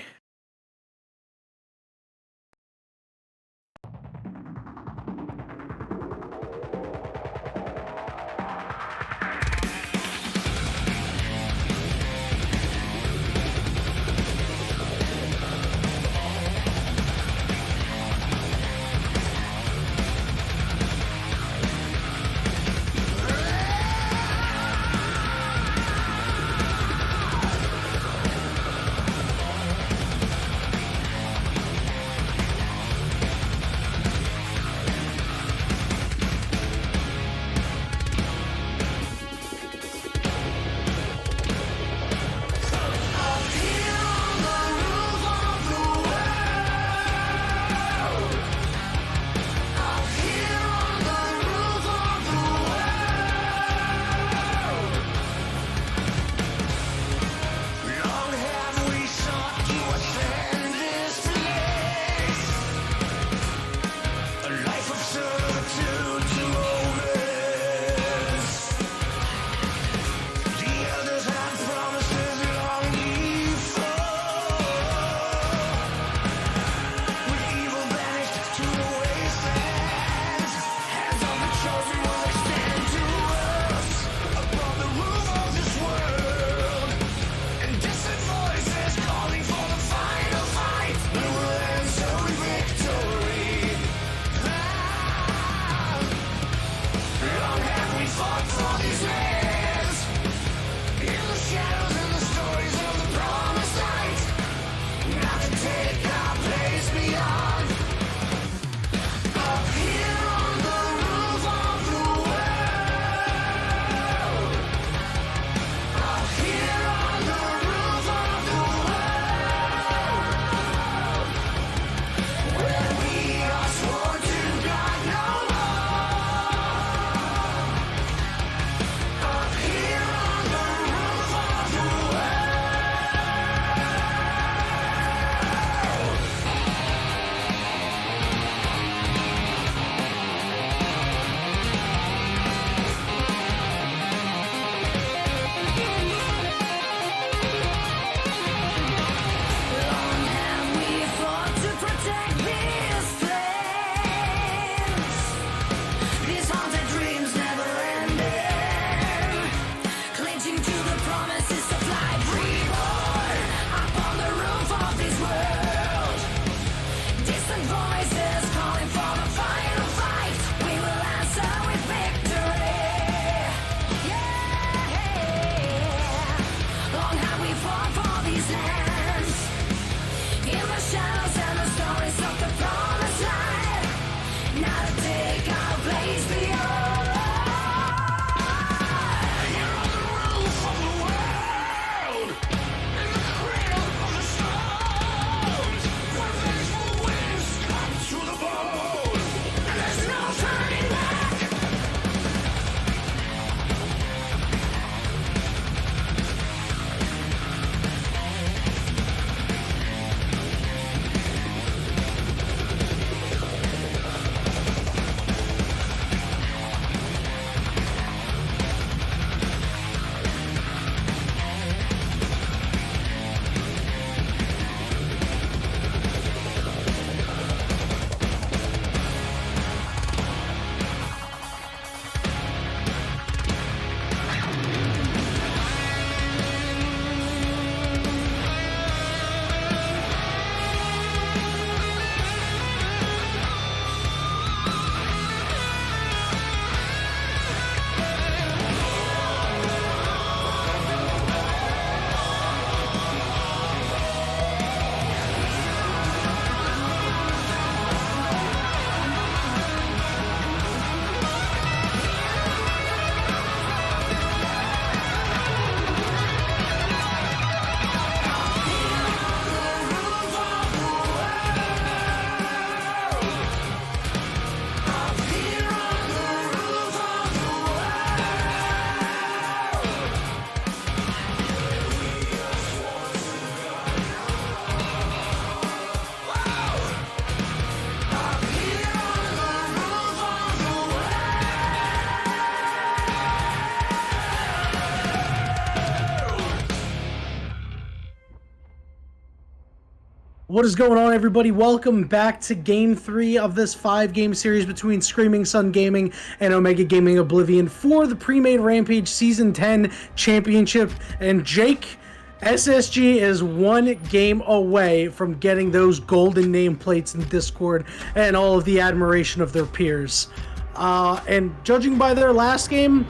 What is going on, everybody? Welcome back to Game 3 of this 5-game series between Screaming Sun Gaming and Omega Gaming Oblivion for the Premade Rampage Season 10 Championship. And Jake, SSG is one game away from getting those golden nameplates in Discord and all of the admiration of their peers. And judging by their last game,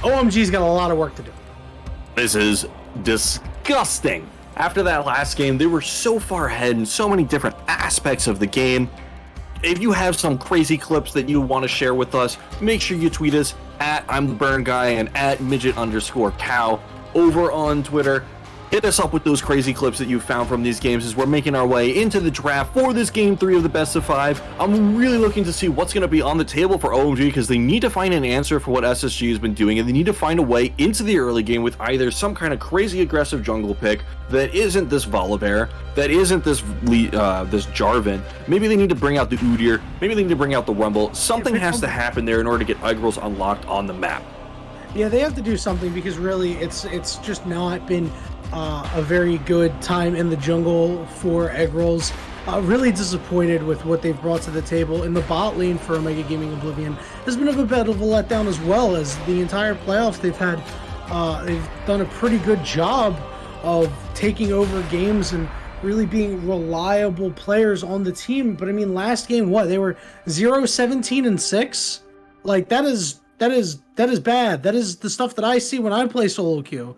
OMG's got a lot of work to do. This is disgusting. After that last game, they were so far ahead in so many different aspects of the game. If you have some crazy clips that you want to share with us, make sure you tweet us at I'm the Burn Guy and at midget_cow over on Twitter. Hit us up with those crazy clips that you found from these games as we're making our way into the draft for this Game 3 of the best of 5. I'm really looking to see what's going to be on the table for OMG because they need to find an answer for what SSG has been doing, and they need to find a way into the early game with either some kind of crazy aggressive jungle pick that isn't this Volibear, that isn't this Jarvan. Maybe they need to bring out the Udyr, maybe they need to bring out the Rumble. Something has to happen there in order to get Eggrols unlocked on the map. Yeah, they have to do something because really it's just not been a very good time in the jungle for Eggrols. Really disappointed with what they've brought to the table. In the bot lane for Omega Gaming Oblivion has been a bit of a letdown, as well as the entire playoffs they've had. They've done a pretty good job of taking over games and really being reliable players on the team. But I mean, last game, what? They were 0-17-6? Like, that is bad. That is the stuff that I see when I play solo queue.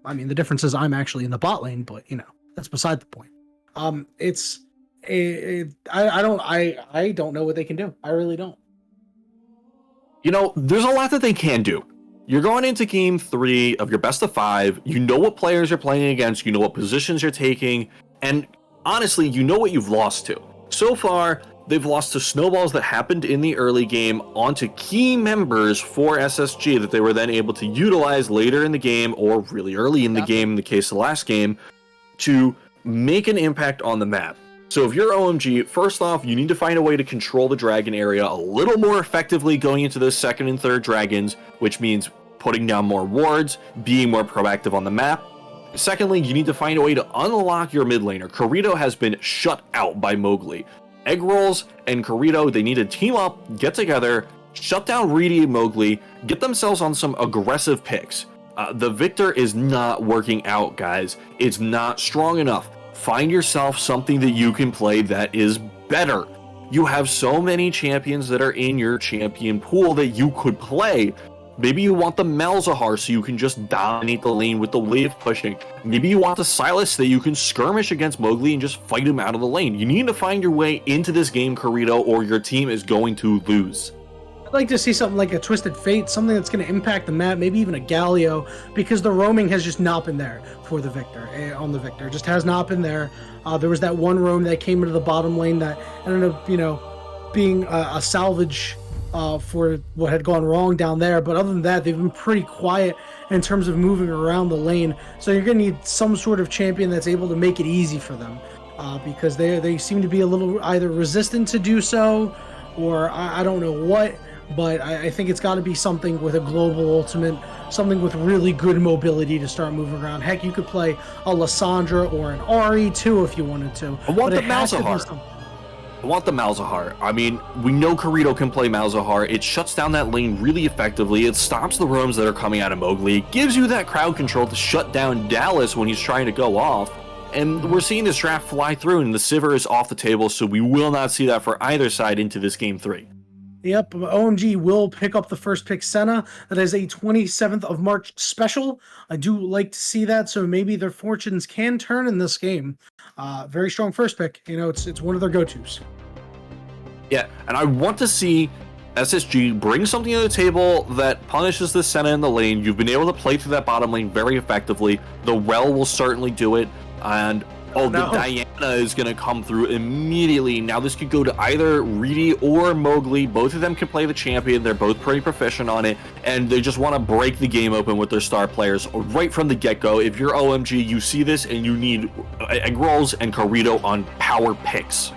I mean, the difference is I'm actually in the bot lane, but you know, that's beside the point. I don't know what they can do. I really don't. You know, there's a lot that they can do. You're going into Game 3 of your best of 5. You know what players you're playing against. You know what positions you're taking. And honestly, you know what you've lost to. So far, they've lost to snowballs that happened in the early game onto key members for SSG that they were then able to utilize later in the game, or really early in the game in the case of the last game, to make an impact on the map. So if you're OMG, first off, you need to find a way to control the dragon area a little more effectively going into those second and third dragons, which means putting down more wards, being more proactive on the map. Secondly, you need to find a way to unlock your mid laner. Corito has been shut out by Mowgli. Eggrols and Corito, they need to team up, get together, shut down Reedy and Mowgli, get themselves on some aggressive picks. The Victor is not working out, guys. It's not strong enough. Find yourself something that you can play that is better. You have so many champions that are in your champion pool that you could play. Maybe you want the Malzahar so you can just dominate the lane with the wave pushing. Maybe you want the Silas so that you can skirmish against Mowgli and just fight him out of the lane. You need to find your way into this game, Corito, or your team is going to lose. I'd like to see something like a Twisted Fate, something that's going to impact the map, maybe even a Galio, because the roaming has just not been there for the Victor, on the Victor. It just has not been there. There was that one roam that came into the bottom lane that ended up, being a salvage for what had gone wrong down there. But other than that, they've been pretty quiet in terms of moving around the lane. So you're going to need some sort of champion that's able to make it easy for them, because they seem to be a little either resistant to do so, or I don't know what. But I think it's got to be something with a global ultimate, something with really good mobility to start moving around. Heck, you could play a Lissandra or an Ahri too if you wanted to. I want the Malzahar. I want the Malzahar. I mean, we know Corito can play Malzahar. It shuts down that lane really effectively. It stops the roams that are coming out of Mowgli. It gives you that crowd control to shut down Dallas when he's trying to go off. And we're seeing this draft fly through, and the Sivir is off the table, so we will not see that for either side into this Game 3. Yep, OMG will pick up the first pick, Senna. That is a 27th of March special. I do like to see that, so maybe their fortunes can turn in this game. Very strong first pick. It's one of their go-tos. Yeah, and I want to see SSG bring something to the table that punishes the Senna in the lane. You've been able to play through that bottom lane very effectively. The Rel will certainly do it, and the Diana is going to come through immediately. Now this could go to either Reedy or Mowgli. Both of them can play the champion. They're both pretty proficient on it, and they just want to break the game open with their star players right from the get-go. If you're OMG, you see this and you need Eggrols and Corito on power picks.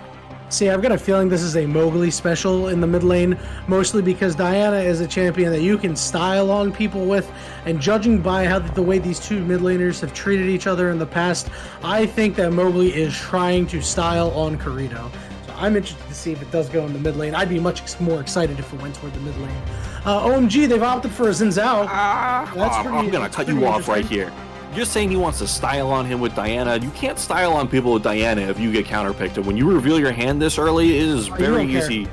See, I've got a feeling this is a Mowgli special in the mid lane, mostly because Diana is a champion that you can style on people with, and judging by how the way these two mid laners have treated each other in the past, I think that Mowgli is trying to style on Corrido. So I'm interested to see if it does go in the mid lane. I'd be much more excited if it went toward the mid lane. OMG, they've opted for a Xin Zhao. I'm gonna cut you off right here. You're saying he wants to style on him with Diana. You can't style on people with Diana if you get counterpicked. And when you reveal your hand this early, it is very easy.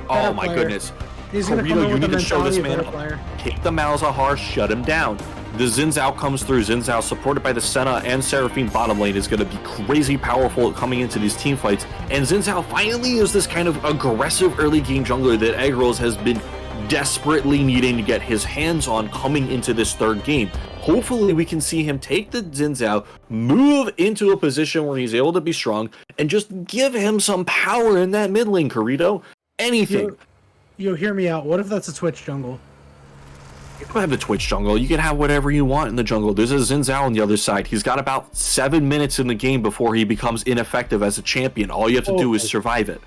Oh my goodness. Corrido, you need to show this man up. Take the Malzahar, shut him down. The Xin Zhao comes through. Xin Zhao, supported by the Senna and Seraphine bottom lane, is going to be crazy powerful coming into these team fights. And Xin Zhao finally is this kind of aggressive early game jungler that Egg Rolls has been desperately needing to get his hands on coming into this third game. Hopefully we can see him take the Xin Zhao, move into a position where he's able to be strong, and just give him some power in that mid lane, Corrido. Anything. Yo, hear me out. What if that's a Twitch jungle? You don't have the Twitch jungle. You can have whatever you want in the jungle. There's a Xin Zhao on the other side. He's got about 7 minutes in the game before he becomes ineffective as a champion. All you have to do is survive it.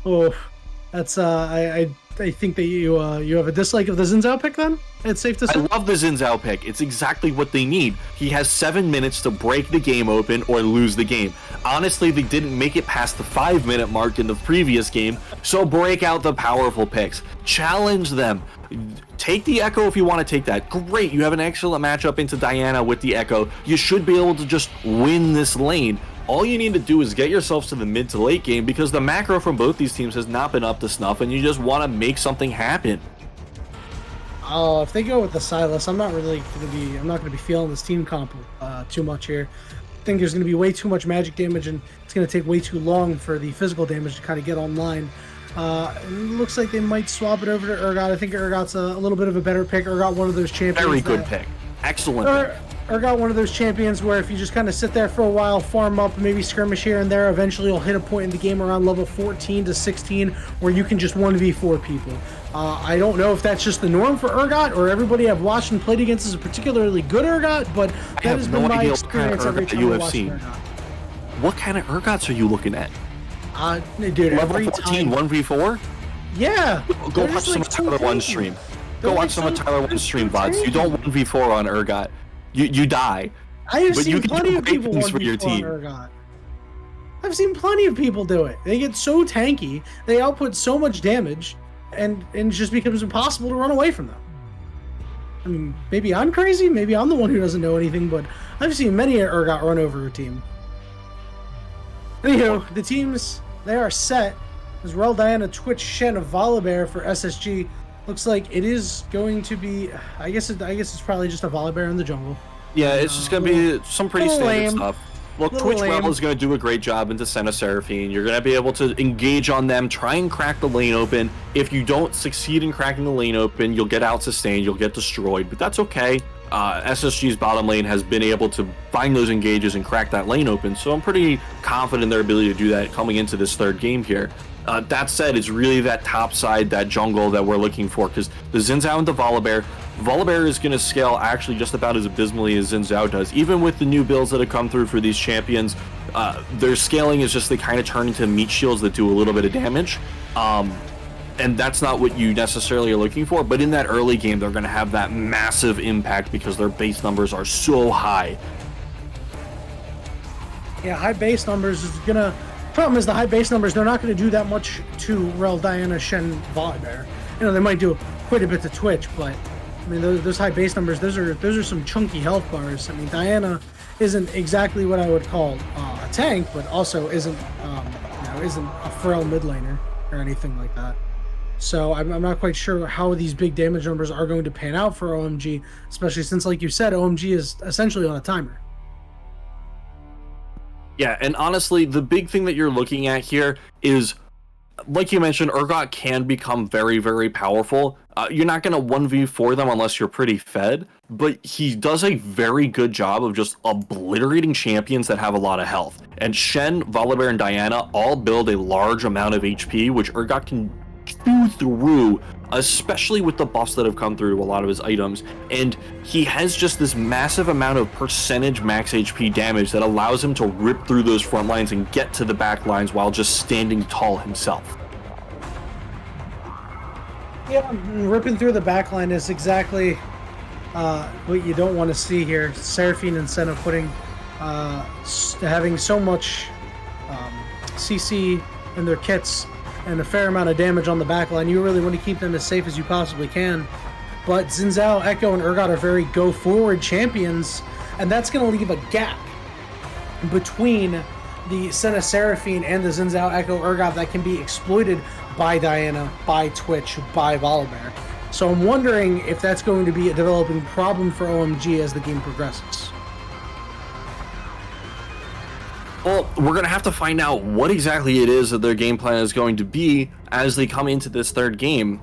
Oh, that's I think that you have a dislike of the Xin Zhao pick then? It's safe to say? I love the Xin Zhao pick. It's exactly what they need. He has 7 minutes to break the game open or lose the game. Honestly, they didn't make it past the 5-minute mark in the previous game, so break out the powerful picks. Challenge them. Take the Echo if you want to take that. Great, you have an excellent matchup into Diana with the Echo. You should be able to just win this lane. All you need to do is get yourselves to the mid to late game because the macro from both these teams has not been up to snuff and you just want to make something happen. Oh, if they go with the Silas, I'm not going to be feeling this team comp too much here. I think there's going to be way too much magic damage and it's going to take way too long for the physical damage to kind of get online. It looks like they might swap it over to Urgot. I think Urgot's a little bit of a better pick. Urgot, one of those champions. Very good pick. Excellent pick. Urgot, one of those champions where if you just kind of sit there for a while, farm up, maybe skirmish here and there, eventually you'll hit a point in the game around level 14 to 16 where you can just 1v4 people. I don't know if that's just the norm for Urgot or everybody I've watched and played against is a particularly good Urgot, but that has been my experience every time I watch Urgot. What kind of Urgots are you looking at? Dude, level 14 1v4? Yeah. Go watch some of Tyler 1 stream. Go watch some of Tyler 1 stream, bots. You don't 1v4 on Urgot. You die. I have seen plenty of people 1v4 on Urgot. I've seen plenty of people do it. They get so tanky, they output so much damage, and it just becomes impossible to run away from them. I mean, maybe I'm crazy, maybe I'm the one who doesn't know anything, but I've seen many an Urgot run over a team. Anywho, the teams, they are set. As Rel, Diana, Twitch, Shen, Volibear for SSG. Looks like it is going to be, I guess it's probably just a Volibear in the jungle. Yeah, it's just going to be some pretty standard stuff. Look, Twitch lame. Rebel is going to do a great job into Senna Seraphine. You're going to be able to engage on them, try and crack the lane open. If you don't succeed in cracking the lane open, you'll get out sustained, you'll get destroyed, but that's okay. SSG's bottom lane has been able to find those engages and crack that lane open, so I'm pretty confident in their ability to do that coming into this third game here. That said, it's really that top side, that jungle that we're looking for, because the Xin Zhao and the Volibear is going to scale actually just about as abysmally as Xin Zhao does. Even with the new builds that have come through for these champions, their scaling is just they kind of turn into meat shields that do a little bit of damage. And that's not what you necessarily are looking for, but in that early game, they're going to have that massive impact because their base numbers are so high. Yeah, high base numbers is going to... Problem is the high base numbers, they're not going to do that much to Rel, Diana, Shen, Volibear. You know, they might do quite a bit to Twitch, but I mean, those high base numbers, those are some chunky health bars. I mean, Diana isn't exactly what I would call a tank, but also isn't a frail mid laner or anything like that. So I'm not quite sure how these big damage numbers are going to pan out for OMG, especially since, like you said, OMG is essentially on a timer. Yeah, and honestly, the big thing that you're looking at here is, like you mentioned, Urgot can become very, very powerful. You're not going to 1v4 them unless you're pretty fed, but he does a very good job of just obliterating champions that have a lot of health. And Shen, Volibear, and Diana all build a large amount of HP, which Urgot can chew through, especially with the buffs that have come through to a lot of his items. And he has just this massive amount of percentage max HP damage that allows him to rip through those front lines and get to the back lines while just standing tall himself. Yeah, ripping through the back line is exactly what you don't want to see here. Seraphine and Senna having so much CC in their kits and a fair amount of damage on the back line. You really want to keep them as safe as you possibly can. But Xin Zhao, Echo, and Urgot are very go-forward champions, and that's going to leave a gap between the Senna Seraphine and the Xin Zhao, Echo, Urgot that can be exploited by Diana, by Twitch, by Volibear. So I'm wondering if that's going to be a developing problem for OMG as the game progresses. Well, we're going to have to find out what exactly it is that their game plan is going to be as they come into this third game,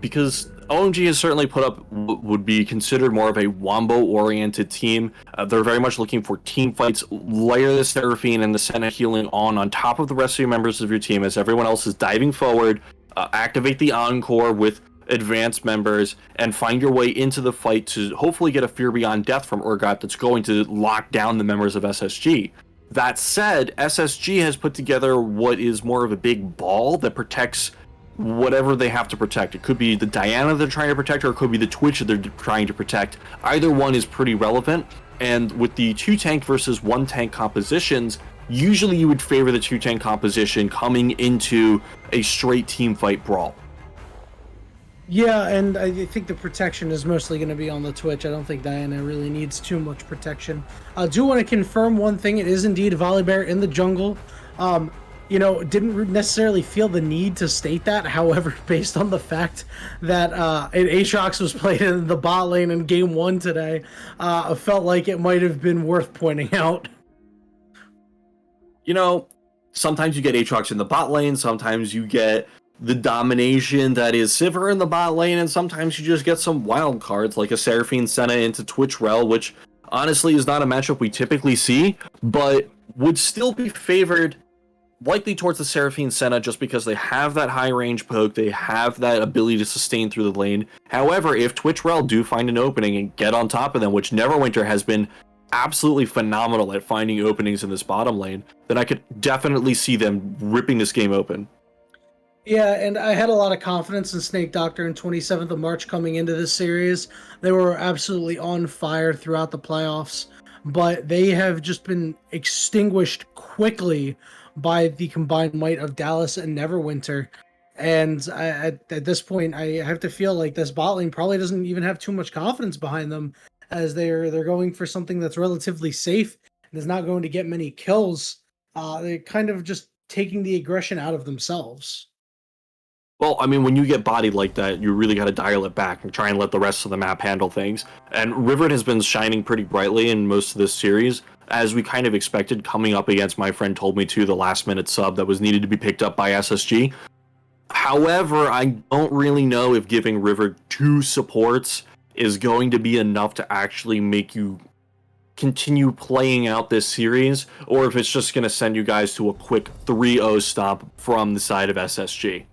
because OMG has certainly put up what would be considered more of a Wombo-oriented team. They're very much looking for team fights. Layer the Seraphine and the Senna healing on top of the rest of your members of your team as everyone else is diving forward. Activate the Encore with advanced members and find your way into the fight to hopefully get a Fear Beyond Death from Urgot that's going to lock down the members of SSG. That said, SSG has put together what is more of a big ball that protects whatever they have to protect. It could be the Diana they're trying to protect, or it could be the Twitch that they're trying to protect. Either one is pretty relevant, and with the 2-tank versus 1-tank compositions, usually you would favor the 2-tank composition coming into a straight team fight brawl. Yeah, and I think the protection is mostly going to be on the Twitch. I don't think Diana really needs too much protection. I do want to confirm one thing. It is indeed Volibear in the jungle. Didn't necessarily feel the need to state that. However, based on the fact that Aatrox was played in the bot lane in game 1 today, I felt like it might have been worth pointing out. Sometimes you get Aatrox in the bot lane, sometimes you get the domination that is Sivir in the bot lane, and sometimes you just get some wild cards like a Seraphine Senna into Twitch Rel, which honestly is not a matchup we typically see, but would still be favored likely towards the Seraphine Senna just because they have that high range poke, they have that ability to sustain through the lane. However, if Twitch Rel do find an opening and get on top of them, which Neverwinter has been absolutely phenomenal at finding openings in this bottom lane, then I could definitely see them ripping this game open. Yeah, and I had a lot of confidence in Snake Doctor in 27th of March coming into this series. They were absolutely on fire throughout the playoffs, but they have just been extinguished quickly by the combined might of Dallas and Neverwinter. And at this point, I have to feel like this bot lane probably doesn't even have too much confidence behind them, as they're going for something that's relatively safe and is not going to get many kills. They're kind of just taking the aggression out of themselves. Well, I mean, when you get bodied like that, you really got to dial it back and try and let the rest of the map handle things. And Rivet has been shining pretty brightly in most of this series, as we kind of expected, coming up against My Friend Told Me To, the last-minute sub that was needed to be picked up by SSG. However, I don't really know if giving River 2 supports is going to be enough to actually make you continue playing out this series, or if it's just going to send you guys to a quick 3-0 stop from the side of SSG.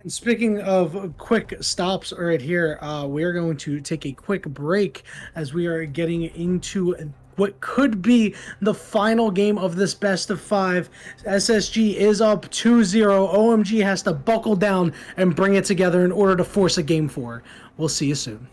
And speaking of quick stops right here, we are going to take a quick break as we are getting into what could be the final game of this best of 5. SSG is up 2-0. OMG has to buckle down and bring it together in order to force a game 4. We'll see you soon.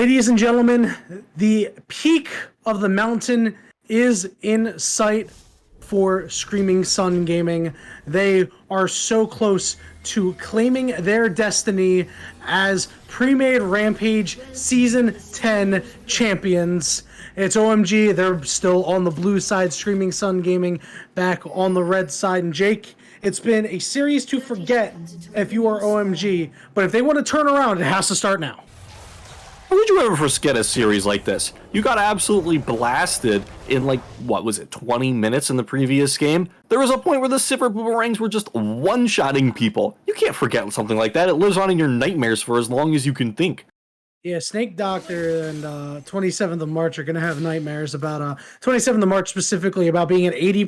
Ladies and gentlemen, the peak of the mountain is in sight for Screaming Sun Gaming. They are so close to claiming their destiny as Premade Rampage Season 10 champions. It's OMG, they're still on the blue side, Screaming Sun Gaming back on the red side. And Jake, it's been a series to forget if you are OMG, but if they want to turn around, it has to start now. How would you ever forget a series like this? You got absolutely blasted in, like, what was it, 20 minutes in the previous game? There was a point where the Silver Boomerangs were just one-shotting people. You can't forget something like that. It lives on in your nightmares for as long as you can think. Yeah, Snake Doctor and 27th of March are going to have nightmares about 27th of March specifically about being at 80%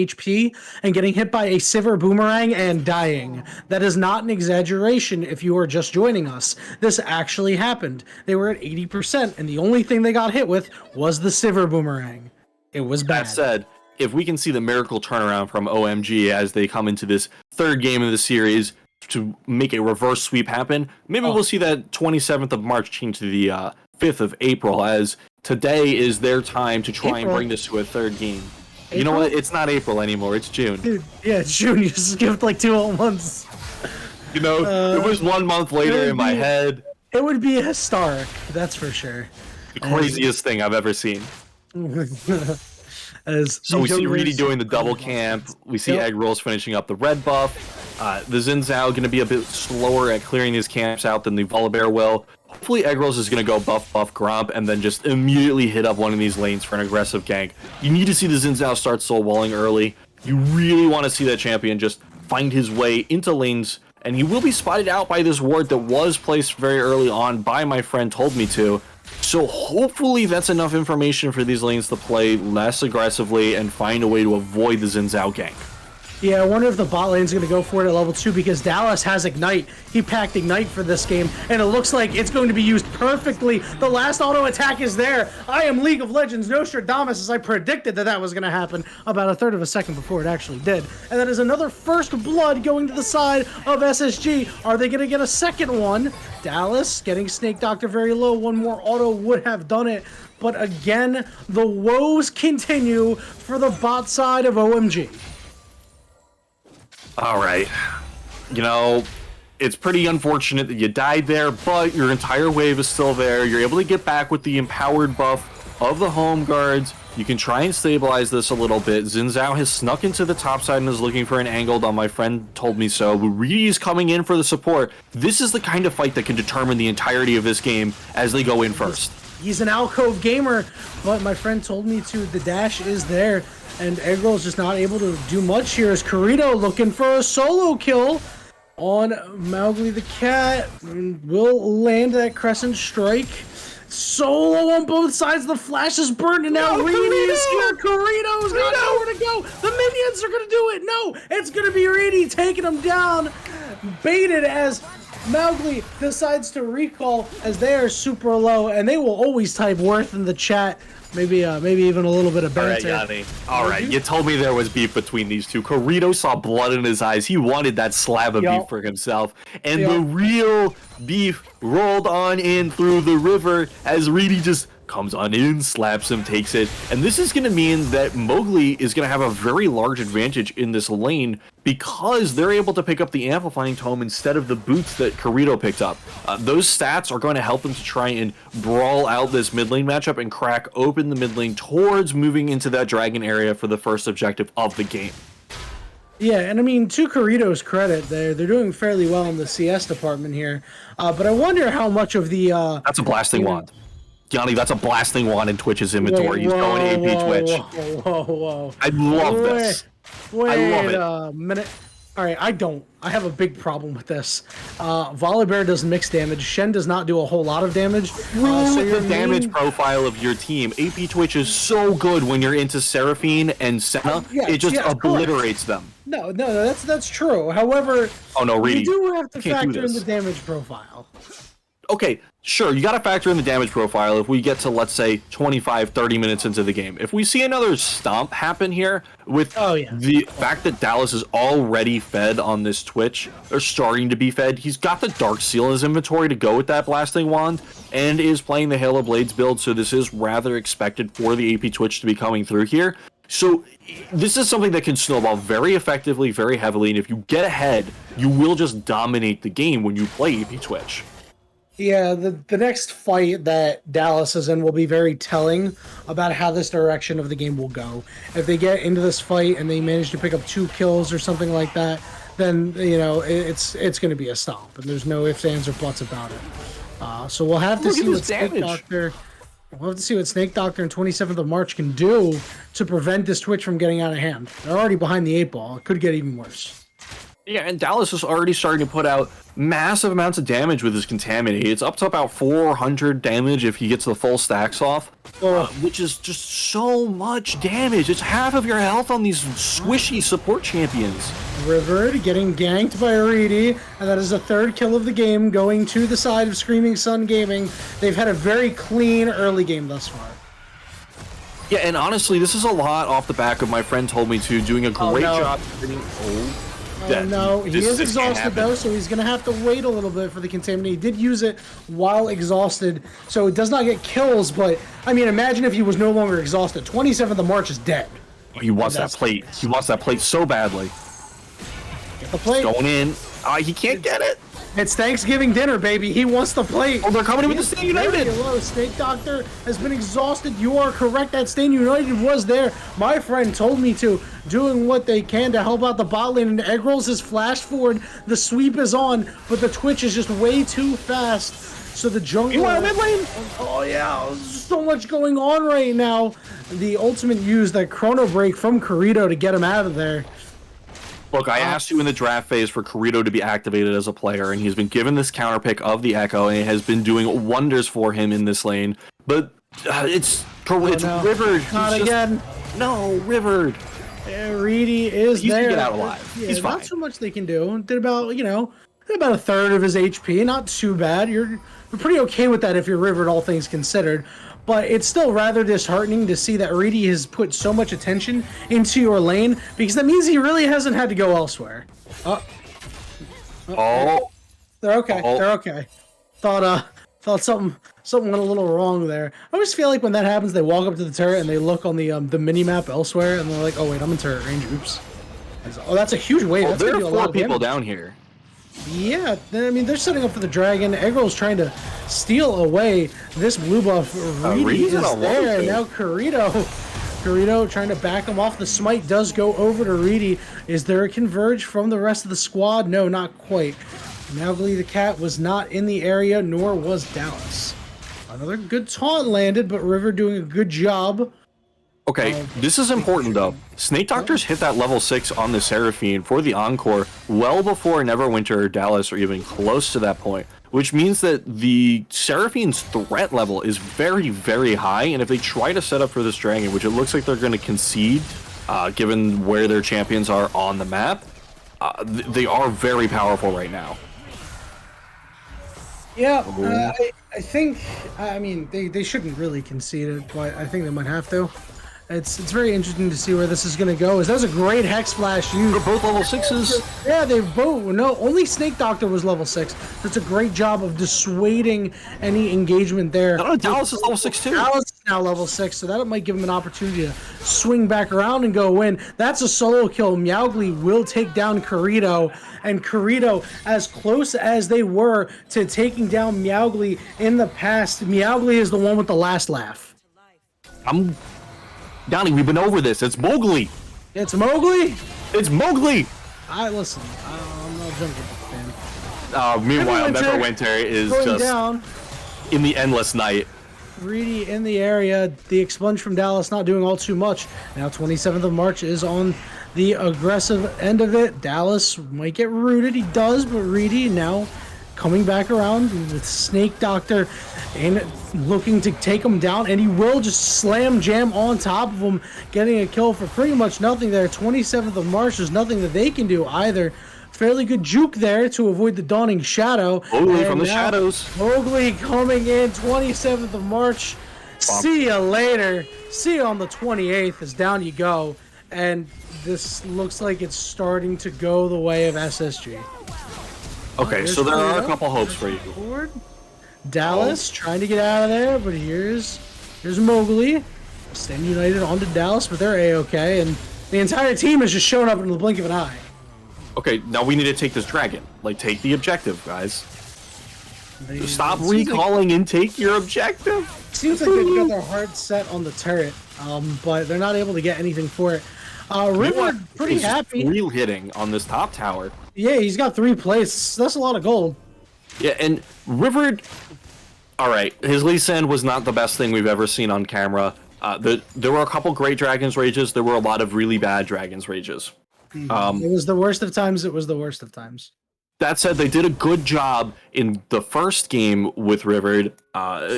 HP and getting hit by a Silver Boomerang and dying. That is not an exaggeration if you are just joining us. This actually happened. They were at 80% and the only thing they got hit with was the Silver Boomerang. It was bad. That said, if we can see the miracle turnaround from OMG as they come into this third game of the series to make a reverse sweep happen, maybe we'll see that 27th of March change to the 5th of April, as today is their time to try and bring this to a third game. April? You know what? It's not April anymore. It's June. Dude, yeah, it's June. You skipped like 2 whole months. You know, it was 1 month later in my head. It would be historic, that's for sure. The craziest thing I've ever seen. So we see Reedy doing the double camp. We see Egg Rolls finishing up the red buff. The Xin Zhao going to be a bit slower at clearing his camps out than the Volibear will. Hopefully Egg Rolls is going to go buff Gromp and then just immediately hit up one of these lanes for an aggressive gank. You need to see the Xin Zhao start soul walling early. You really want to see that champion just find his way into lanes, and he will be spotted out by this ward that was placed very early on by my friend told me to. So hopefully that's enough information for these lanes to play less aggressively and find a way to avoid the Xin Zhao gank. Yeah, I wonder if the bot lane's going to go for it at level 2 because Dallas has Ignite. He packed Ignite for this game, and it looks like it's going to be used perfectly. The last auto attack is there. I am League of Legends Nostradamus, as I predicted that was going to happen about a third of a second before it actually did. And that is another first blood going to the side of SSG. Are they going to get a second one? Dallas getting Snake Doctor very low. One more auto would have done it. But again, the woes continue for the bot side of OMG. All right. You know, it's pretty unfortunate that you died there, but your entire wave is still there. You're able to get back with the empowered buff of the home guards. You can try and stabilize this a little bit. Xin Zhao has snuck into the top side and is looking for an angled on my friend told me so. Reedy is coming in for the support. This is the kind of fight that can determine the entirety of this game as they go in first. He's an alcove gamer, but my friend told me to. The dash is there. And Egg Roll's just not able to do much here as Corito looking for a solo kill on Mowgli the Cat. Will land that Crescent Strike. Solo on both sides. The flash is burned, and now Reedy is here. Corito's got nowhere to go. The minions are going to do it. No, it's going to be Reedy taking him down. Baited as Mowgli decides to recall as they are super low, and they will always type worth in the chat. Maybe even a little bit of banter. All right, Yanni. All right, you told me there was beef between these two. Corito saw blood in his eyes. He wanted that slab of beef for himself. And the real beef rolled on in through the river as Reedy just comes on in, slaps him, takes it. And this is going to mean that Mowgli is going to have a very large advantage in this lane because they're able to pick up the Amplifying Tome instead of the boots that Corito picked up. Those stats are going to help them to try and brawl out this mid lane matchup and crack open the mid lane towards moving into that dragon area for the first objective of the game. Yeah, and I mean, to Corito's credit, they're doing fairly well in the CS department here. But I wonder how much of the... That's a blasting wand. Yanni, that's a blasting wand in Twitch's inventory. He's going AP Twitch. Whoa. I love this. Wait a minute. All right, I have a big problem with this. Volibear does mixed damage. Shen does not do a whole lot of damage. So the damage profile of your team. AP Twitch is so good when you're into Seraphine and Senna. It just obliterates them. No, that's true. However, oh no, Reedy, you do have to factor in the damage profile. okay, sure, you got to factor in the damage profile if we get to, let's say, 25, 30 minutes into the game. If we see another stomp happen here with the fact that Dallas is already fed on this Twitch, or starting to be fed, he's got the Dark Seal in his inventory to go with that Blasting Wand, and is playing the Halo Blades build, so this is rather expected for the AP Twitch to be coming through here. So this is something that can snowball very effectively, very heavily, and if you get ahead, you will just dominate the game when you play AP Twitch. Yeah, the next fight that Dallas is in will be very telling about how this direction of the game will go. If they get into this fight and they manage to pick up 2 kills or something like that, then it's going to be a stomp, and there's no ifs, ands, or buts about it. So we'll have to see what Snake Doctor. We'll have to see what Snake Doctor and 27th of March can do to prevent this Twitch from getting out of hand. They're already behind the 8 ball. It could get even worse. Yeah, and Dallas is already starting to put out massive amounts of damage with his Contaminate. It's up to about 400 damage if he gets the full stacks off, which is just so much damage. It's half of your health on these squishy support champions. River getting ganked by Reedy, and that is the 3rd kill of the game going to the side of Screaming Sun Gaming. They've had a very clean early game thus far. Yeah, and honestly, this is a lot off the back of my friend told me to, doing a great job. No, he is exhausted though, so he's going to have to wait a little bit for the Contaminate. He did use it while exhausted, so it does not get kills, but, I mean, imagine if he was no longer exhausted. 27th of March is dead. He wants that plate. He wants that plate so badly. Get the plate. It's going in. He can't get it. It's Thanksgiving dinner, baby. He wants the plate. Oh, they're coming in with the Stain United. Low. Snake Doctor has been exhausted. You are correct. That Stain United was there. My friend told me to. Doing what they can to help out the bot lane. And Egg Rolls has flashed forward. The sweep is on, but the Twitch is just way too fast. So the jungle... You want a mid lane? Oh, yeah. There's so much going on right now. The ultimate used that Chrono Break from Corrido to get him out of there. Look, I asked you in the draft phase for Corrido to be activated as a player, and he's been given this counter pick of the Echo, and it has been doing wonders for him in this lane. But it's Rivered. Not again. No, Rivered. Reedy is He's there. Gonna get out alive. Yeah, he's fine. Not so much they can do. Did about, about a third of his HP. Not too bad. You're pretty okay with that if you're Rivered, all things considered. But it's still rather disheartening to see that Reedy has put so much attention into your lane, because that means he really hasn't had to go elsewhere. They're okay. They're okay. Thought something went a little wrong there. I always feel like when that happens, they walk up to the turret and they look on the mini map elsewhere, and they're like, "Oh wait, I'm in turret range. Oops." Oh, that's a huge wave. That's there are gonna do a lot 4 of people damage. down here. Yeah, I mean, they're setting up for the dragon. Eggroll's trying to steal away this blue buff. Reedy is there. Now Corrido trying to back him off. The smite does go over to Reedy. Is there a converge from the rest of the squad? No, not quite. Mowgli the cat was not in the area, nor was Dallas. Another good taunt landed, but River doing a good job. Okay, this is important though. Snake Doctor's hit that level 6 on the Seraphine for the Encore well before Neverwinter or Dallas are even close to that point, which means that the Seraphine's threat level is very, very high, and if they try to set up for this dragon, which it looks like they're going to concede, given where their champions are on the map, they are very powerful right now. Yeah, I think, I mean, they shouldn't really concede it, but I think they might have to. It's very interesting to see where this is going to go. That was a great Hex Flash use. They're both level 6s. Yeah, they both. No, only Snake Doctor was level 6. That's a great job of dissuading any engagement there. No, Dallas is level 6 too. Dallas is now level 6, so that might give him an opportunity to swing back around and go in. That's a solo kill. Mowgli will take down Corrido, and Corrido, as close as they were to taking down Mowgli in the past, Mowgli is the one with the last laugh. Donnie, we've been over this. It's Mowgli. It's Mowgli? It's Mowgli. Listen, I'm not jumping fan. Meanwhile, Neverwinter is just down. In the endless night. Reedy in the area. The expunge from Dallas not doing all too much. Now 27th of March is on the aggressive end of it. Dallas might get rooted. He does, but Reedy now coming back around with Snake Doctor and looking to take him down, and he will just slam jam on top of him, getting a kill for pretty much nothing there. 27th of March, there's nothing that they can do either. fairly good juke there to avoid the dawning shadow. Mowgli from the shadows. Mowgli coming in 27th of March. See you later. See you on the 28th as down you go. And this looks like it's starting to go the way of SSG. Okay, so there are a couple hopes for you. Forward. Dallas trying to get out of there, but here's Mowgli. Stand United onto Dallas, but they're A-okay, and the entire team has just shown up in the blink of an eye. Okay, now we need to take this dragon. Like, take the objective, guys. Stop recalling and take your objective. Seems like they've got their heart set on the turret, but they're not able to get anything for it. River pretty happy. Real hitting on this top tower. Yeah, he's got 3 plays. That's a lot of gold. Yeah, and River. All right, his Lee Sin was not the best thing we've ever seen on camera. There were a couple great Dragon's Rages. There were a lot of really bad Dragon's Rages. It was the worst of times. It was the worst of times. That said, they did a good job in the first game with River.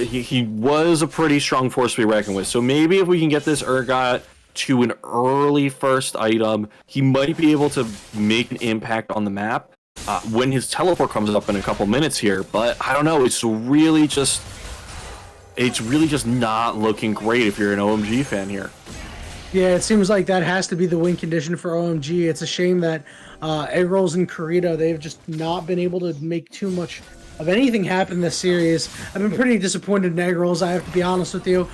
He was a pretty strong force to be reckoned with. So maybe if we can get this Urgot to an early first item, he might be able to make an impact on the map when his teleport comes up in a couple minutes here. But I don't know. It's really just not looking great if you're an OMG fan here. Yeah, it seems like that has to be the win condition for OMG. It's a shame that Egg Rolls and Corrito, they've just not been able to make too much of anything happen this series. I've been pretty disappointed in Egg Rolls, I have to be honest with you.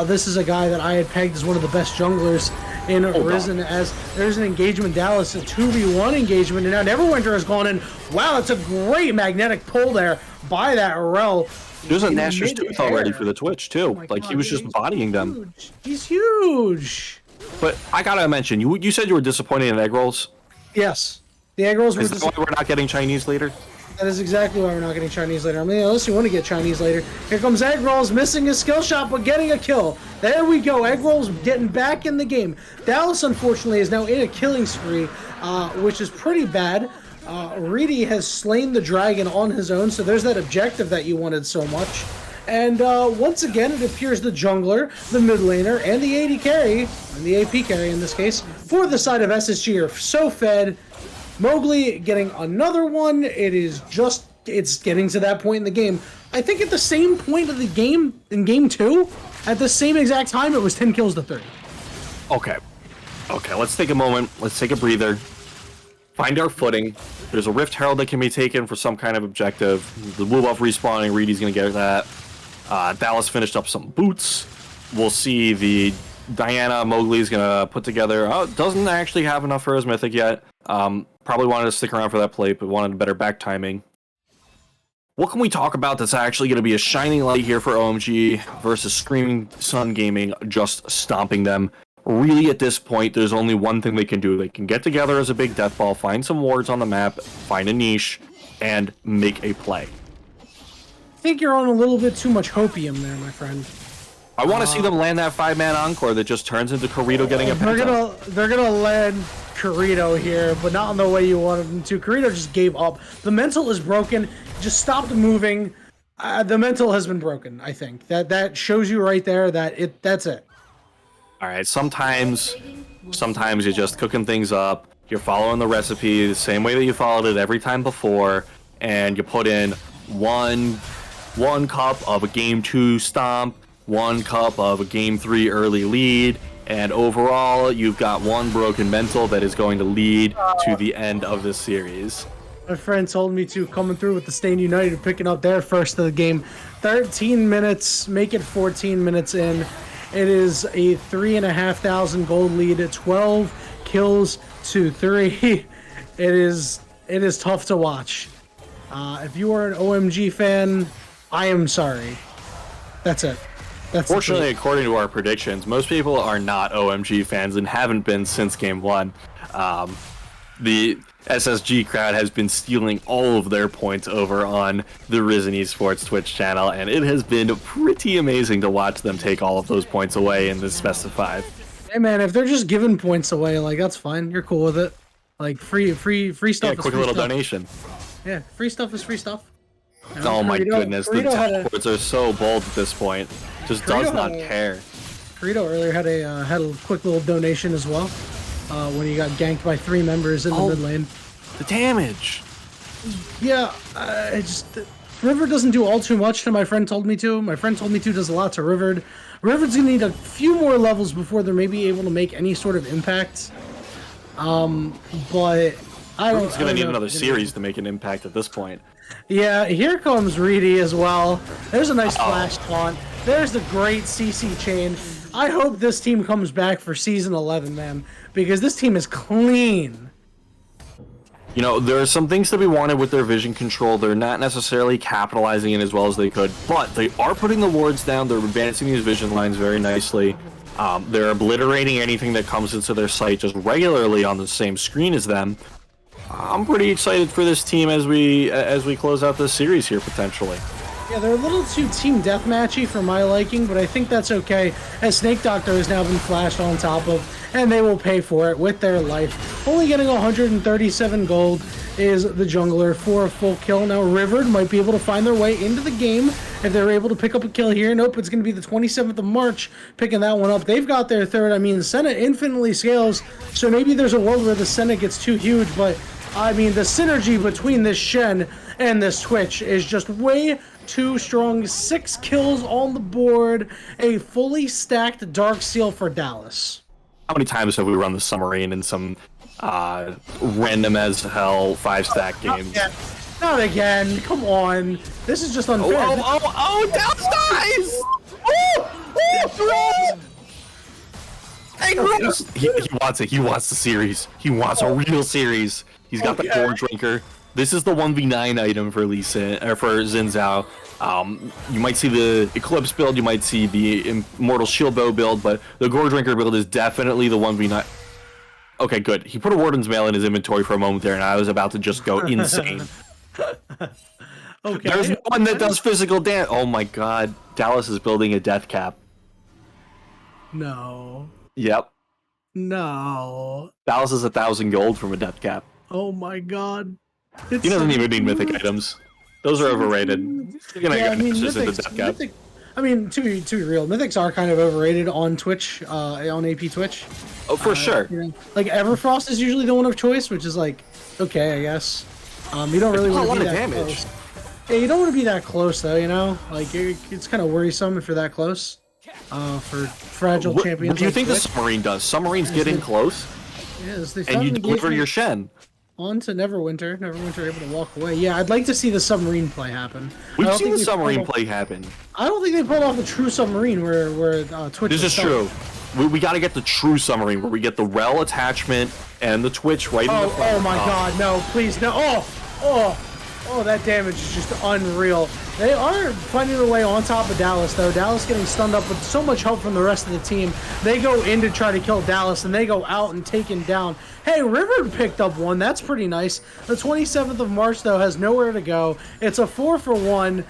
This is a guy that I had pegged as one of the best junglers in Risen, as there's an engagement Dallas, a 2v1 engagement, and now Neverwinter has gone in. Wow, that's a great magnetic pull there by that Rel. There's a Nashor's Tooth already for the Twitch, too. Like, God, he was just bodying them. He's huge. But I gotta mention, you said you were disappointed in Egg Rolls? Yes. The Egg Rolls were disappointed. Is that why we're not getting Chinese later? That is exactly why we're not getting Chinese later. I mean, unless you want to get Chinese later. Here comes Egg Rolls, missing his skill shot, but getting a kill. There we go. Egg Rolls getting back in the game. Dallas, unfortunately, is now in a killing spree, which is pretty bad. Reedy has slain the dragon on his own, so there's that objective that you wanted so much. And once again, it appears the jungler, the mid laner, and the AD carry, and the AP carry in this case, for the side of SSG are so fed. Mowgli getting another one. It's getting to that point in the game. I think at the same point of the game, in game 2, at the same exact time, it was 10 kills to 30. Okay, let's take a moment. Let's take a breather. Find our footing. There's a Rift Herald that can be taken for some kind of objective. The blue buff respawning, Reedy's going to get that. Dallas finished up some boots. We'll see the Diana Mowgli's going to put together. Doesn't actually have enough for his mythic yet. Probably wanted to stick around for that plate, but wanted better back timing. What can we talk about that's actually going to be a shining light here for OMG versus Screaming Sun Gaming just stomping them? Really, at this point, there's only one thing they can do. They can get together as a big death ball, find some wards on the map, find a niche, and make a play. I think you're on a little bit too much hopium there, my friend. I want to see them land that 5-man encore that just turns into Corrito getting a penta. They're gonna land Corrito here, but not in the way you wanted them to. Corrito just gave up. The mental is broken. Just stopped moving. The mental has been broken, I think. That shows you right there that that's it. All right, sometimes you're just cooking things up. You're following the recipe the same way that you followed it every time before, and you put in one cup of a game 2 stomp, 1 cup of a game 3 early lead, and overall you've got one broken mental that is going to lead to the end of this series. My friend told me to coming through with the Stain United picking up their first of the game. 13 minutes, make it 14 minutes in. It is a 3,500 gold lead at 12 kills to 3. It is tough to watch. If you are an OMG fan, I am sorry. That's it. Fortunately, according to our predictions, most people are not OMG fans and haven't been since game 1. The SSG crowd has been stealing all of their points over on the Risen Esports Twitch channel, and it has been pretty amazing to watch them take all of those points away in this best of 5. Hey man, if they're just giving points away, like that's fine. You're cool with it. Like free stuff. Yeah, quick little donation. Yeah, free stuff is free stuff. Oh my goodness, the teleports are so bold at this point. Just does not care. Corrito earlier had a quick little donation as well. When he got ganked by 3 members in the mid lane. The damage. Yeah, River doesn't do all too much to my friend told me to. My friend told me to does a lot to River. River's gonna need a few more levels before they're maybe able to make any sort of impact. But I don't. He's gonna need another series to make an impact at this point. Yeah, here comes Reedy as well. There's a nice flash taunt. There's the great CC chain. I hope this team comes back for season 11, man, because this team is clean. You know, there are some things to be wanted with their vision control. They're not necessarily capitalizing it as well as they could, but they are putting the wards down. They're advancing these vision lines very nicely. They're obliterating anything that comes into their sight just regularly on the same screen as them. I'm pretty excited for this team as we close out this series here, potentially. Yeah, they're a little too team deathmatchy for my liking, but I think that's okay, as Snake Doctor has now been flashed on top of, and they will pay for it with their life. Only getting 137 gold is the jungler for a full kill. Now River might be able to find their way into the game if they're able to pick up a kill here. Nope, it's going to be the 27th of March picking that one up. They've got their third. I mean, Senna infinitely scales, so maybe there's a world where the Senna gets too huge, but I mean, the synergy between this Shen and this Twitch is just way too strong. 6 kills on the board, a fully stacked Dark Seal for Dallas. How many times have we run the submarine in some random as hell 5-stack games? Not again. Come on. This is just unfair. Dallas dies! Oh, hey, he wants it. He wants the series. He wants a real series. He's got the Gore Drinker. This is the 1v9 item for Lee Sin, or for Xin Zhao. You might see the Eclipse build, you might see the Immortal Shield Bow build, but the Gore Drinker build is definitely the 1v9. Okay, good. He put a Warden's Mail in his inventory for a moment there, and I was about to just go insane. Okay. There's one that does physical damage. Oh my god. Dallas is building a death cap. No. Yep. No. Dallas is 1,000 gold from a death cap. Oh my god. He doesn't even need mythic items. Those are overrated. You're gonna get just into death cap. I mean, to be real, mythics are kind of overrated on Twitch, on AP Twitch. Oh, for sure. You know, like Everfrost is usually the one of choice, which is like, okay, I guess. You don't really want to be that close. Yeah, you don't want to be that close though, you know? Like, it's kind of worrisome if you're that close. For fragile champions. What do you think the submarine does? Submarine's getting close. Yes, and you deliver your Shen. On to Neverwinter. Neverwinter able to walk away. Yeah, I'd like to see the submarine play happen. We've seen the submarine play happen. I don't think they pulled off the true submarine where Twitch. This is true. We got to get the true submarine where we get the Rel attachment and the Twitch right in the front. Oh my god, no, please, no. Oh, that damage is just unreal. They are finding their way on top of Dallas, though. Dallas getting stunned up with so much help from the rest of the team. They go in to try to kill Dallas, and they go out and take him down. Hey, River picked up one. That's pretty nice. The 27th of March, though, has nowhere to go. It's a 4-for-1.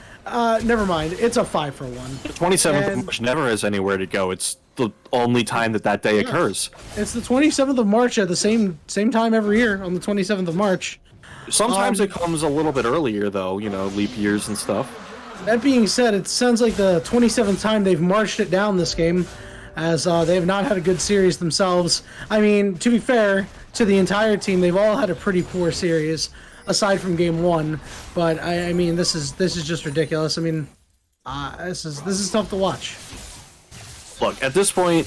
Never mind. It's a 5-for-1. The 27th of March never has anywhere to go. It's the only time that day occurs. It's the 27th of March at the same time every year on the 27th of March. Sometimes it comes a little bit earlier, though, you know, leap years and stuff. That being said, it sounds like the 27th time they've marched it down this game, as they have not had a good series themselves. I mean, to be fair to the entire team, they've all had a pretty poor series, aside from game 1. But I mean, this is just ridiculous. I mean, this is tough to watch. Look, at this point,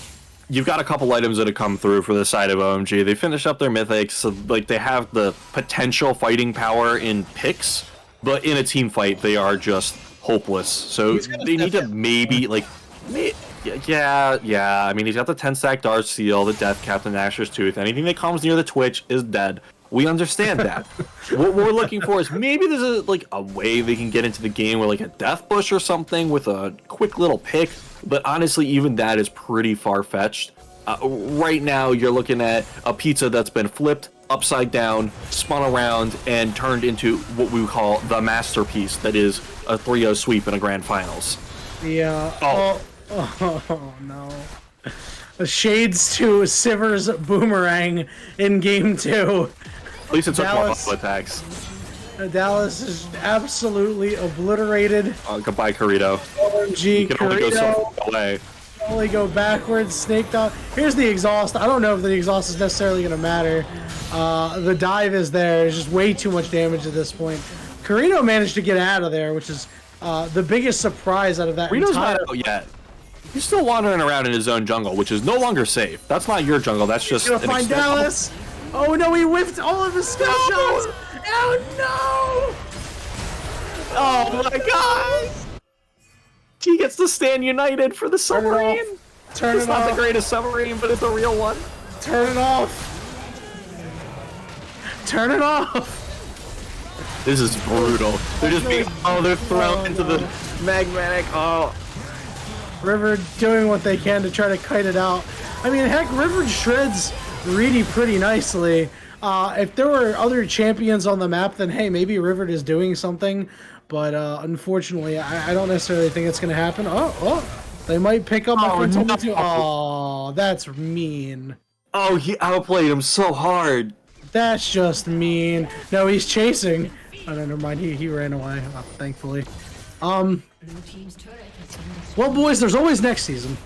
you've got a couple items that have come through for the side of OMG. They finished up their mythics, so like they have the potential fighting power in picks, but in a team fight, they are just hopeless. So they need to maybe like, yeah. I mean, he's got the 10-stack Dark Seal, the Death Cap, the Gnasher's Tooth. Anything that comes near the Twitch is dead. We understand that. What we're looking for is maybe there's a way they can get into the game with like a Death Bush or something with a quick little pick. But honestly, even that is pretty far-fetched. Right now, you're looking at a pizza that's been flipped, upside down, spun around, and turned into what we call the masterpiece that is a 3-0 sweep in a grand finals. Yeah. Oh no. Shades to Siver's boomerang in game 2. At least it took one auto attacks. Dallas is absolutely obliterated. Goodbye, Corito. OMG, you can only go so far away. Only go backwards, snake dot. Here's the exhaust. I don't know if the exhaust is necessarily going to matter. The dive is there. It's just way too much damage at this point. Carino managed to get out of there, which is the biggest surprise out of that. Carino's not out yet. He's still wandering around in his own jungle, which is no longer safe. That's not your jungle. That's just. He's gonna find Dallas. Oh no, he whiffed all of his skill shots. Oh no! Oh my god! He gets to stand united for the submarine. Turn it off. It's not the greatest submarine, but it's a real one. Turn it off. Turn it off. This is brutal. They're just being. Oh, they're thrown into the magmatic. Oh. River doing what they can to try to kite it out. I mean, heck, River shreds Reedy pretty nicely. If there were other champions on the map, then hey, maybe River is doing something. But unfortunately, I don't necessarily think it's going to happen. Oh, they might pick up my friend told me to. Oh, that's mean. Oh, he outplayed him so hard. That's just mean. No, he's chasing. Oh, no, never mind. He ran away, thankfully. Well, boys, there's always next season.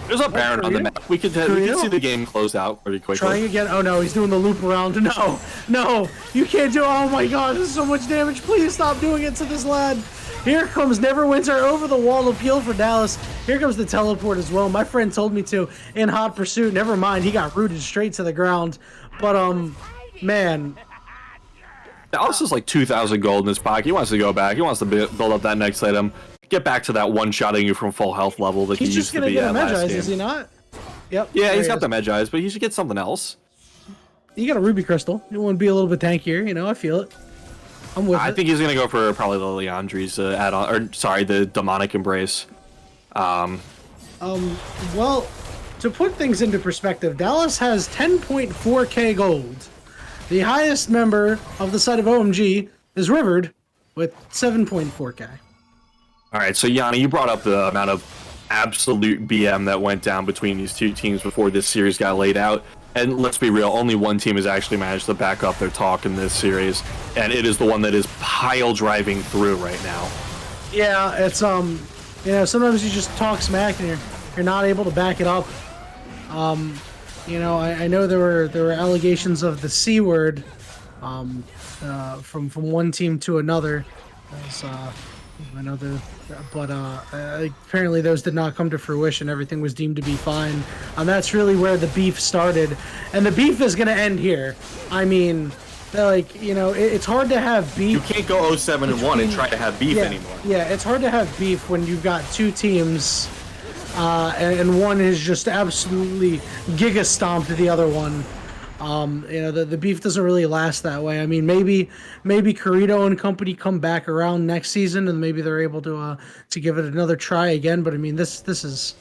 There's a Baron on the map. We could see the game closed out pretty quickly. Trying again. Oh no, he's doing the loop around. No, no, you can't do. Oh my God, this is so much damage. Please stop doing it to this lad. Here comes Neverwinter over the wall of peel for Dallas. Here comes the teleport as well. My friend told me to in hot pursuit. Never mind, he got rooted straight to the ground. But man. Dallas is like 2,000 gold in his pocket. He wants to go back. He wants to build up that next item. Get back to that one-shotting you from full health level that he used to be at last game. He's just gonna get a Medjay, is he not? Yep. Yeah, he's got the Medjay, but he should get something else. You got a Ruby Crystal. You want to be a little bit tankier, you know, I feel it. I'm with it. I think he's gonna go for probably the Leandri's add-on, or sorry, the Demonic Embrace. Well, to put things into perspective, Dallas has 10.4k gold. The highest member of the side of OMG is Rivered with 7.4k. All right, so Yanni, you brought up the amount of absolute BM that went down between these two teams before this series got laid out. And let's be real, only one team has actually managed to back up their talk in this series, and it is the one that is pile driving through right now. Yeah, it's you know, sometimes you just talk smack and you're not able to back it up. You know, I know there were allegations of the C word from one team to another. I know but apparently those did not come to fruition. Everything was deemed to be fine, and that's really where the beef started. And the beef is going to end here. I mean, like, you know, it's hard to have beef. You can't go 0-7-1 and try to have beef anymore. Yeah, it's hard to have beef when you've got two teams, and one is just absolutely giga stomped the other one. You know, the beef doesn't really last that way. I mean, maybe Corrido and company come back around next season and maybe they're able to give it another try again. But I mean, this is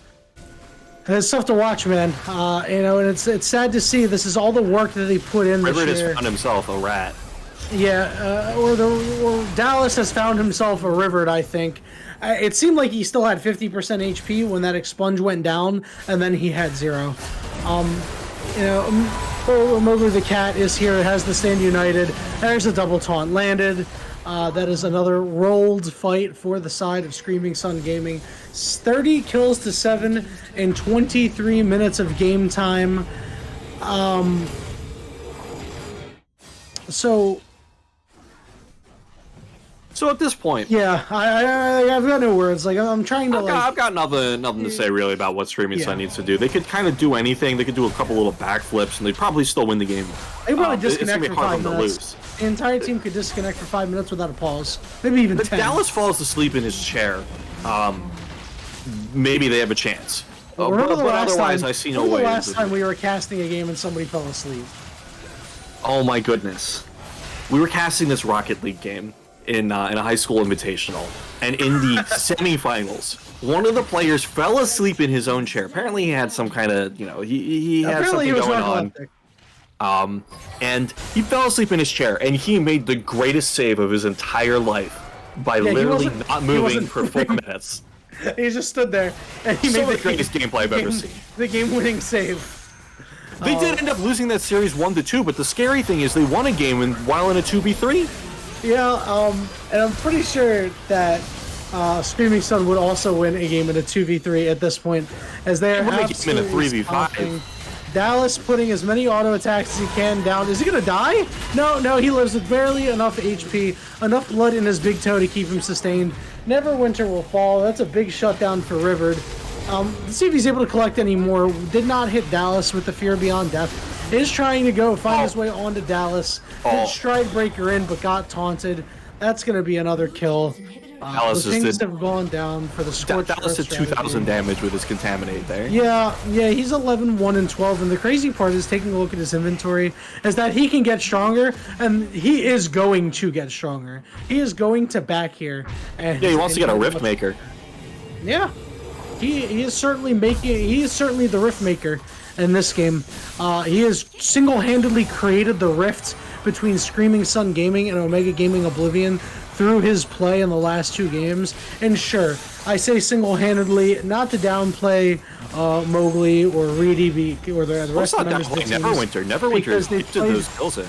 it's tough to watch, man. You know, and it's sad to see. This is all the work that they put in this year. River has found himself a rat. Yeah, or Dallas has found himself a Rivered, I think. It seemed like he still had 50% HP when that expunge went down, and then he had 0. You know, Mowgli the cat is here, has the stand united. There's a double taunt landed. That is another rolled fight for the side of Screaming Sun Gaming. 30 kills to 7 in 23 minutes of game time. So at this point, yeah, I've got no words. Like, I'm trying to I've got nothing to say really about what Screaming Sun needs to do. They could kind of do anything. They could do a couple little backflips, and they'd probably still win the game. They probably disconnect it's for gonna be hard 5 for them minutes. to lose. The entire team could disconnect for 5 minutes without a pause. Maybe even 10. If Dallas falls asleep in his chair, maybe they have a chance. But otherwise, I see no way. The last time we were casting a game and somebody fell asleep. Oh my goodness. We were casting this Rocket League game in a high school invitational, and in the semifinals, one of the players fell asleep in his own chair. Apparently he had some kind of, you know, he had something going on. And he fell asleep in his chair, and he made the greatest save of his entire life by literally not moving for 4 minutes. He just stood there, and he made the greatest gameplay I've ever seen. The game-winning save. They did end up losing that series 1-2, but the scary thing is they won a game while in a 2v3. Yeah, and I'm pretty sure that Screaming Sun would also win a game in a 2v3 at this point, as they are in a absolutely 3v5. stomping. Dallas putting as many auto attacks as he can down. Is he gonna die? No, he lives with barely enough HP, enough blood in his big toe to keep him sustained. Neverwinter will fall. That's a big shutdown for Rivered. Let's see if he's able to collect any more. Did not hit Dallas with the Fear Beyond Death. Is trying to go find his way onto Dallas. Did Stride Breaker in, but got taunted. That's going to be another kill. Dallas the things have gone down for the Scorched Dallas did 2,000 damage with his Contaminate there. Yeah, he's 11, 1, and 12, and the crazy part is taking a look at his inventory is that he can get stronger, and he is going to get stronger. He is going to back here. And he wants to get a Rift Maker. Yeah, he is certainly the Rift Maker in this game. He has single-handedly created the rift between Screaming Sun Gaming and Omega Gaming Oblivion through his play in the last 2 games. And sure, I say single-handedly, not to downplay Mowgli or Reedy or the rest of the members of the team. Neverwinter has kept those kills in.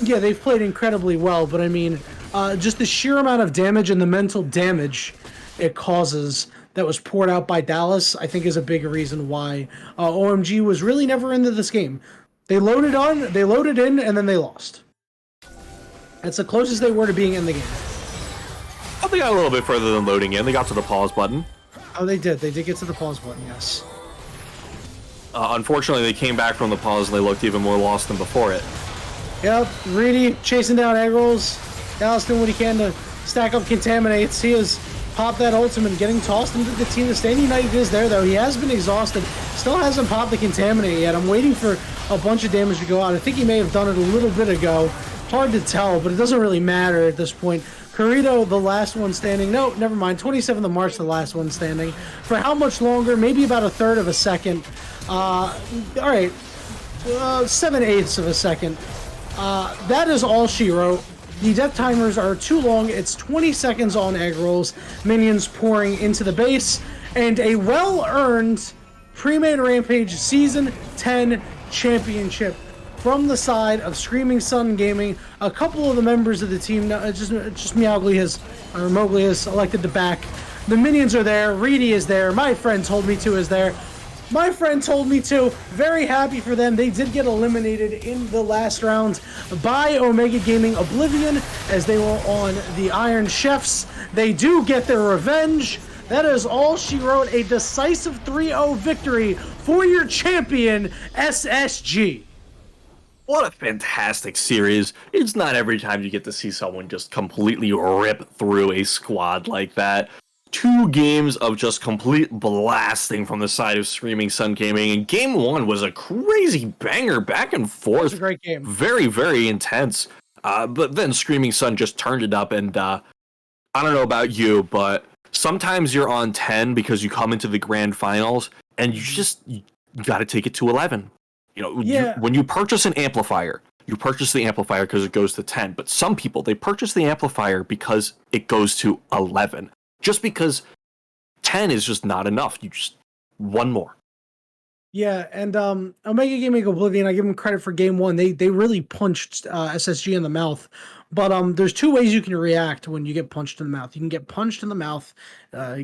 Yeah, they've played incredibly well, but I mean, just the sheer amount of damage and the mental damage it causes that was poured out by Dallas, I think is a big reason why OMG was really never into this game. They loaded in, and then they lost. That's the closest they were to being in the game. Oh, they got a little bit further than loading in. They got to the pause button. Oh, they did. They did get to the pause button, yes. Unfortunately, they came back from the pause and they looked even more lost than before it. Yep, Reedy chasing down egg rolls. Dallas doing what he can to stack up Contaminates. He has popped that ultimate, getting tossed into the team. The Standing United is there, though. He has been exhausted. Still hasn't popped the Contaminate yet. I'm waiting for a bunch of damage to go out. I think he may have done it a little bit ago. Hard to tell, but it doesn't really matter at this point. Corrito, the last one standing. No, never mind. 27th of March, the last one standing. For how much longer? Maybe about a third of a second. All right. 7/8 of a second. That is all she wrote. The death timers are too long. It's 20 seconds on egg rolls. Minions pouring into the base. And a well-earned Premade Rampage Season 10 championship from the side of Screaming Sun Gaming. A couple of the members of the team, just Mowgli has elected to back. The minions are there. Reedy is there. My friend told me to is there. My friend told me to. Very happy for them. They did get eliminated in the last round by Omega Gaming Oblivion as they were on the Iron Chefs. They do get their revenge. That is all she wrote. A decisive 3-0 victory for your champion, SSG. What a fantastic series. It's not every time you get to see someone just completely rip through a squad like that. 2 games of just complete blasting from the side of Screaming Sun Gaming, and game 1 was a crazy banger, back and forth. It was a great game. Very, very intense. But then Screaming Sun just turned it up, and I don't know about you, but sometimes you're on 10 because you come into the grand finals, and you got to take it to 11. You know, when you purchase an amplifier, you purchase the amplifier because it goes to 10. But some people, they purchase the amplifier because it goes to 11. Just because 10 is just not enough. You just one more. Yeah, and Omega Gaming Oblivion, I give them credit for game 1. They really punched SSG in the mouth. But there's 2 ways you can react when you get punched in the mouth. You can get punched in the mouth,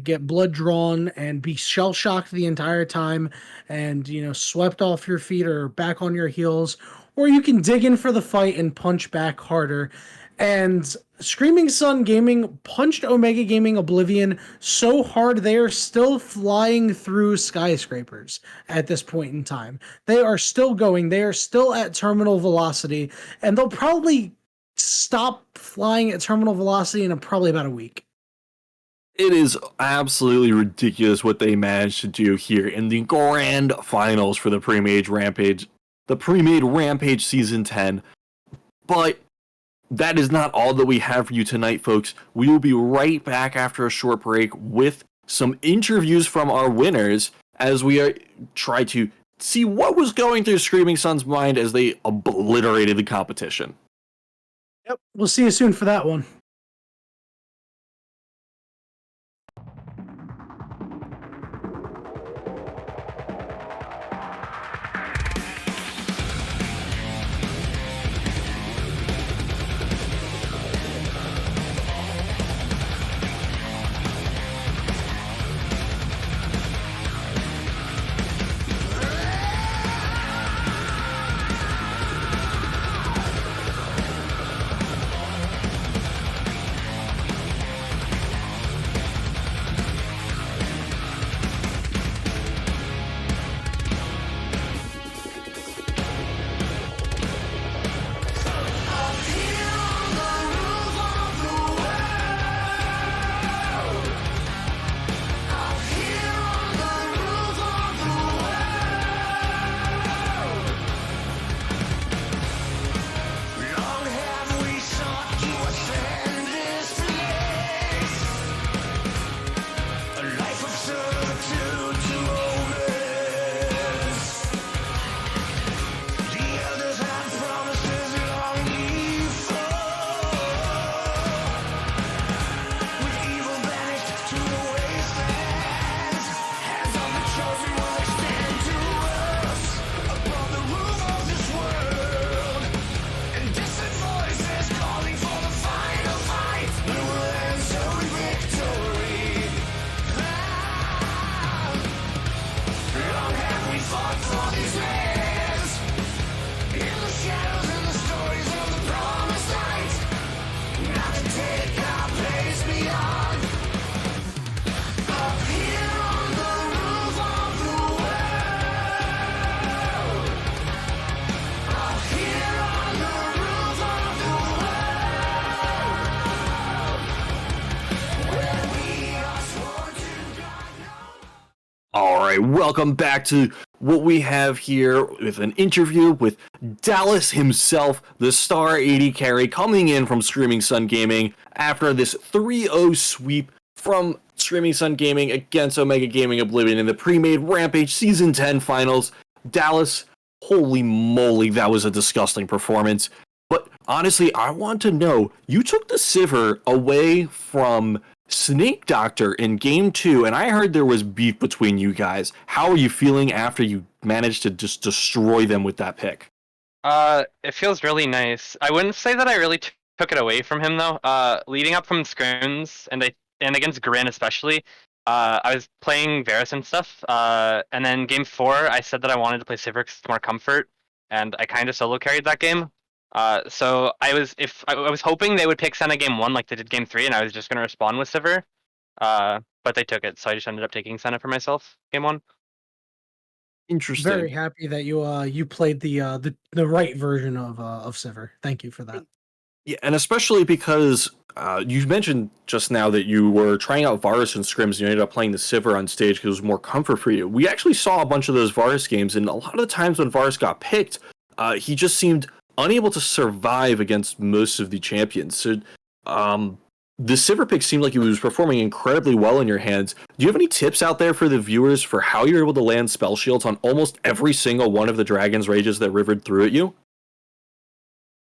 get blood drawn, and be shell-shocked the entire time and, swept off your feet or back on your heels. Or you can dig in for the fight and punch back harder. And Screaming Sun Gaming punched Omega Gaming Oblivion so hard they are still flying through skyscrapers at this point in time. They are still going. They are still at terminal velocity, and they'll probably stop flying at terminal velocity in probably about a week. It is absolutely ridiculous what they managed to do here in the grand finals for the Premade Rampage Season 10. But that is not all that we have for you tonight, folks. We will be right back after a short break with some interviews from our winners as we try to see what was going through Screaming Sun's mind as they obliterated the competition. Yep, we'll see you soon for that one. right, welcome back to what we have here with an interview with Dallas himself, the star AD carry, coming in from Screaming Sun Gaming after this 3-0 sweep from Screaming Sun Gaming against Omega Gaming Oblivion in the pre-made Rampage Season 10 finals. Dallas, holy moly, that was a disgusting performance. But honestly, I want to know, you took the Sivir away from Snake Doctor in Game 2, and I heard there was beef between you guys. How are you feeling after you managed to just destroy them with that pick? It feels really nice. I wouldn't say that I really took it away from him though. Leading up from scrims and against Grin especially, I was playing Varus and stuff. And then Game 4, I said that I wanted to play Sivir because it's more comfort, and I kind of solo carried that game. So I was hoping they would pick Senna Game 1 like they did Game 3, and I was just gonna respond with Sivir. But they took it, so I just ended up taking Senna for myself Game 1. Interesting. Very happy that you played the right version of Sivir. Thank you for that. Yeah, and especially because you mentioned just now that you were trying out Varus and scrims and you ended up playing the Sivir on stage because it was more comfort for you. We actually saw a bunch of those Varus games, and a lot of the times when Varus got picked, he just seemed unable to survive against most of the champions. So the Sivir pick seemed like he was performing incredibly well in your hands. Do you have any tips out there for the viewers for how you're able to land spell shields on almost every single one of the Dragon's Rages that rivered through at you?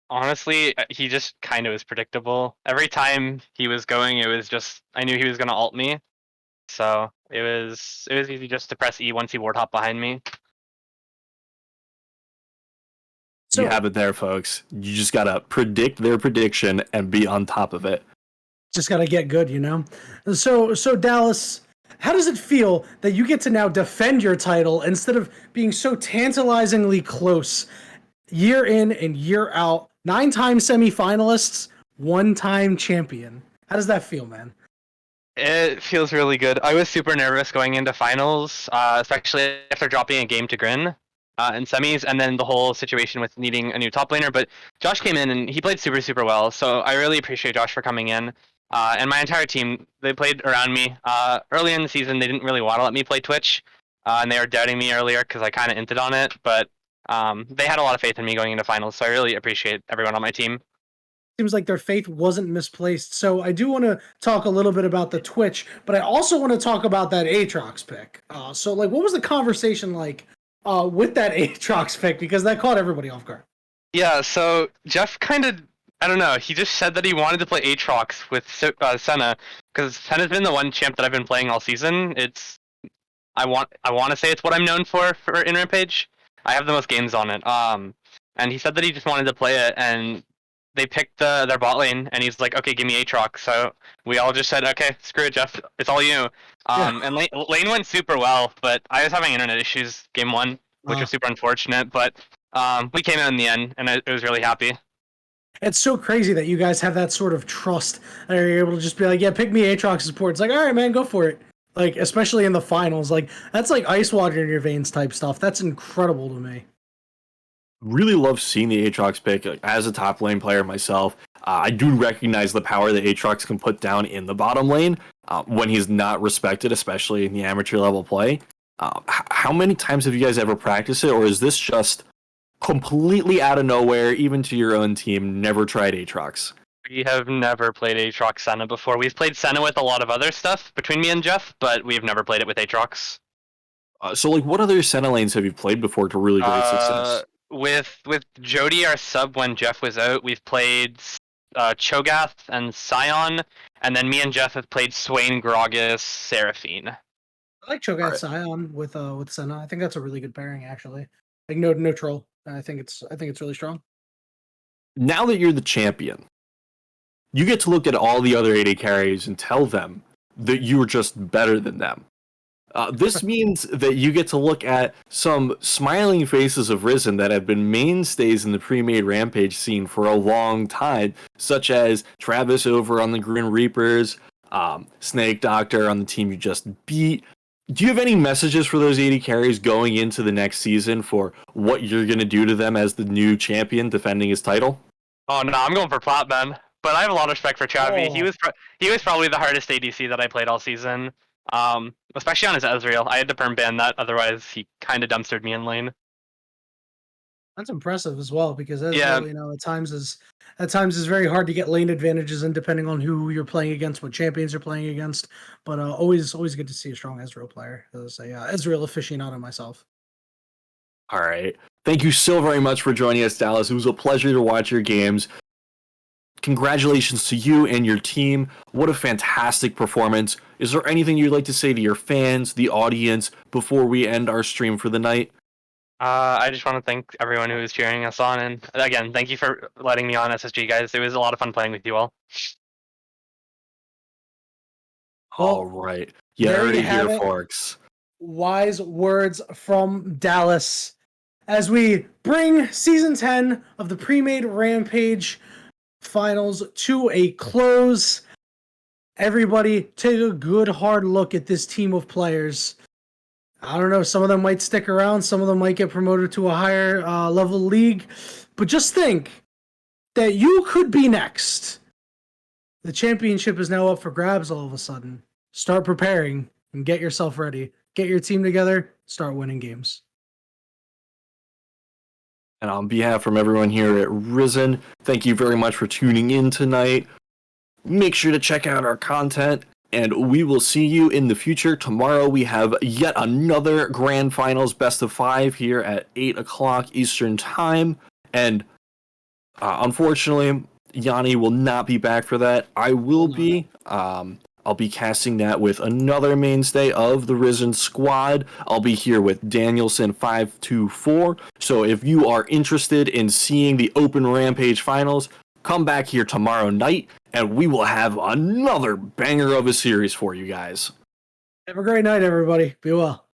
Honestly, he just kind of was predictable. Every time he was going, it was just I knew he was gonna ult me, so it was easy just to press E once he ward hop behind me. So You have it there, folks. You just gotta predict their prediction and be on top of it. just got to get good, you know. So Dallas, how does it feel that you get to now defend your title instead of being so tantalizingly close year in and year out? 9-time semifinalists, 1-time champion. How does that feel, man? It feels really good. I was super nervous going into finals, especially after dropping a game to Grin in semis, and then the whole situation with needing a new top laner. But Josh came in and he played super well, so I really appreciate Josh for coming in. And my entire team, they played around me. Early in the season, they didn't really want to let me play Twitch, and they were doubting me earlier because I kind of hinted on it. But they had a lot of faith in me going into finals, so I really appreciate everyone on my team. Seems like their faith wasn't misplaced. So I do want to talk a little bit about the Twitch, but I also want to talk about that Aatrox pick. So like, what was the conversation like with that Aatrox pick? Because that caught everybody off guard. Yeah, so Jeff kind of, I don't know, he just said that he wanted to play Aatrox with Senna, because Senna's been the one champ that I've been playing all season. I want to say it's what I'm known for in Rampage. I have the most games on it. And he said that he just wanted to play it, and they picked their bot lane, and he's like, okay, give me Aatrox. So we all just said, okay, screw it, Jeff, it's all you. And lane went super well, but I was having internet issues game 1, which was super unfortunate, but we came out in the end, and I was really happy. It's so crazy that you guys have that sort of trust and you're able to just be like, yeah, pick me Aatrox support. It's like, all right, man, go for it. Like, especially in the finals, like that's like ice water in your veins type stuff. That's incredible to me. Really love seeing the Aatrox pick as a top lane player myself. I do recognize the power that Aatrox can put down in the bottom lane when he's not respected, especially in the amateur level play. How many times have you guys ever practiced it, or is this just completely out of nowhere, even to your own team, never tried Aatrox? We have never played Aatrox Senna before. We've played Senna with a lot of other stuff between me and Jeff, but we've never played it with Aatrox. So, like, what other Senna lanes have you played before to really great success? With Jody, our sub, when Jeff was out, we've played Cho'Gath and Sion, and then me and Jeff have played Swain, Gragas, Seraphine. I like Cho'Gath Sion with Senna. I think that's a really good pairing, actually. Like no troll. I think it's really strong. Now that you're the champion, you get to look at all the other AD carries and tell them that you're just better than them. This means that you get to look at some smiling faces of Risen that have been mainstays in the pre-made Rampage scene for a long time, such as Travis over on the Grin Reapers, Snake Doctor on the team you just beat. Do you have any messages for those AD carries going into the next season for what you're going to do to them as the new champion defending his title? Oh no, I'm going for Plat, man. But I have a lot of respect for Travi. Oh. He was probably the hardest ADC that I played all season. Especially on his Ezreal. I had to perm ban that, otherwise he kind of dumpstered me in lane. That's impressive as well, because Ezreal, Yeah. at times is very hard to get lane advantages in, depending on who you're playing against, what champions you're playing against. But always good to see a strong Ezreal player. As a Ezreal aficionado myself. All right. Thank you so very much for joining us, Dallas. It was a pleasure to watch your games. Congratulations to you and your team. What a fantastic performance. Is there anything you'd like to say to your fans, the audience, before we end our stream for the night? I just want to thank everyone who is cheering us on, and again, thank you for letting me on SSG, guys. It was a lot of fun playing with you all. All right. You there heard you it here, have it. folks. Wise words from Dallas as we bring Season 10 of the Premade Rampage Finals to a close. Everybody, take a good hard look at this team of players. I don't know, some of them might stick around, some of them might get promoted to a higher level league, but just think that you could be next. The championship is now up for grabs all of a sudden. Start preparing and get yourself ready. Get your team together, start winning games. And on behalf from everyone here at Risen, thank you very much for tuning in tonight. Make sure to check out our content, and we will see you in the future. Tomorrow we have yet another Grand Finals Best of 5 here at 8 o'clock Eastern Time. And unfortunately, Yanni will not be back for that. I will be. I'll be casting that with another mainstay of the Risen squad. I'll be here with Danielson524. So if you are interested in seeing the Open Rampage Finals, come back here tomorrow night, and we will have another banger of a series for you guys. Have a great night, everybody. Be well.